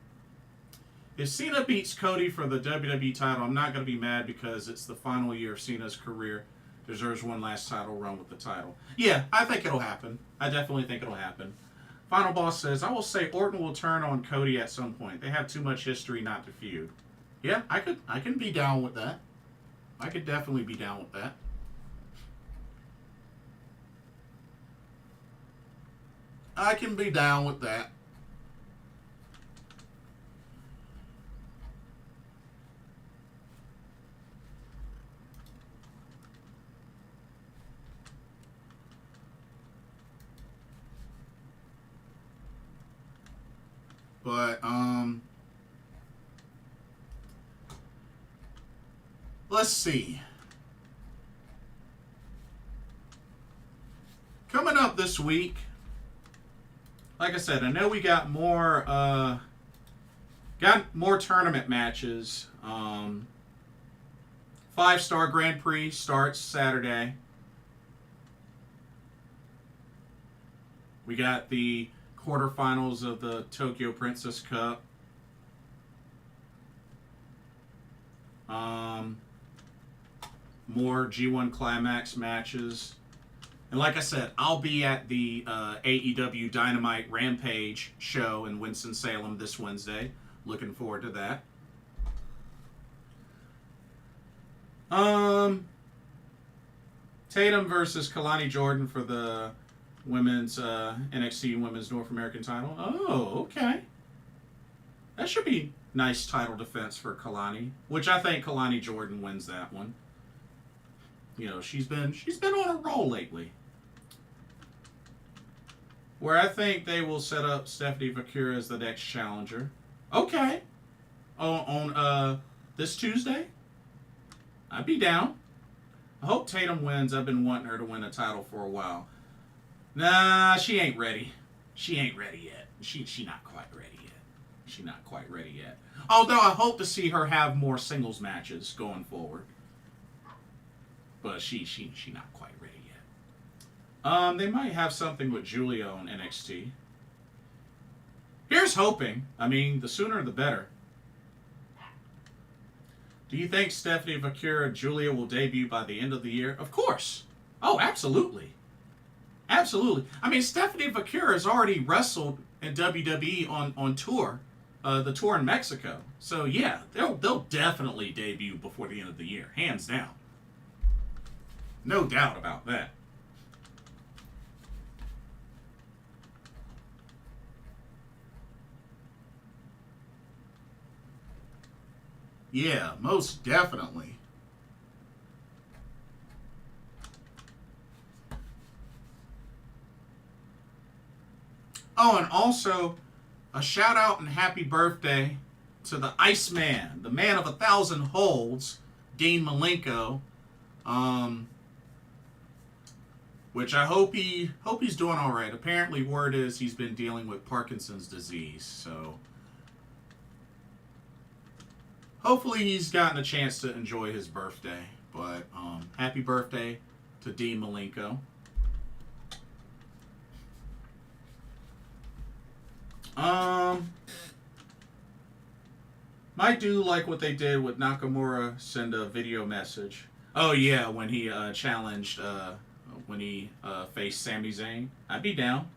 If Cena beats Cody for the WWE title, I'm not going to be mad because it's the final year of Cena's career. Deserves one last title run with the title. Yeah, I think it'll happen. I definitely think it'll happen. Final Boss says, I will say Orton will turn on Cody at some point. They have too much history not to feud. Yeah, I can be down with that. I could definitely be down with that. I can be down with that. But let's see. Coming up this week, like I said, I know we got more tournament matches. 5-star Grand Prix starts Saturday. We got the quarterfinals of the Tokyo Princess Cup. More G1 Climax matches. And like I said, I'll be at the AEW Dynamite Rampage show in Winston-Salem this Wednesday. Looking forward to that. Tatum versus Kalani Jordan for the women's NXT Women's North American title. Oh, okay. That should be nice title defense for Kalani, which I think Kalani Jordan wins that one. You know, she's been on a roll lately. Where I think they will set up Stephanie Vakura as the next challenger. Okay. On this Tuesday? I'd be down. I hope Tatum wins. I've been wanting her to win a title for a while. Nah, she ain't ready. She ain't ready yet. She not quite ready yet. She not quite ready yet. Although I hope to see her have more singles matches going forward. But she not quite ready yet. They might have something with Julia on NXT. Here's hoping. I mean, the sooner the better. Do you think Stephanie Vakura Julia will debut by the end of the year? Of course. Oh, absolutely. Absolutely. I mean, Stephanie Vakura has already wrestled in WWE on tour, the tour in Mexico. So yeah, they'll definitely debut before the end of the year, hands down. No doubt about that. Yeah, most definitely. Oh, and also a shout out and happy birthday to the Iceman, the man of 1,000 holds, Dean Malenko. Which I hope he's doing all right. Apparently, word is he's been dealing with Parkinson's disease, so hopefully he's gotten a chance to enjoy his birthday. But happy birthday to Dean Malenko. Might do like what they did with Nakamura, send a video message. Oh yeah, when he challenged, when he faced Sami Zayn. I'd be down.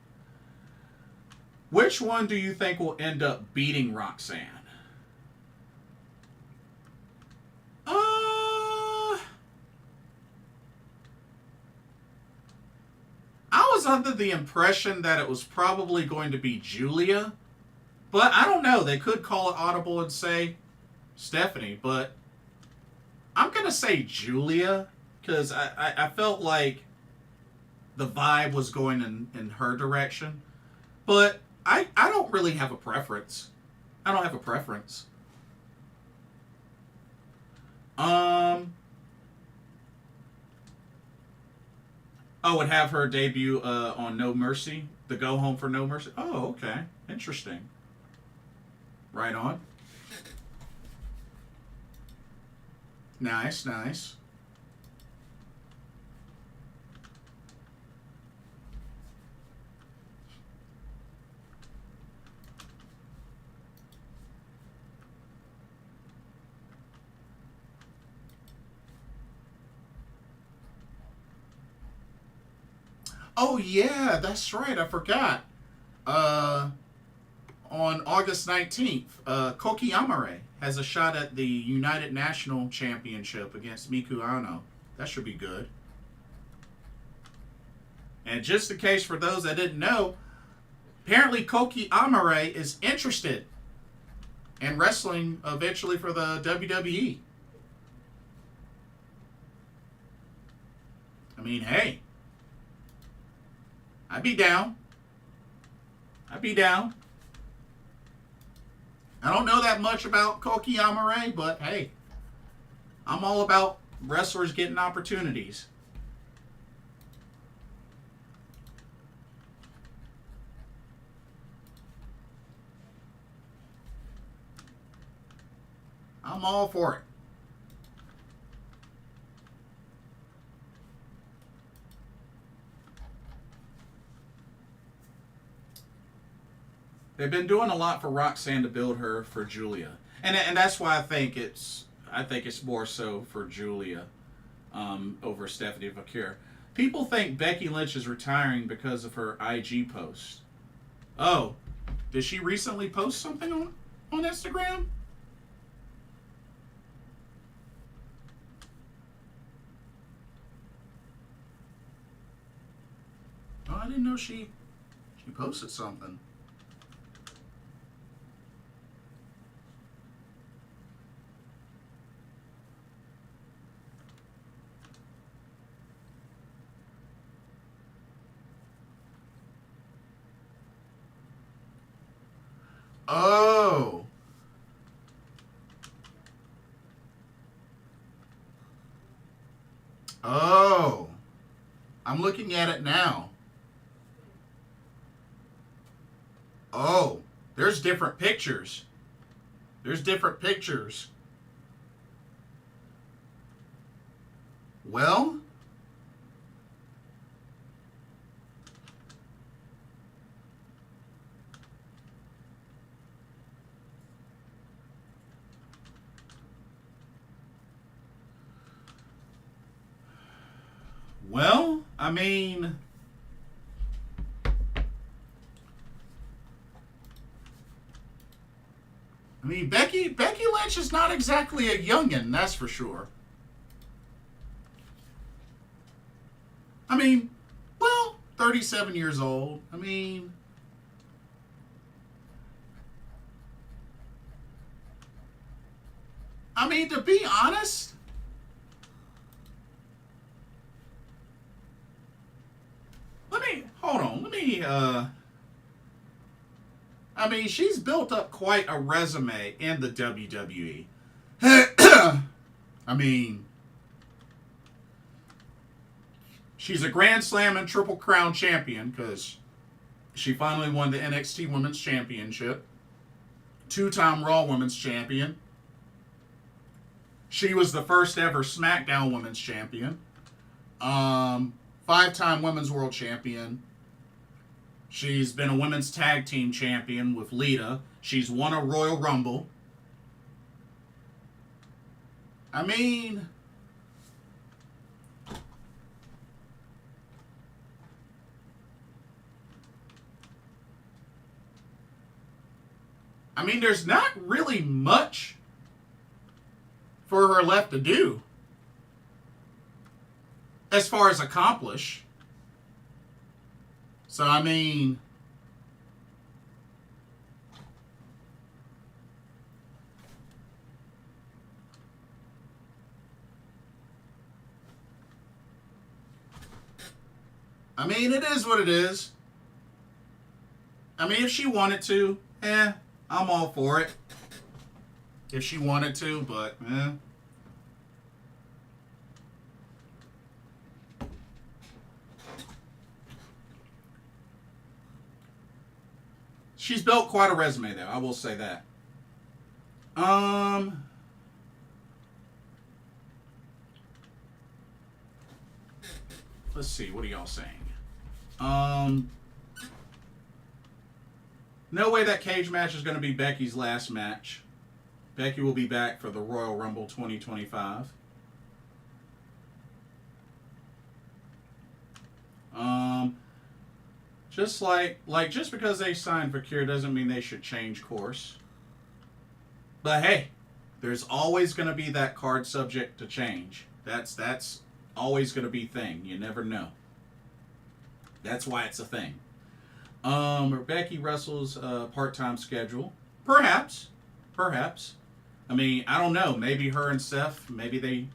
Which one do you think will end up beating Roxanne? I was under the impression that it was probably going to be Julia, But I don't know. They could call it audible and say Stephanie, but I'm going to say Julia because I felt like the vibe was going in her direction. But I don't really have a preference. I don't have a preference. Oh, would have her debut on No Mercy, the Go Home for No Mercy. Oh, okay, interesting. Right on. Nice, nice. Oh yeah, that's right. I forgot. Uh, on August 19th, Koki Amare has a shot at the United National Championship against Miku Ano. That should be good. And just in case for those that didn't know, apparently Koki Amare is interested in wrestling eventually for the WWE. I mean, hey, I'd be down. I'd be down. I don't know that much about Koki Amare, but hey, I'm all about wrestlers getting opportunities. I'm all for it. They've been doing a lot for Roxanne to build her for Julia, and that's why I think it's more so for Julia over Stephanie Vaquer. People think Becky Lynch is retiring because of her IG post. Oh, did she recently post something on Instagram? Oh, I didn't know she posted something. Oh. Oh. I'm looking at it now. Oh. There's different pictures. There's different pictures. Well, I mean, Becky Lynch is not exactly a youngin', that's for sure. I mean, well, 37 years old. I mean, to be honest, hold on. She's built up quite a resume in the WWE. I mean, she's a Grand Slam and Triple Crown champion because she finally won the NXT Women's Championship. Two-time Raw Women's Champion. She was the first ever SmackDown Women's Champion. Five-time Women's World Champion. She's been a Women's Tag Team Champion with Lita. She's won a Royal Rumble. I mean, there's not really much for her left to do as far as accomplish. So, I mean, it is what it is. I mean, if she wanted to, I'm all for it. If she wanted to, but, She's built quite a resume, though. I will say that. Let's see. What are y'all saying? No way that cage match is going to be Becky's last match. Becky will be back for the Royal Rumble 2025. Just just because they signed for Cure doesn't mean they should change course. But hey, there's always going to be that card subject to change. That's always going to be a thing. You never know. That's why it's a thing. Becky wrestles part-time schedule. Perhaps. I mean, I don't know. Maybe her and Seth, maybe they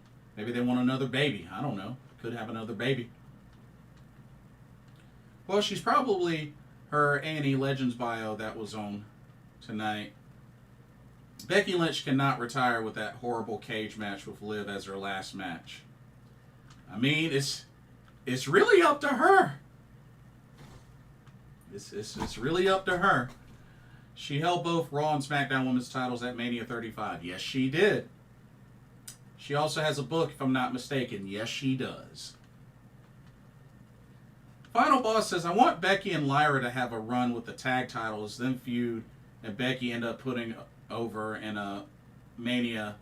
want another baby. I don't know. Could have another baby. Well, she's probably her A&E Legends bio that was on tonight. Becky Lynch cannot retire with that horrible cage match with Liv as her last match. I mean, it's really up to her. It's really up to her. She held both Raw and SmackDown Women's titles at Mania 35. Yes, she did. She also has a book, if I'm not mistaken. Yes, she does. Final Boss says, I want Becky and Lyra to have a run with the tag titles, then feud, and Becky end up putting over in a Mania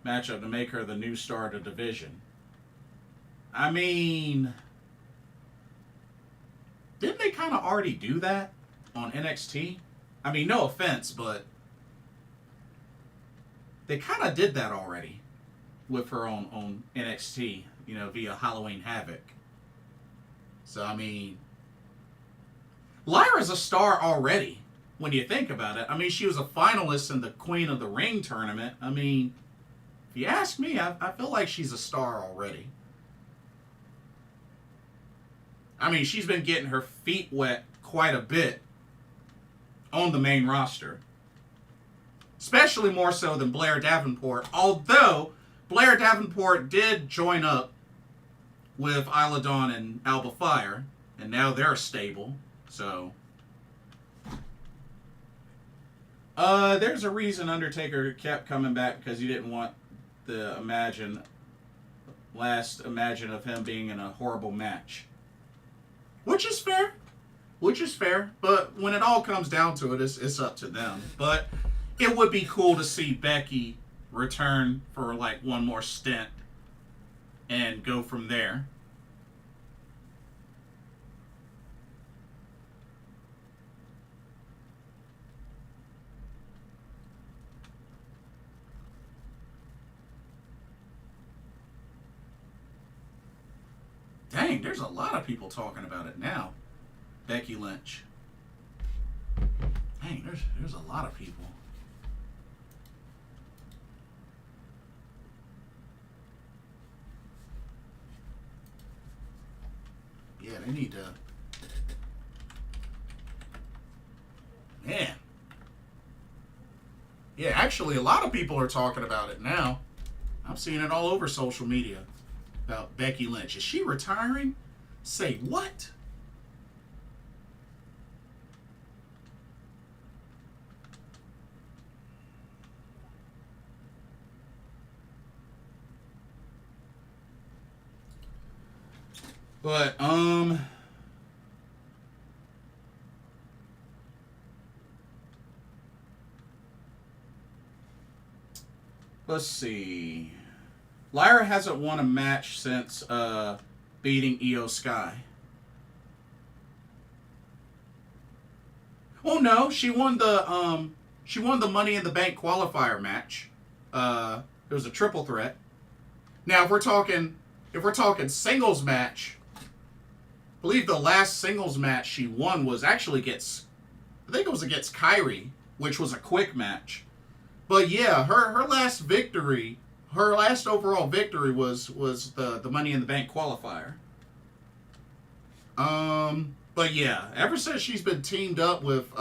matchup to make her the new star of the division. I mean, didn't they kind of already do that on NXT? I mean, no offense, but they kind of did that already with her on NXT, via Halloween Havoc. So, I mean, Lyra's a star already when you think about it. I mean, she was a finalist in the Queen of the Ring tournament. I mean, if you ask me, I feel like she's a star already. I mean, she's been getting her feet wet quite a bit on the main roster. Especially more so than Blair Davenport. Although, Blair Davenport did join up with Isla Dawn and Alba Fire. And now they're stable. So, there's a reason Undertaker kept coming back, because he didn't want the last imagine of him being in a horrible match. Which is fair. But when it all comes down to it, it's up to them. But it would be cool to see Becky return for one more stint and go from there. Dang, there's a lot of people talking about it now. Becky Lynch. Dang, there's a lot of people. Yeah, they need to... Man. Yeah, actually, a lot of people are talking about it now. I'm seeing it all over social media about Becky Lynch. Is she retiring? Say what? But, let's see. Lyra hasn't won a match since beating Io Sky. Oh no, she won the Money in the Bank qualifier match. It was a triple threat. Now, if we're talking singles match, I believe the last singles match she won was actually against Kyrie, which was a quick match. But yeah, her last victory, her last overall victory was the Money in the Bank qualifier. But yeah, ever since she's been teamed up with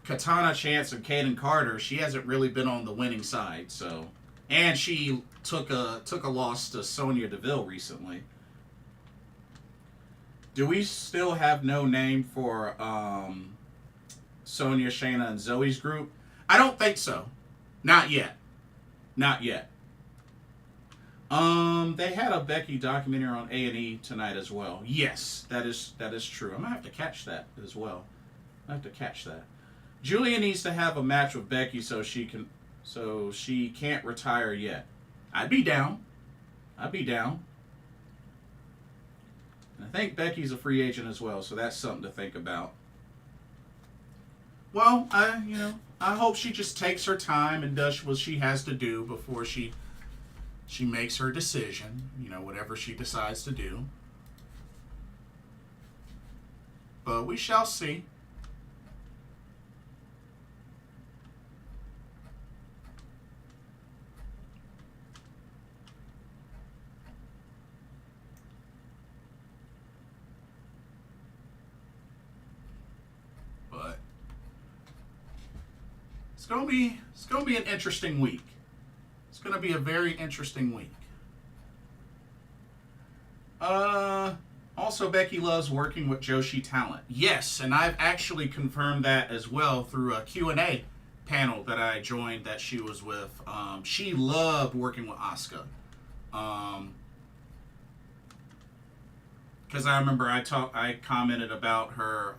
Katana Chance and Kaden Carter, she hasn't really been on the winning side. So, and she took a loss to Sonya Deville recently. Do we still have no name for Sonya, Shayna, and Zoe's group? I don't think so. Not yet. Not yet. They had a Becky documentary on A&E tonight as well. Yes, that is true. I'm gonna have to catch that as well. I have to catch that. Julia needs to have a match with Becky so she can't retire yet. I'd be down. I'd be down. And I think Becky's a free agent as well, so that's something to think about. Well, I hope she just takes her time and does what she has to do before she makes her decision, whatever she decides to do. But we shall see. But it's gonna be an interesting week. It's going to be a very interesting week. Also, Becky loves working with Joshi talent. Yes, and I've actually confirmed that as well through a Q&A panel that I joined that she was with. She loved working with Asuka. Because I remember I commented about her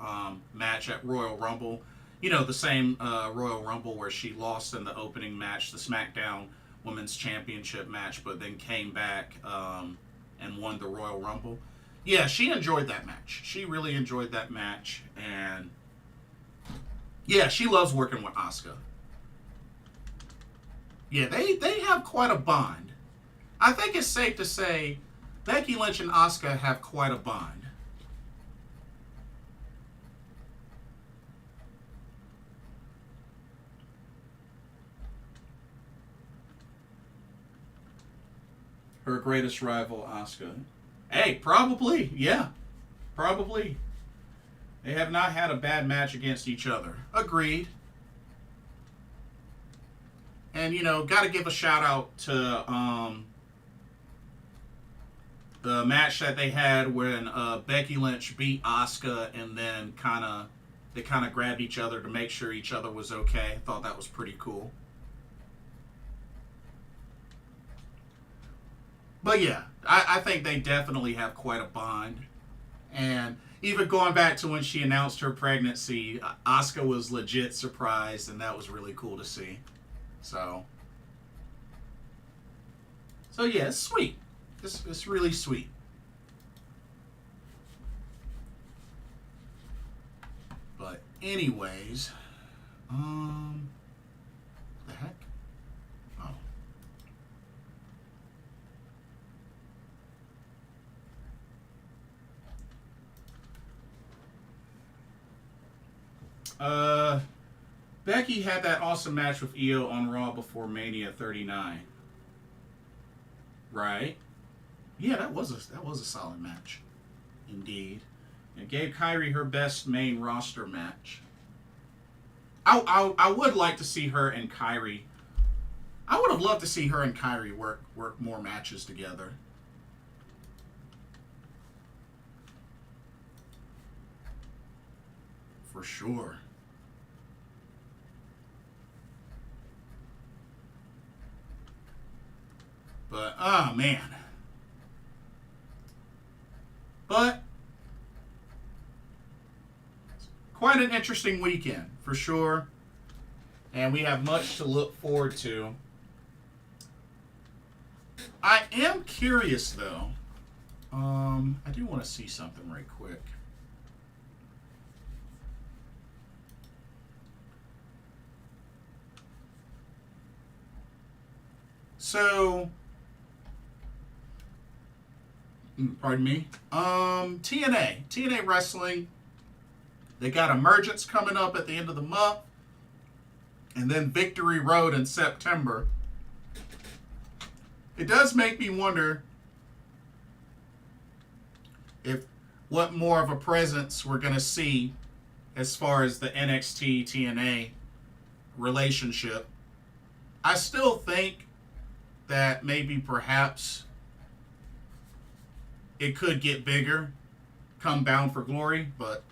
match at Royal Rumble. The same Royal Rumble where she lost in the opening match, the SmackDown Women's Championship match, but then came back and won the Royal Rumble. Yeah, she enjoyed that match. She really enjoyed that match, and yeah, she loves working with Asuka. Yeah, they have quite a bond. I think it's safe to say Becky Lynch and Asuka have quite a bond. Her greatest rival, Asuka. Hey, probably. Yeah. Probably. They have not had a bad match against each other. Agreed. And, got to give a shout out to the match that they had when Becky Lynch beat Asuka and then they kind of grabbed each other to make sure each other was okay. I thought that was pretty cool. But yeah, I think they definitely have quite a bond. And even going back to when she announced her pregnancy, Asuka was legit surprised, and that was really cool to see. So yeah, it's sweet. It's really sweet. But anyways, the heck? Becky had that awesome match with Io on Raw before Mania 39. Right? Yeah, that was a solid match. Indeed. It gave Kyrie her best main roster match. I would like to see her and Kyrie. I would have loved to see her and Kyrie work more matches together. For sure. But, oh man. But, quite an interesting weekend, for sure. And we have much to look forward to. I am curious, though. I do want to see something right quick. So, pardon me. TNA Wrestling. They got Emergence coming up at the end of the month. And then Victory Road in September. It does make me wonder if what more of a presence we're going to see as far as the NXT TNA relationship. I still think that maybe perhaps it could get bigger come Bound for Glory, but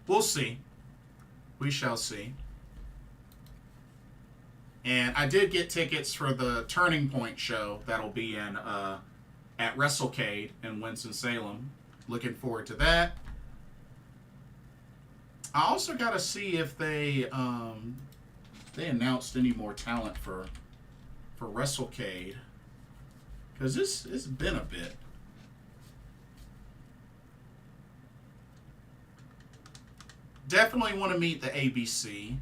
we'll see. We shall see. And I did get tickets for the Turning Point show that'll be in at WrestleCade in Winston-Salem. Looking forward to that. I also got to see if they announced any more talent for WrestleCade, because it's been a bit. Definitely want to meet the ABC.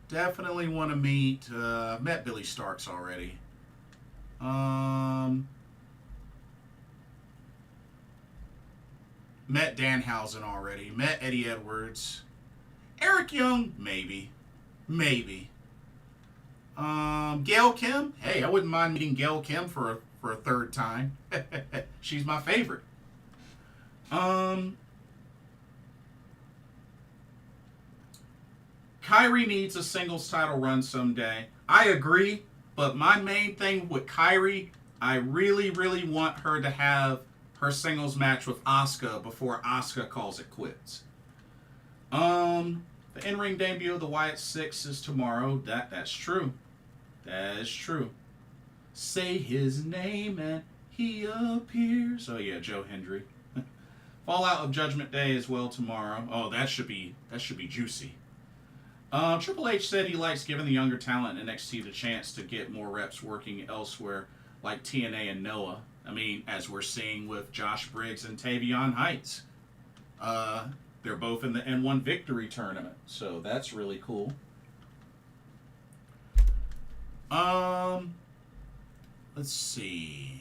Definitely want to meet. Met Billy Starks already. Met Danhausen already. Met Eddie Edwards. Eric Young, maybe. Gail Kim. Hey, I wouldn't mind meeting Gail Kim for a third time. She's my favorite. Kyrie needs a singles title run someday. I agree, but my main thing with Kyrie, I really, really want her to have her singles match with Asuka before Asuka calls it quits. The in-ring debut of the Wyatt Six is tomorrow. That's true. That is true. Say his name and he appears. Oh yeah, Joe Hendry. Fallout of Judgment Day as well tomorrow. Oh, that should be juicy. Triple H said he likes giving the younger talent in NXT the chance to get more reps working elsewhere, like TNA and Noah. I mean, as we're seeing with Josh Briggs and Tavion Heights. They're both in the N1 Victory Tournament, so that's really cool. Let's see.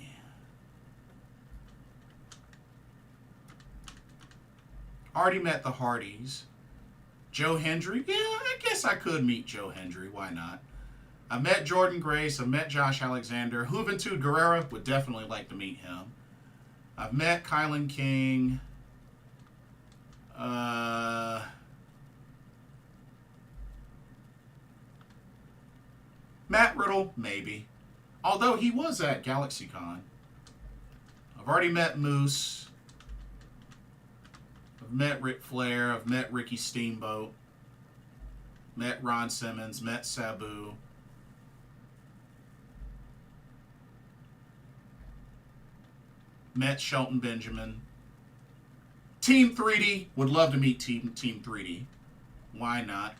Already met the Hardys. Joe Hendry? Yeah, I guess I could meet Joe Hendry. Why not? I met Jordan Grace. I met Josh Alexander. Juventud Guerrera, would definitely like to meet him. I've met Kylan King. Matt Riddle, maybe. Although he was at GalaxyCon. I've already met Moose. I've met Ric Flair. I've met Ricky Steamboat. Met Ron Simmons. Met Sabu. Met Shelton Benjamin. Team 3D. Would love to meet Team 3D. Why not?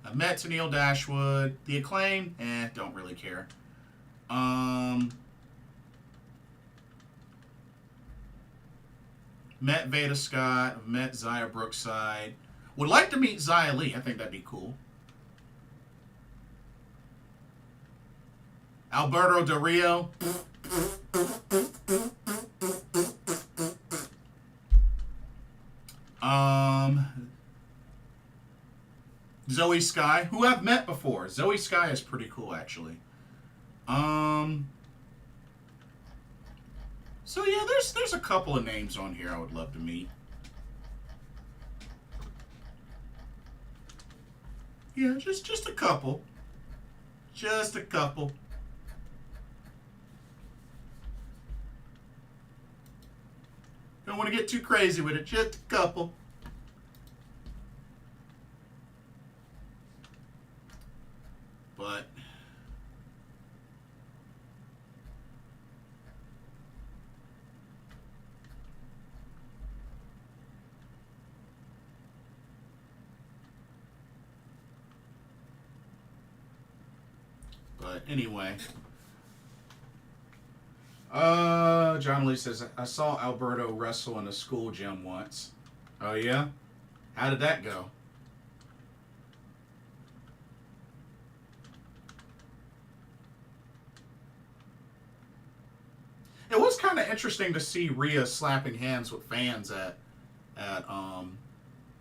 I've met Tennille Dashwood. The Acclaim? Don't really care. Met Veda Scott. I've met Xia Brookside. Would like to meet Xia Li. I think that'd be cool. Alberto Del Rio. Zoe Sky, who I've met before. Zoe Sky is pretty cool, actually. So yeah, there's a couple of names on here I would love to meet. Yeah, just a couple. Just a couple. Don't want to get too crazy with it. Just a couple. But anyway. John Lee says, I saw Alberto wrestle in a school gym once. Oh yeah? How did that go? It was kind of interesting to see Rhea slapping hands with fans at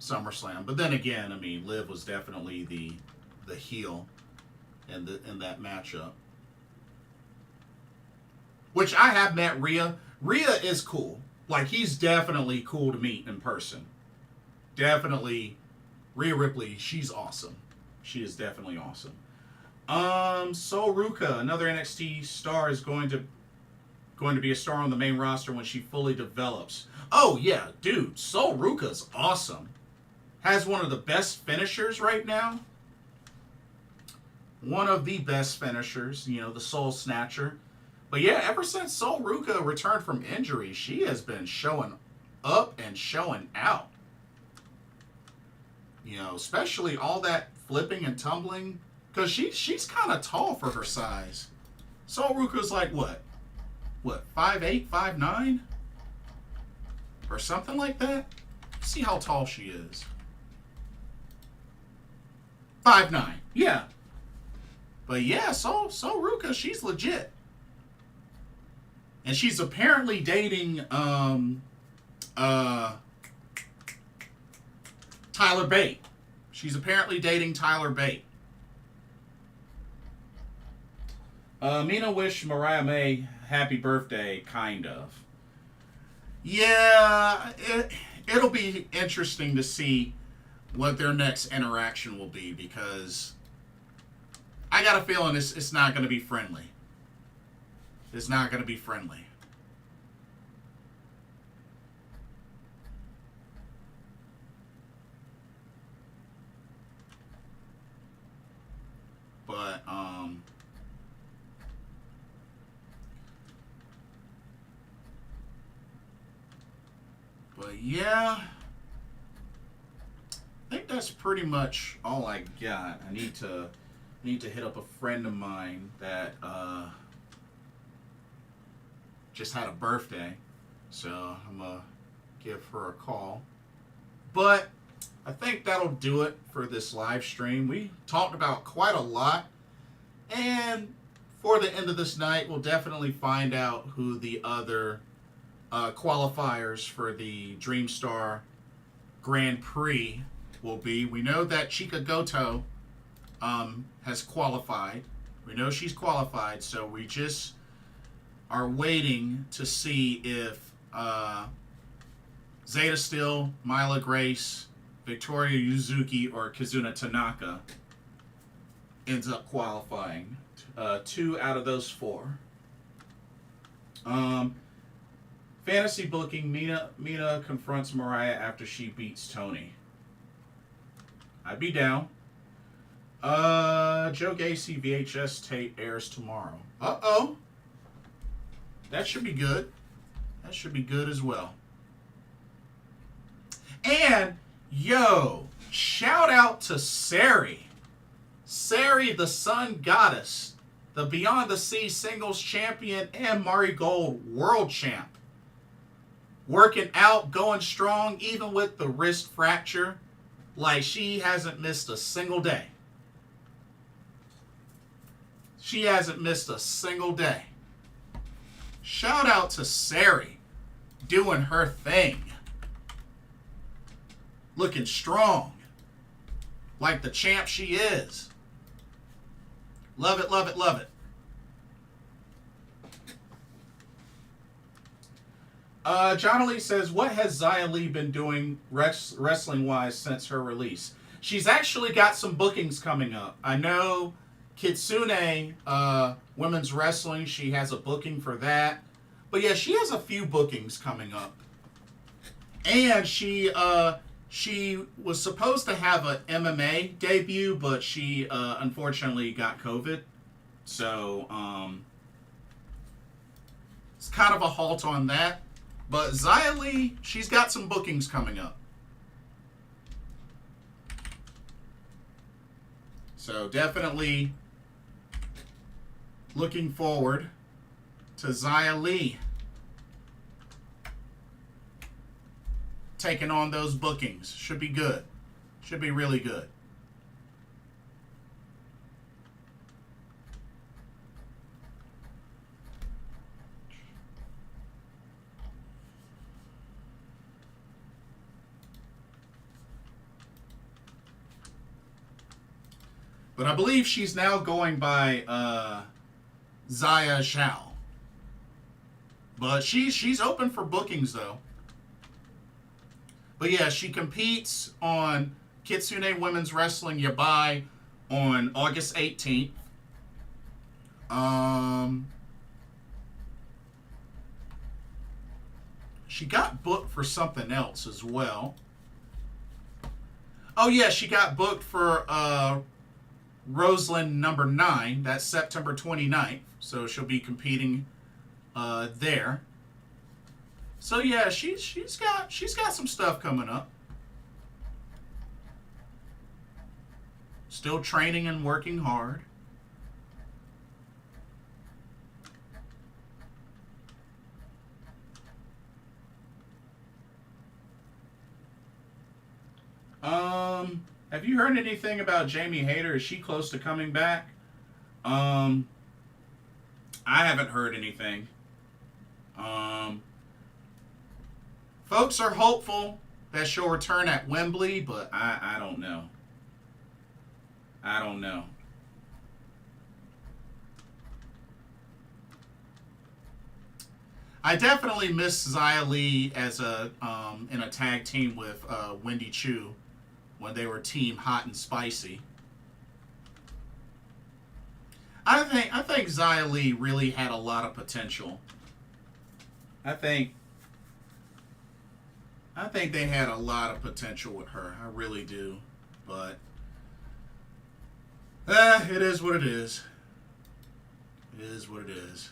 SummerSlam. But then again, I mean, Liv was definitely the heel. in that matchup. Which I have met Rhea. Rhea is cool. Like, he's definitely cool to meet in person. Definitely. Rhea Ripley, she's awesome. She is definitely awesome. Sol Ruka, another NXT star, is going to be a star on the main roster when she fully develops. Oh, yeah, dude. Sol Ruka's awesome. Has one of the best finishers right now. One of the best finishers, you know, the Soul Snatcher. But yeah, ever since Sol Ruka returned from injury, she has been showing up and showing out. You know, especially all that flipping and tumbling. Because she's kind of tall for her size. Sol Ruka's like what? What, 5'8", 5'9"? Or something like that? See how tall she is. 5'9". Yeah. But yeah, Sol Ruka, she's legit. And she's apparently dating Tyler Bate. She's apparently dating Tyler Bate. Mina wished Mariah May happy birthday, kind of. Yeah, it'll be interesting to see what their next interaction will be, because I got a feeling it's not going to be friendly. It's not going to be friendly. But yeah, I think that's pretty much all I got. I need to hit up a friend of mine that just had a birthday, so I'm gonna give her a call. But I think that'll do it for this live stream. We talked about quite a lot, and for the end of this night, we'll definitely find out who the other qualifiers for the Dreamstar Grand Prix will be. We know that Chika Goto has qualified. We know she's qualified, so we just are waiting to see if Zeta Steel, Myla Grace, Victoria Yuzuki, or Kazuna Tanaka ends up qualifying. 2 out of those 4. Fantasy booking, Mina confronts Mariah after she beats Tony. I'd be down. Joe Gacy VHS tape airs tomorrow. Uh-oh. That should be good. That should be good as well. And, yo, shout out to Sari. Sari, the Sun Goddess, the Beyond the Sea Singles Champion and Mari Gold World Champ. Working out, going strong, even with the wrist fracture. Like, she hasn't missed a single day. She hasn't missed a single day. Shout out to Sari, doing her thing. Looking strong. Like the champ she is. Love it, love it, love it. John Lee says, what has Xia Li been doing wrestling-wise since her release? She's actually got some bookings coming up. I know Kitsune Women's Wrestling, she has a booking for that. But yeah, she has a few bookings coming up. And she was supposed to have an MMA debut, but she unfortunately got COVID. So it's kind of a halt on that. But Xia Li, she's got some bookings coming up. So definitely looking forward to Xia Li taking on those bookings. Should be good. Should be really good. But I believe she's now going by Xia Zhao. But she's open for bookings, though. But yeah, she competes on Kitsune Women's Wrestling Yabai on August 18th. She got booked for something else as well. Oh yeah, she got booked for Roseland number 9. That's September 29th. So she'll be competing there. So yeah, she's got some stuff coming up. Still training and working hard. Have you heard anything about Jamie Hayter? Is she close to coming back? I haven't heard anything. Folks are hopeful that she'll return at Wembley, but I don't know. I don't know. I definitely miss Xia Li as in a tag team with Wendy Chu when they were Team Hot and Spicy. I think Xia Li really had a lot of potential. I think they had a lot of potential with her. I really do. But it is what it is. It is what it is.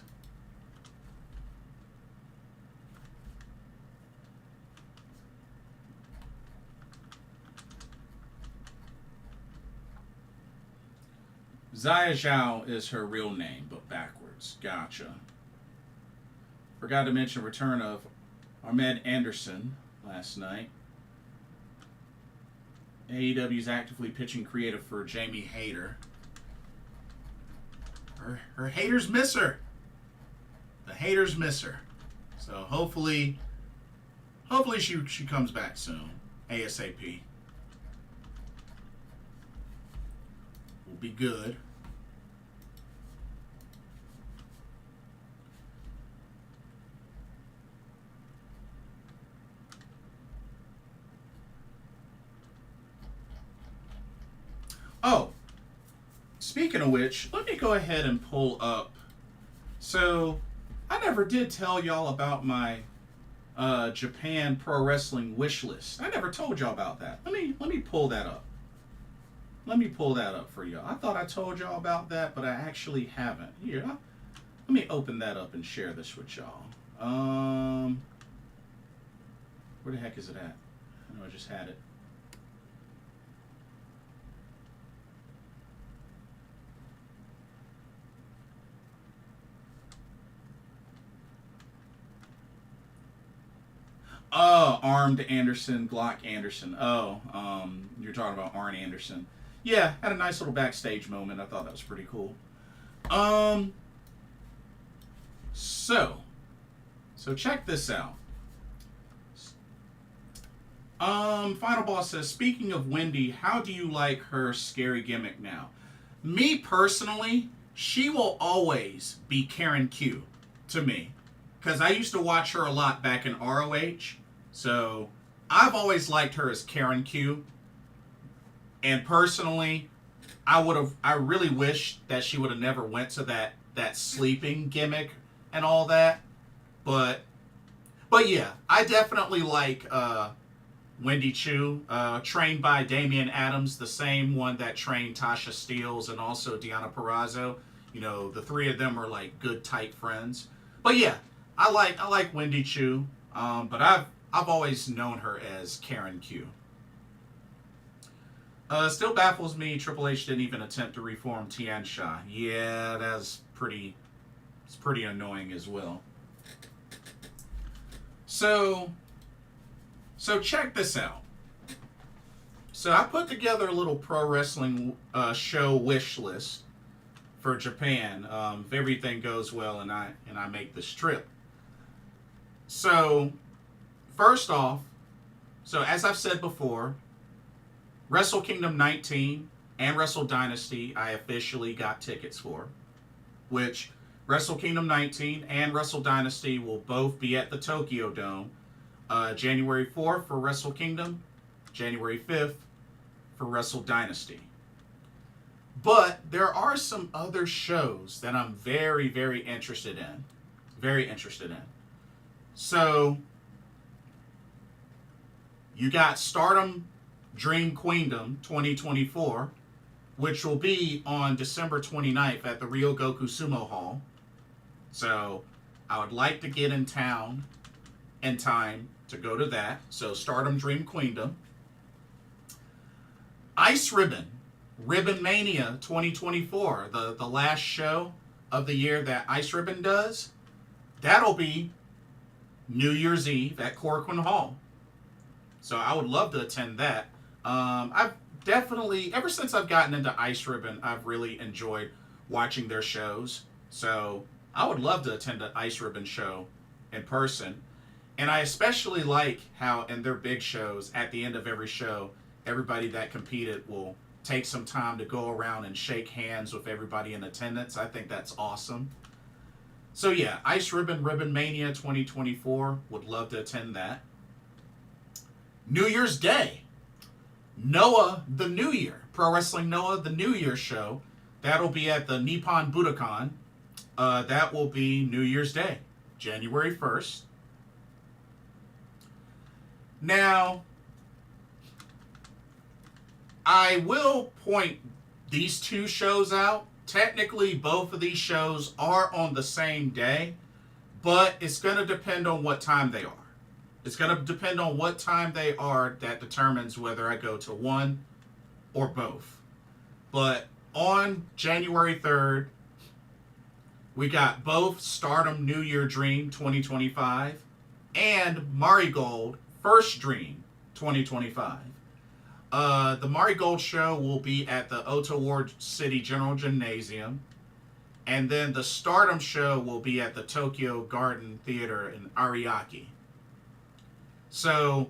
Xia Zhao is her real name, but backwards. Gotcha. Forgot to mention return of Ahmed Anderson last night. AEW is actively pitching creative for Jamie Hayter. Her haters miss her. The haters miss her. So hopefully she comes back soon. ASAP. Will be good. Oh, speaking of which, let me go ahead and pull up. So, I never did tell y'all about my Japan Pro Wrestling wish list. I never told y'all about that. Let me pull that up. Let me pull that up for y'all. I thought I told y'all about that, but I actually haven't. Here, let me open that up and share this with y'all. Where the heck is it at? I know I just had it. Armed Anderson, Glock Anderson. Oh, you're talking about Arn Anderson. Yeah, had a nice little backstage moment. I thought that was pretty cool. So check this out. Final Boss says, speaking of Wendy, how do you like her scary gimmick now? Me personally, she will always be Karen Q to me. Because I used to watch her a lot back in ROH. So I've always liked her as Karen Q. And personally, I really wish that she would have never went to that sleeping gimmick and all that. But yeah, I definitely like Wendy Chu, trained by Damian Adams, the same one that trained Tasha Steelz and also Deonna Purrazzo. You know, the three of them are like good tight friends. But yeah, I like Wendy Chu, but I've always known her as Karen Q. Still baffles me Triple H didn't even attempt to reform Tian Sha. Yeah, it's pretty annoying as well. So check this out. So I put together a little pro wrestling show wish list for Japan. If everything goes well and I make this trip. So first off, so as I've said before, Wrestle Kingdom 19 and Wrestle Dynasty I officially got tickets for, which Wrestle Kingdom 19 and Wrestle Dynasty will both be at the Tokyo Dome. January 4th for Wrestle Kingdom, January 5th for Wrestle Dynasty. But there are some other shows that I'm very, very interested in. Very interested in. So, you got Stardom Dream Queendom 2024, which will be on December 29th at the Ryogoku Sumo Hall. So, I would like to get in town in time to go to that. So, Stardom Dream Queendom. Ice Ribbon Mania 2024, the last show of the year that Ice Ribbon does. That'll be New Year's Eve at Korakuen Hall. So I would love to attend that. I've definitely, ever since I've gotten into Ice Ribbon, I've really enjoyed watching their shows. So I would love to attend an Ice Ribbon show in person. And I especially like how in their big shows, at the end of every show, everybody that competed will take some time to go around and shake hands with everybody in attendance. I think that's awesome. So yeah, Ice Ribbon Mania 2024. Would love to attend that. New Year's Day. Noah the New Year. Pro Wrestling Noah the New Year show. That'll be at the Nippon Budokan. That will be New Year's Day, January 1st. Now, I will point these two shows out. Technically, both of these shows are on the same day, but it's going to depend on what time they are. It's going to depend on what time they are that determines whether I go to one or both. But on January 3rd, we got both Stardom New Year Dream 2025 and Marigold First Dream 2025. The Marigold show will be at the Ota Ward City General Gymnasium. And then the Stardom show will be at the Tokyo Garden Theater in Ariake. So,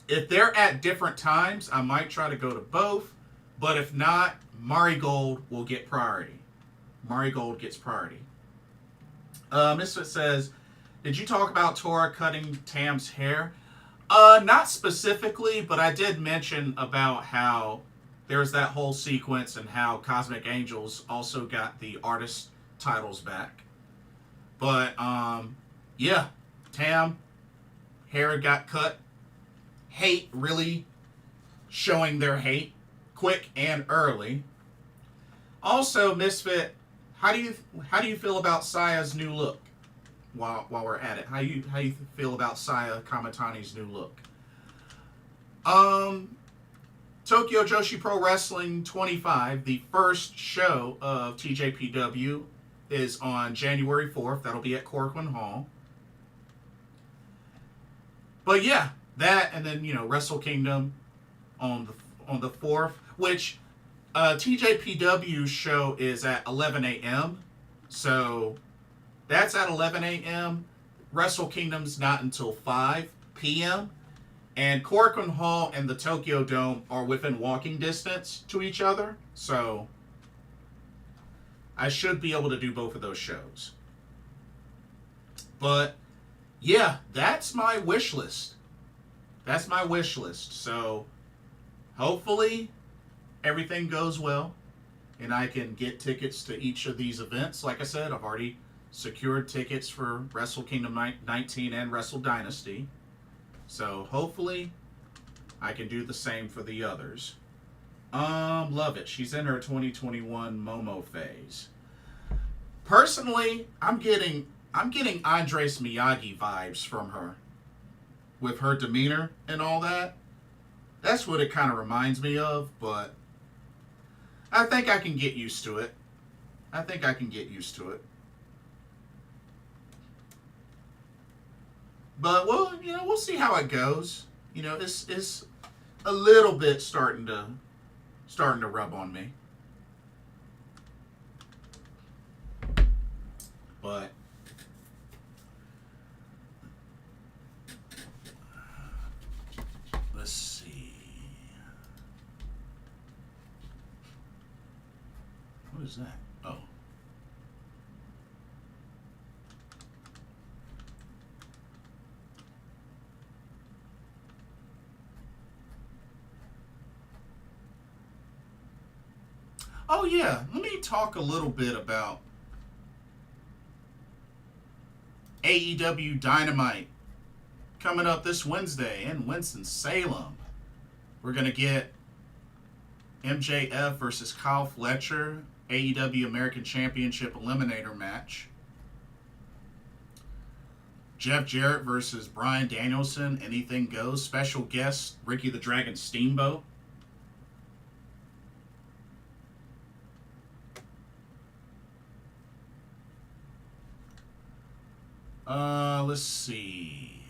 if they're at different times, I might try to go to both. But if not, Marigold will get priority. Marigold gets priority. Misfit says, did you talk about Tora cutting Tam's hair? Not specifically, but I did mention about how there's that whole sequence and how Cosmic Angels also got the artist titles back. But, yeah, Tam, hair got cut. Hate really showing their hate quick and early. Also, Misfit, how do you feel about Saya's new look? While we're at it, how you feel about Saya Kamitani's new look? Tokyo Joshi Pro Wrestling 25, the first show of TJPW, is on January 4th. That'll be at Korakuen Hall. But yeah, that and then Wrestle Kingdom on the 4th, which TJPW show is at 11 a.m. So that's at 11 a.m. Wrestle Kingdom's not until 5 p.m. And Korakuen Hall and the Tokyo Dome are within walking distance to each other. So I should be able to do both of those shows. But yeah, that's my wish list. That's my wish list. So hopefully everything goes well and I can get tickets to each of these events. Like I said, I've already secured tickets for Wrestle Kingdom 19 and Wrestle Dynasty. So hopefully I can do the same for the others. Love it. She's in her 2021 Momo phase. Personally, I'm getting Andres Miyagi vibes from her. With her demeanor and all that. That's what it kind of reminds me of, but I think I can get used to it. But we'll see how it goes. It's a little bit starting to rub on me. But let's see. is that? Oh. Oh yeah, let me talk a little bit about AEW Dynamite coming up this Wednesday in Winston-Salem. We're going to get MJF versus Kyle Fletcher, AEW American Championship Eliminator match. Jeff Jarrett versus Bryan Danielson, Anything Goes. Special guest, Ricky the Dragon Steamboat. Let's see.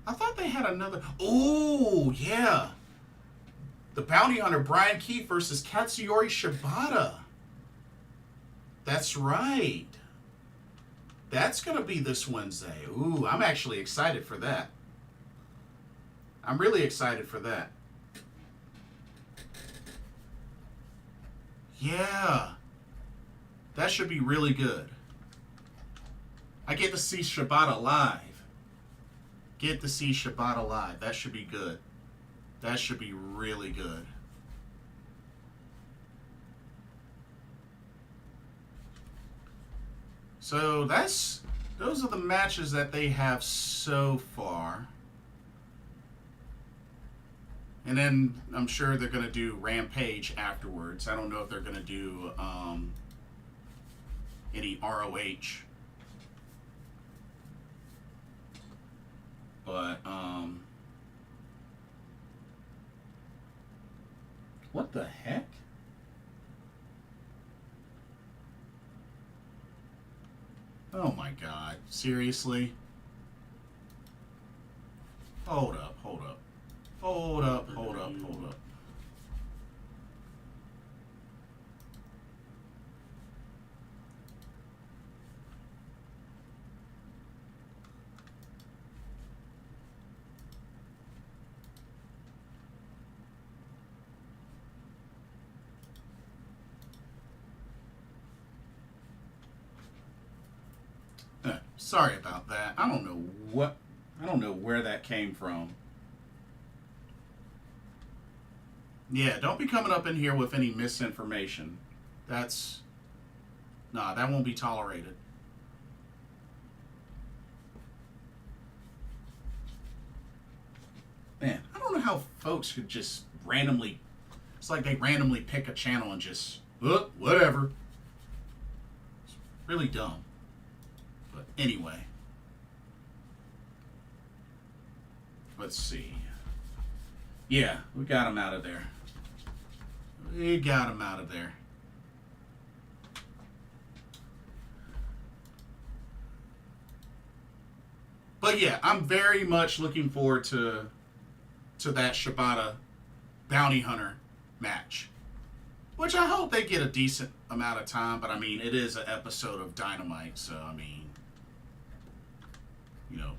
I thought they had another. Oh, yeah. The Bounty Hunter, Brian Keith versus Katsuyori Shibata. That's right. That's going to be this Wednesday. Ooh, I'm actually excited for that. I'm really excited for that. Yeah. That should be really good. I get to see Shibata live. Get to see Shibata live. That should be good. That should be really good. So those are the matches that they have so far. And then I'm sure they're going to do Rampage afterwards. I don't know if they're going to do any ROH. But, what the heck? Oh my God. Seriously? Hold up, hold up. Hold up, hold up, hold up. Sorry about that. I don't know where that came from. Yeah, don't be coming up in here with any misinformation. That won't be tolerated. Man, I don't know how folks could just randomly, it's like they randomly pick a channel and just, whatever. It's really dumb. But anyway. Let's see. Yeah, we got him out of there. We got him out of there. But yeah, I'm very much looking forward to that Shibata Bounty Hunter match. Which I hope they get a decent amount of time, but I mean, it is an episode of Dynamite, so I mean, you know,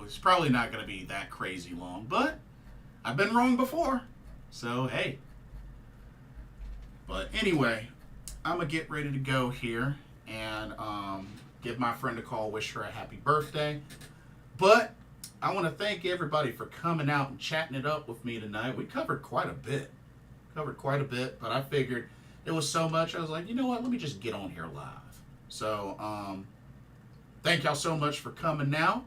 it's probably not going to be that crazy long, but I've been wrong before, so hey. But anyway, I'm going to get ready to go here and give my friend a call, wish her a happy birthday. But I want to thank everybody for coming out and chatting it up with me tonight. We covered quite a bit. But I figured it was so much, I was like, you know what, let me just get on here live. So, thank y'all so much for coming now.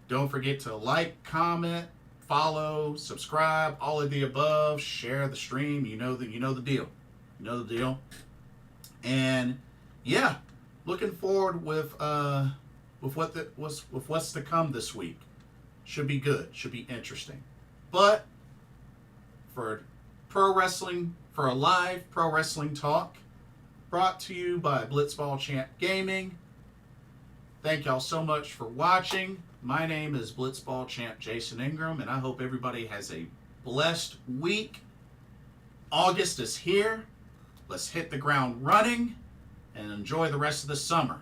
Don't forget to like, comment, follow, subscribe, all of the above, share the stream. You know the deal. You know the deal. And yeah, looking forward with what's to come this week. Should be good. Should be interesting. But for a live pro wrestling talk, brought to you by Blitzball Champ Gaming. Thank y'all so much for watching. My name is Blitzball Champ Jason Ingram, and I hope everybody has a blessed week. August is here. Let's hit the ground running and enjoy the rest of the summer.